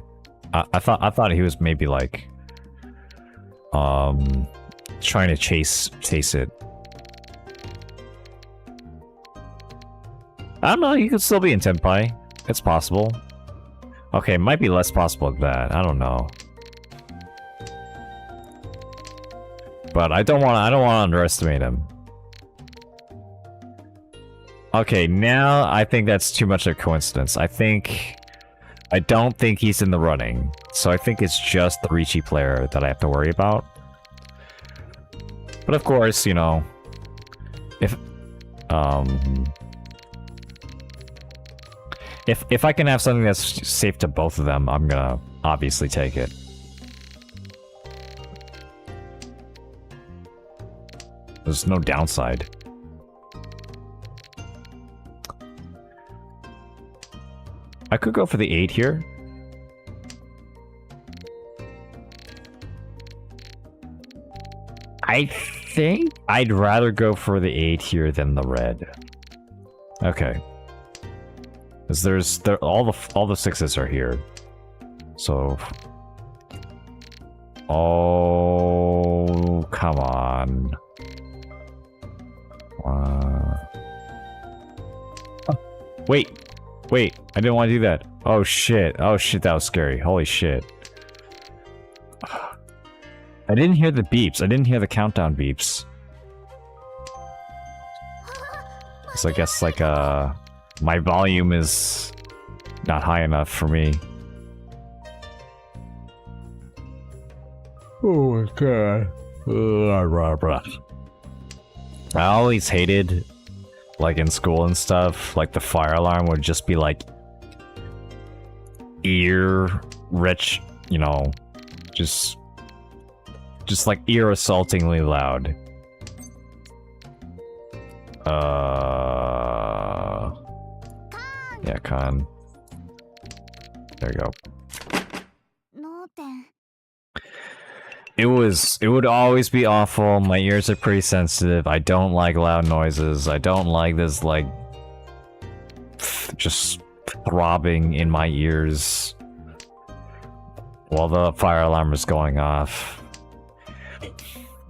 I thought he was maybe like trying to chase it. I don't know, you could still be in Tenpai. It's possible. Okay, it might be less possible than that. I don't know. But I don't want to underestimate him. Okay, now I think that's too much of a coincidence. I don't think he's in the running. So I think it's just the Ricci player that I have to worry about. But of course, you know, if I can have something that's safe to both of them, I'm gonna obviously take it. There's no downside. I could go for the 8 here. I think I'd rather go for the 8 here than the red. Okay. Because all the 6s are here. So... Oh... come on. Wait, I didn't want to do that. Oh shit, that was scary. Holy shit. I didn't hear the beeps. I didn't hear the countdown beeps. So I guess, like, my volume is not high enough for me. Oh my god. I always hated, like, in school and stuff, like, the fire alarm would just be, like, ear-rich, you know, just like, ear-assaultingly loud. Yeah, Con. There you go. It would always be awful. My ears are pretty sensitive. I don't like loud noises. I don't like this, like, just throbbing in my ears while the fire alarm is going off.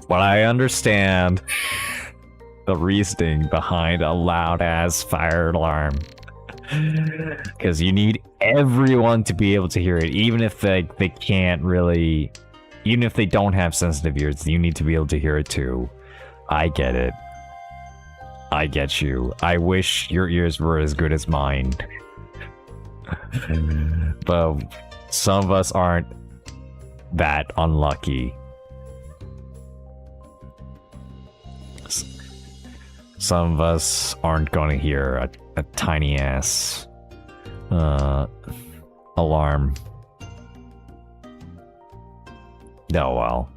But I understand the reasoning behind a loud-ass fire alarm. Because you need everyone to be able to hear it, even if they can't really... Even if they don't have sensitive ears, you need to be able to hear it too. I get it. I get you. I wish your ears were as good as mine. But some of us aren't that unlucky. Some of us aren't going to hear a tiny ass alarm. Oh well.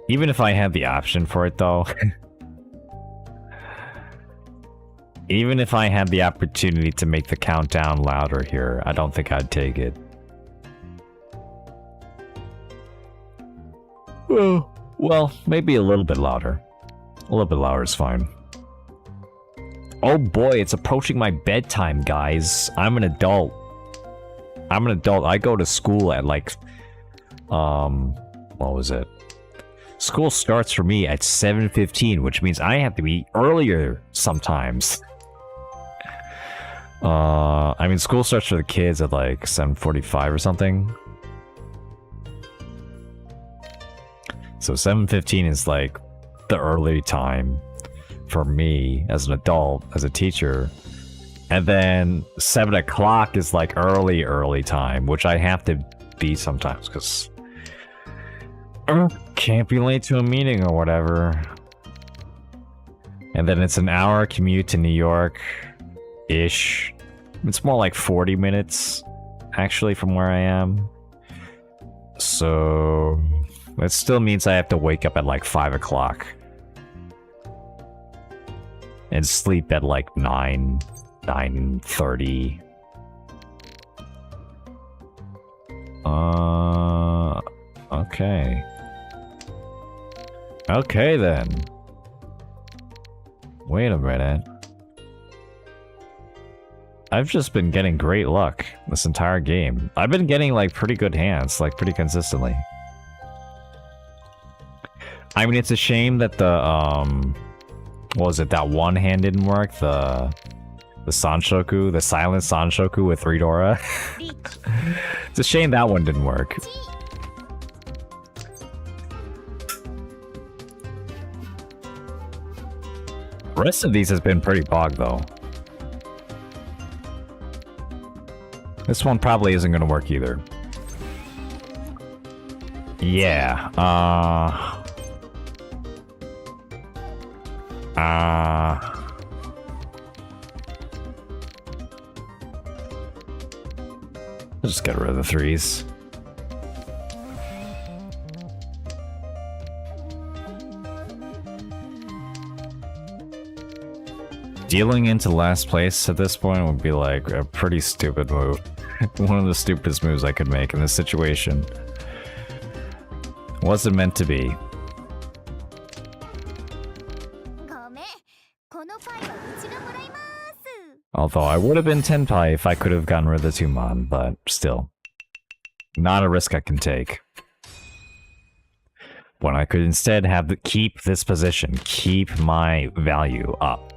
Even if I had the option for it though. Even if I had the opportunity to make the countdown louder here, I don't think I'd take it. Oh, well, maybe a little bit louder. A little bit louder is fine. Oh boy, it's approaching my bedtime, guys. I'm an adult. I go to school at like, what was it? School starts for me at 7:15, which means I have to be earlier sometimes. I mean, school starts for the kids at like 7:45 or something. So 7:15 is like the early time for me as an adult, as a teacher. And then 7 o'clock is like early time, which I have to be sometimes because can't be late to a meeting or whatever. And then it's an hour commute to New York-ish. It's more like 40 minutes, actually, from where I am. So it still means I have to wake up at like 5 o'clock. And sleep at like 9:30. Okay. Okay then. Wait a minute. I've just been getting great luck this entire game. I've been getting like pretty good hands, like pretty consistently. I mean, it's a shame that the what was it, that one hand didn't work? The Sanshoku, the silent Sanshoku with Ridora. It's a shame that one didn't work. The rest of these has been pretty bog though. This one probably isn't gonna work either. Yeah, I'll just get rid of the threes. Dealing into last place at this point would be like a pretty stupid move. One of the stupidest moves I could make in this situation. Wasn't meant to be. Although I would have been Tenpai if I could have gotten rid of the 2-mon, but still. Not a risk I can take. when I could instead have keep this position, keep my value up.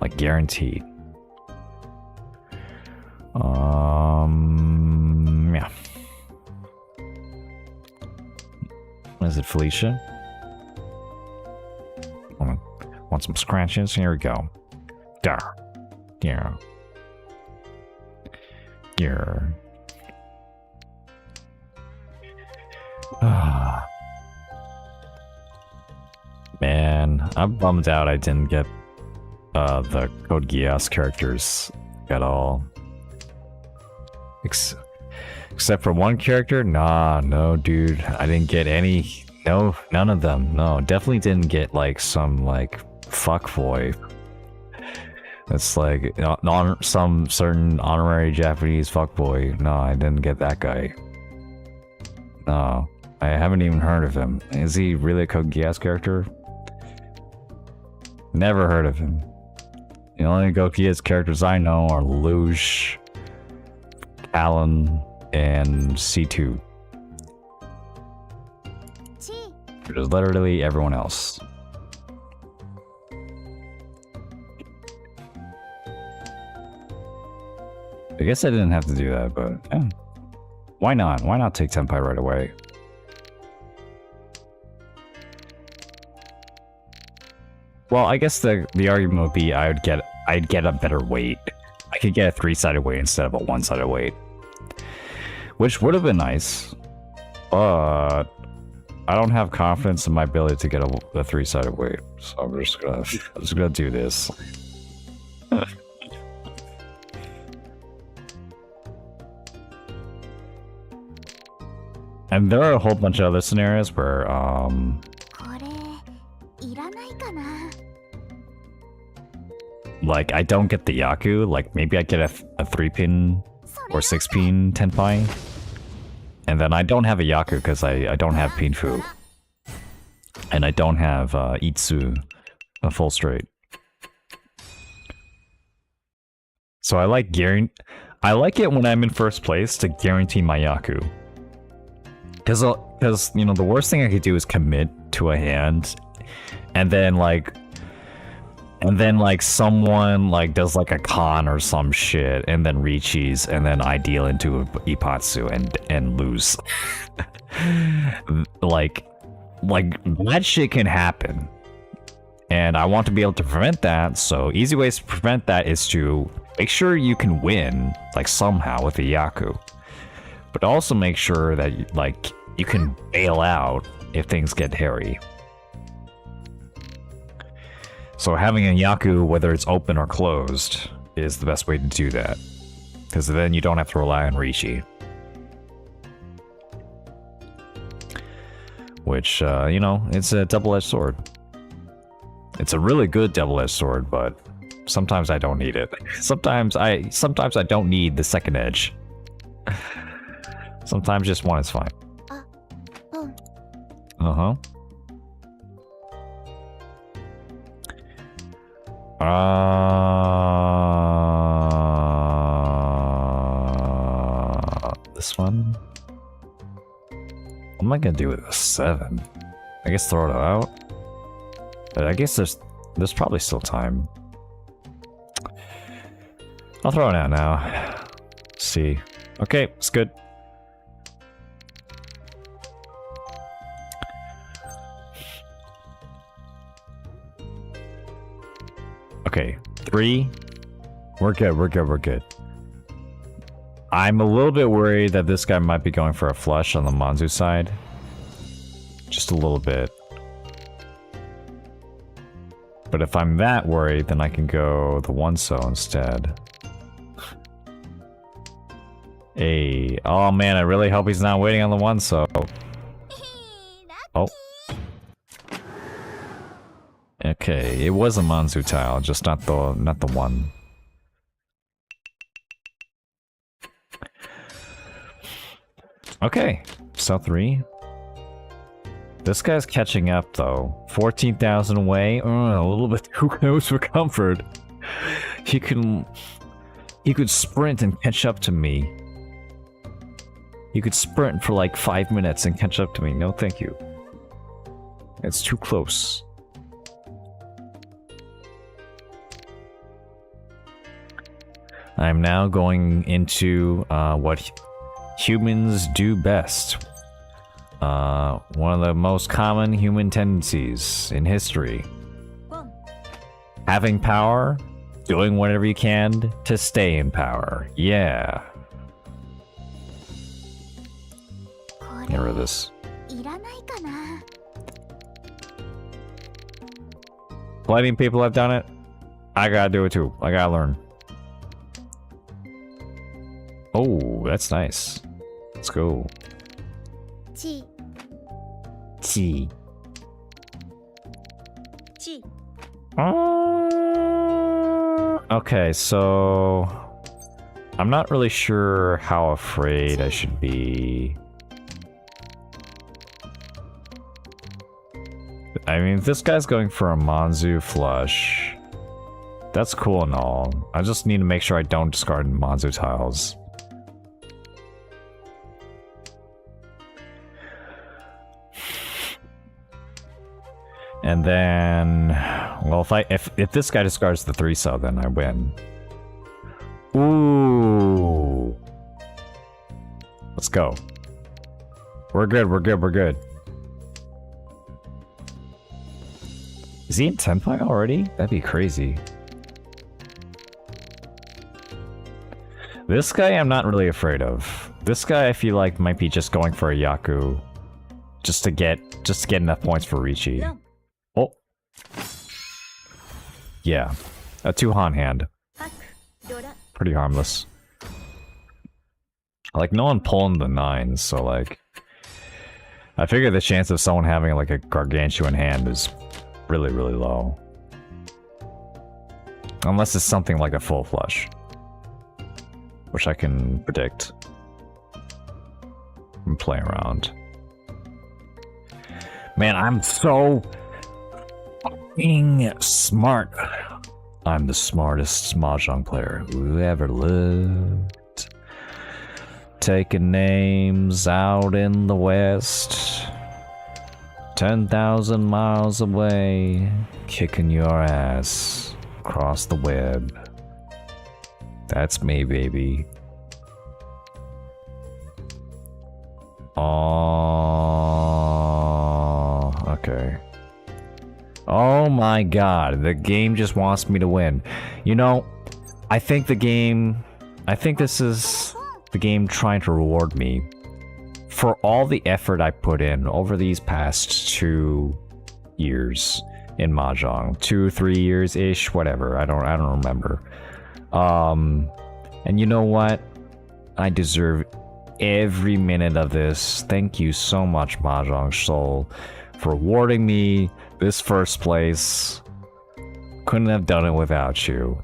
Like guaranteed. Yeah. What is it, Felicia? Want some scratches? Here we go. There. Yeah. Here. Man, I'm bummed out I didn't get the Code Geass characters at all. Except for one character? Nah, no, dude. I didn't get any. No, none of them. No, definitely didn't get like some like fuckboy. It's like some certain honorary Japanese fuckboy. No, I didn't get that guy. No, I haven't even heard of him. Is he really a Code Geass character? Never heard of him. The only Code Geass characters I know are Luge, Alan, and C2. Which is literally everyone else. I guess I didn't have to do that, but yeah. Why not? Why not take Tenpai right away? Well, I guess the argument would be I'd get a better weight. I could get a 3-sided weight instead of a 1-sided weight, which would have been nice, but I don't have confidence in my ability to get a 3-sided weight, so I'm just gonna do this. And there are a whole bunch of other scenarios where like I don't get the Yaku, like maybe I get a 3-pin or 6-pin Tenpai, and then I don't have a Yaku because I don't have Pinfu, and I don't have Itsu, a full straight. So I like it when I'm in first place to guarantee my Yaku. Because you know, the worst thing I could do is commit to a hand, and then someone like does like a con or some shit, and then Richi's, and then I deal into a Ipatsu and lose. like that shit can happen, and I want to be able to prevent that. So easy ways to prevent that is to make sure you can win like somehow with a Yaku. But also make sure that you can bail out if things get hairy. So having a Yaku, whether it's open or closed, is the best way to do that. Because then you don't have to rely on Rishi. Which, you know, it's a double-edged sword. It's a really good double-edged sword, but sometimes I don't need it. Sometimes I don't need the second edge. Sometimes just one is fine. Uh-huh. This one? What am I gonna do with a 7? I guess throw it out? But I guess there's probably still time. I'll throw it out now. See. Okay, it's good. Okay, 3. We're good. I'm a little bit worried that this guy might be going for a flush on the Manzu side. Just a little bit. But if I'm that worried, then I can go the 1-so instead. Hey, oh man, I really hope he's not waiting on the 1-so. Oh. Okay, it was a Manzu tile, just not the one. Okay, so 3. This guy's catching up though. 14,000 away. A little bit too close for comfort. He could sprint and catch up to me. You could sprint for like 5 minutes and catch up to me. No, thank you. It's too close. I'm now going into what humans do best. One of the most common human tendencies in history. Having power, doing whatever you can to stay in power. Yeah. Get rid of this. Plenty of people have done it. I gotta do it too. I gotta learn. Oh, that's nice. Let's go. T. Okay, so I'm not really sure how afraid I should be. I mean, if this guy's going for a Manzu flush, that's cool and all. I just need to make sure I don't discard Manzu tiles. And then, well, if this guy discards the 3-sub, then I win. Ooh. Let's go. We're good, we're good, we're good. Is he in Tenpai already? That'd be crazy. This guy I'm not really afraid of. This guy I feel like might be just going for a Yaku. Just to get enough points for Ricci. Oh. Yeah. A 2-Han hand. Pretty harmless. Like, no one pulling the 9s, so like... I figure the chance of someone having like a gargantuan hand is really, really low. Unless it's something like a full flush. Which I can predict. And play around. Man, I'm so... fucking smart. I'm the smartest Mahjong player who ever lived. Taking names out in the west. 10,000 miles away. Kicking your ass across the web. That's me, baby. Oh, okay. Oh my god, the game just wants me to win. You know, I think this is the game trying to reward me for all the effort I put in over these past 2 years in Mahjong. 2-3 years-ish, whatever. I don't remember. And you know what? I deserve every minute of this. Thank you so much, Mahjong Soul, for awarding me this first place. Couldn't have done it without you.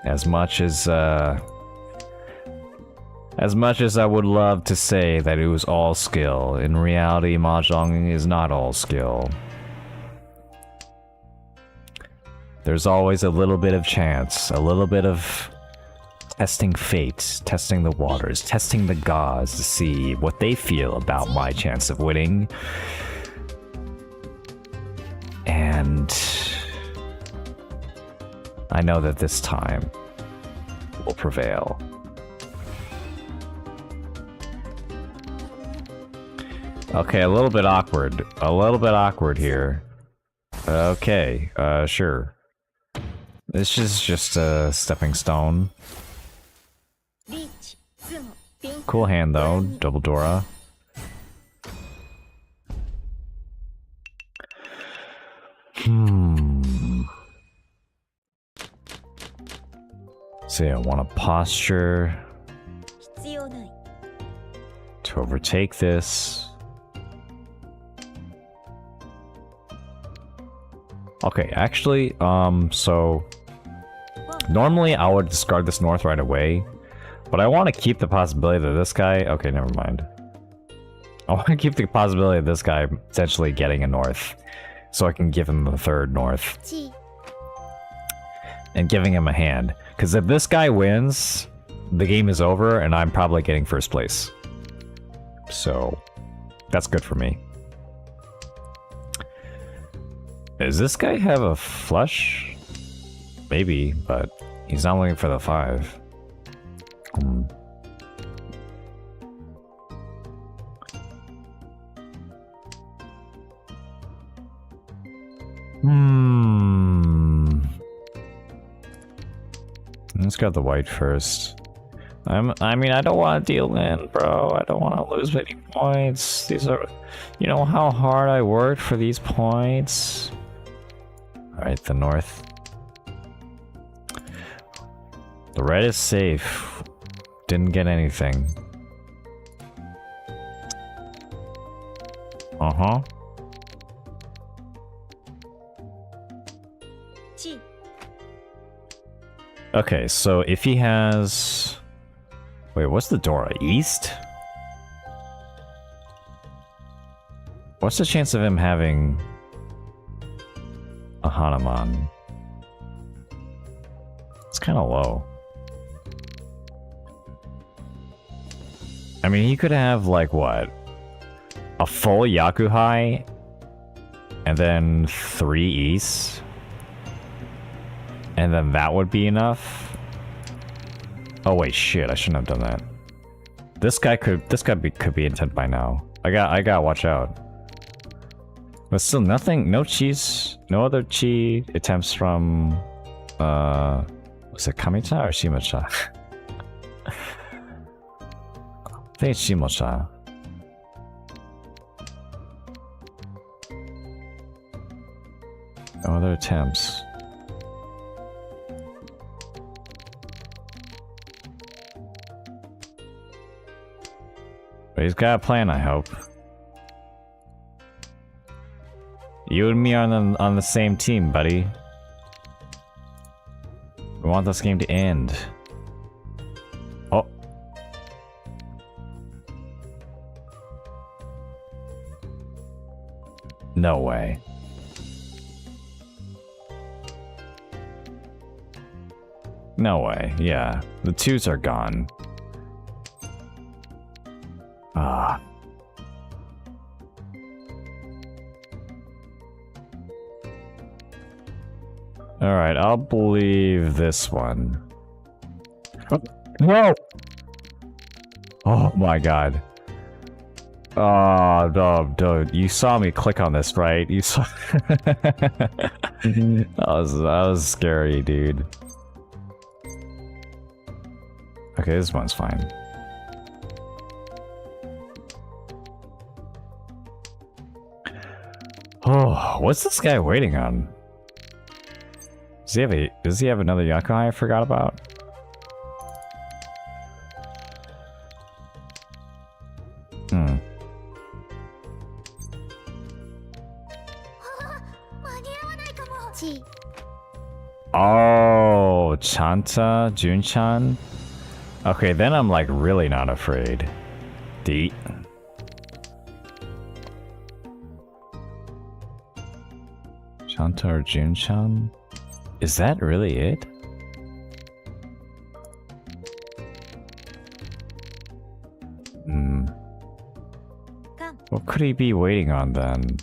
As much as I would love to say that it was all skill, in reality, Mahjong is not all skill. There's always a little bit of chance, a little bit of testing fate, testing the waters, testing the gods to see what they feel about my chance of winning. And I know that this time will prevail. Okay, a little bit awkward. A little bit awkward here. Okay, sure. This is just a stepping stone. Cool hand though, double Dora. See, I want a posture to overtake this. Okay, actually, so normally I would discard this north right away, but I want to keep the possibility that this guy... Okay, never mind. I want to keep the possibility of this guy potentially getting a north, so I can give him the 3rd north. And giving him a hand. Because if this guy wins, the game is over and I'm probably getting 1st place. so that's good for me. Does this guy have a flush? Maybe, but he's not looking for the 5. Let's grab the white first. I mean, I don't want to deal in, bro. I don't want to lose many points. These are... You know how hard I worked for these points? Alright, the north. The red is safe. Didn't get anything. Uh-huh. Okay, so if he has... Wait, what's the door? East? What's the chance of him having a Hanuman? It's kind of low. I mean, he could have, like, what? A full Yakuhai? And then 3 East? And then that would be enough? Oh wait, shit, I shouldn't have done that. This guy could be intent by now. I gotta watch out. But still nothing, no cheese, no other chi attempts from, was it Kamicha or Shimacha? I think it's Shimacha. No other attempts. But he's got a plan, I hope. You and me are on the same team, buddy. We want this game to end. Oh. No way. No way, yeah. The 2s are gone. Ah. Alright, I'll believe this one. Whoa! Oh my god. Oh, dude, you saw me click on this, right? You saw... that was scary, dude. Okay, this one's fine. Oh, what's this guy waiting on? Does he have another Yakuhai I forgot about? Hmm. Oh, Chanta, Junchan. Okay, then I'm like really not afraid. D. Chanta or Junchan? Is that really it? Hmm. What could he be waiting on then?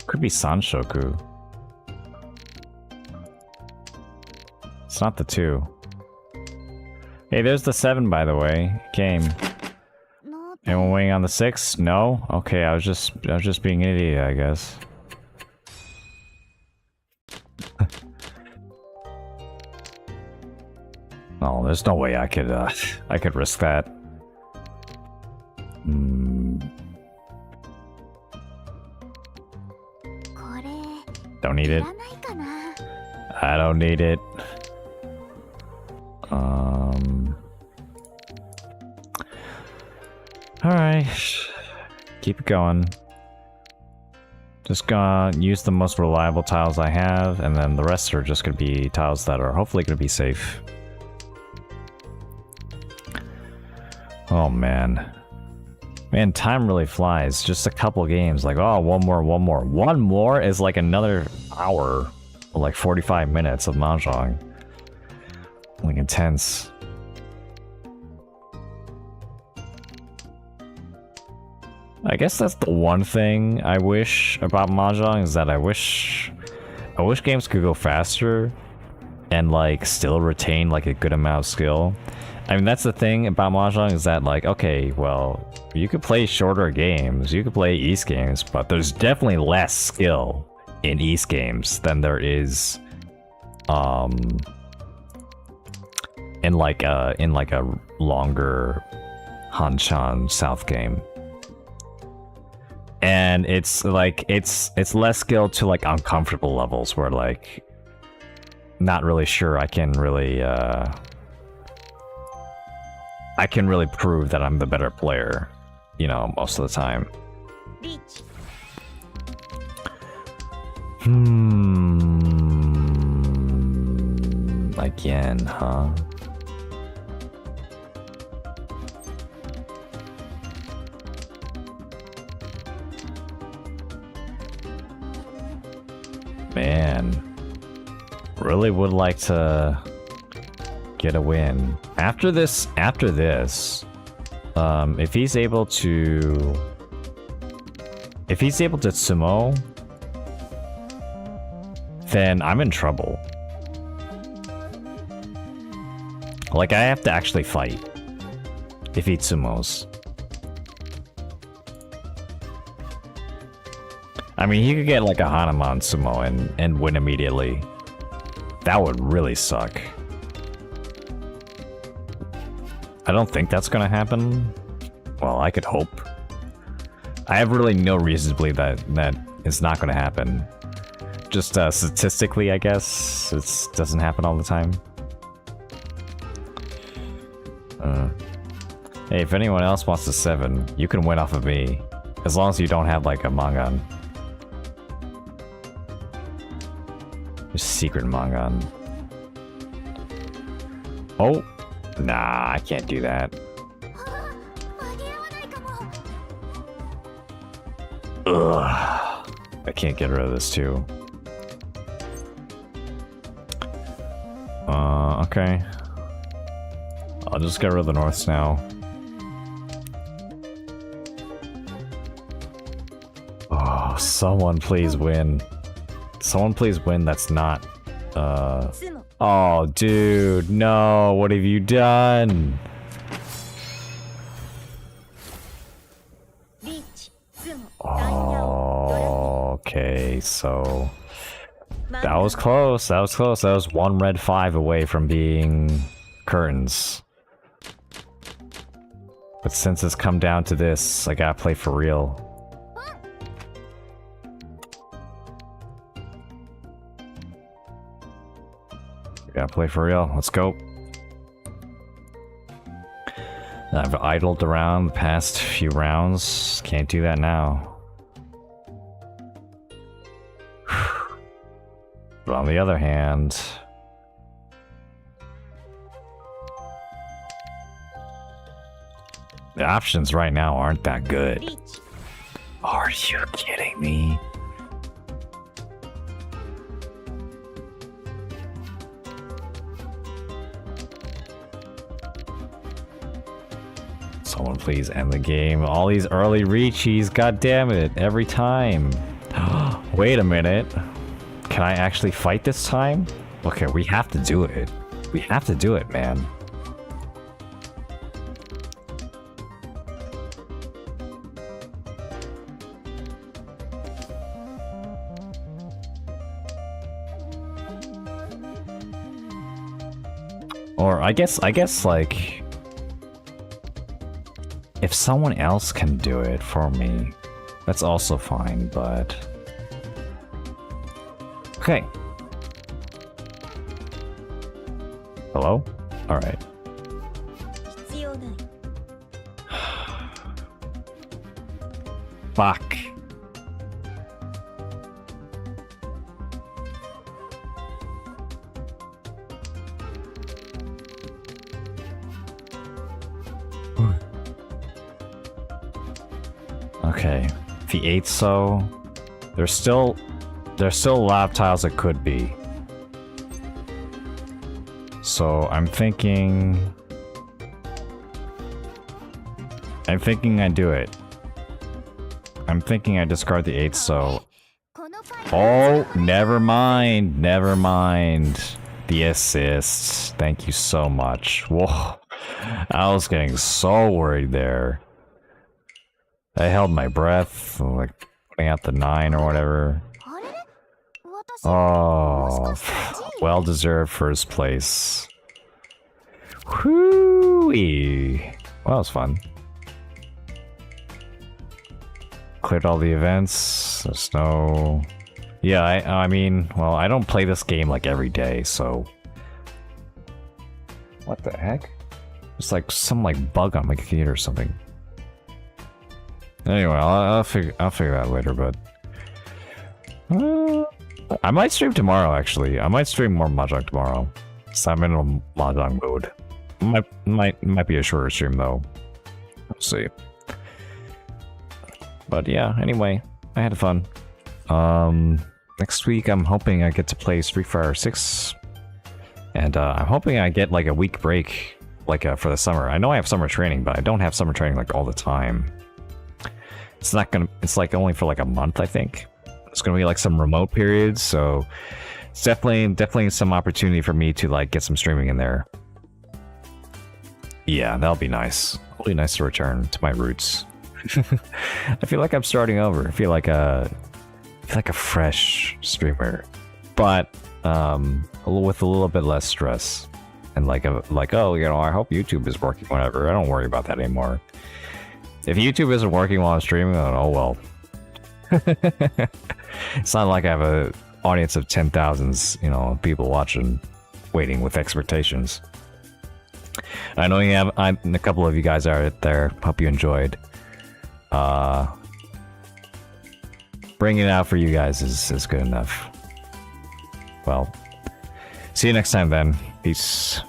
Could be Sanshoku. It's not the 2. Hey, there's the 7, by the way. Came. Anyone waiting on the 6? No? Okay, I was just being an idiot, I guess. No, there's no way I could risk that. Don't need it. I don't need it. Alright. Keep it going. Just gonna use the most reliable tiles I have, and then the rest are just gonna be tiles that are hopefully gonna be safe. Oh man. Man, time really flies. Just a couple games. Like, oh, one more. One more is like another hour. Or like 45 minutes of Mahjong. Like intense. I guess that's the one thing I wish about Mahjong is that I wish games could go faster and like still retain like a good amount of skill. I mean, that's the thing about Mahjong is that like, okay, well, you could play shorter games, you could play East games, but there's definitely less skill in East games than there is in like a longer Hanchan South game. And it's like it's less skill to like uncomfortable levels where like not really sure I can really prove that I'm the better player, you know, most of the time. Again, huh? Man, really would like to get a win. After this, if he's able to sumo, then I'm in trouble. Like, I have to actually fight if he sumos. I mean, he could get like a Hanuman sumo and win immediately. That would really suck. I don't think that's gonna happen. Well, I could hope. I have really no reason to believe that it's not gonna happen. Just statistically, I guess, it doesn't happen all the time. Hey, if anyone else wants to 7, you can win off of me. As long as you don't have like a Mangan. Secret Mangan. Oh, nah, I can't do that. Ugh, I can't get rid of this too. Okay. I'll just get rid of the Norths now. Oh, someone please win. Someone please win that's not, Oh, dude, no, what have you done? Oh, okay, so... That was close, that was close. That was 1 red 5 away from being curtains. But since it's come down to this, I gotta play for real. Gotta play for real. Let's go. I've idled around the past few rounds. Can't do that now. But on the other hand... the options right now aren't that good. Are you kidding me? Someone please end the game. All these early reachies, god damn it, every time. Wait a minute. Can I actually fight this time? Okay, we have to do it. We have to do it, man. Or I guess like if someone else can do it for me, that's also fine, but... Okay. Hello? Alright. Fuck. Okay, if he ate so, there's still a lot of tiles that could be. So I'm thinking I do it. I'm thinking I discard the 8, so... Oh, never mind. Never mind. The assists. Thank you so much. Whoa. I was getting so worried there. I held my breath, like putting out the 9 or whatever. Oh, well-deserved first place. Whoo-wee. Well, that was fun. Cleared all the events. There's no... Yeah, I mean, well, I don't play this game like every day, so... What the heck? It's like some like bug on my computer or something. Anyway, I'll figure that out later, but... I might stream tomorrow, actually. I might stream more Mahjong tomorrow. So I'm in a Mahjong mood. Might be a shorter stream, though. We'll see. But yeah, anyway, I had fun. Next week I'm hoping I get to play Street Fighter 6. And I'm hoping I get like a week break, like for the summer. I know I have summer training, but I don't have summer training like all the time. It's like only for like a month, I think. It's gonna be like some remote periods, so it's definitely some opportunity for me to like get some streaming in there. Yeah, that'll be nice. It'll be nice to return to my roots. I feel like I'm starting over. I feel like a fresh streamer, but with a little bit less stress and like oh, you know, I hope YouTube is working. Whatever. I don't worry about that anymore. If YouTube isn't working while I'm streaming, then oh well. It's not like I have an audience of 10,000s, you know, people watching, waiting with expectations. I know you have. A couple of you guys are out there. Hope you enjoyed. Bringing it out for you guys is good enough. Well, see you next time then. Peace.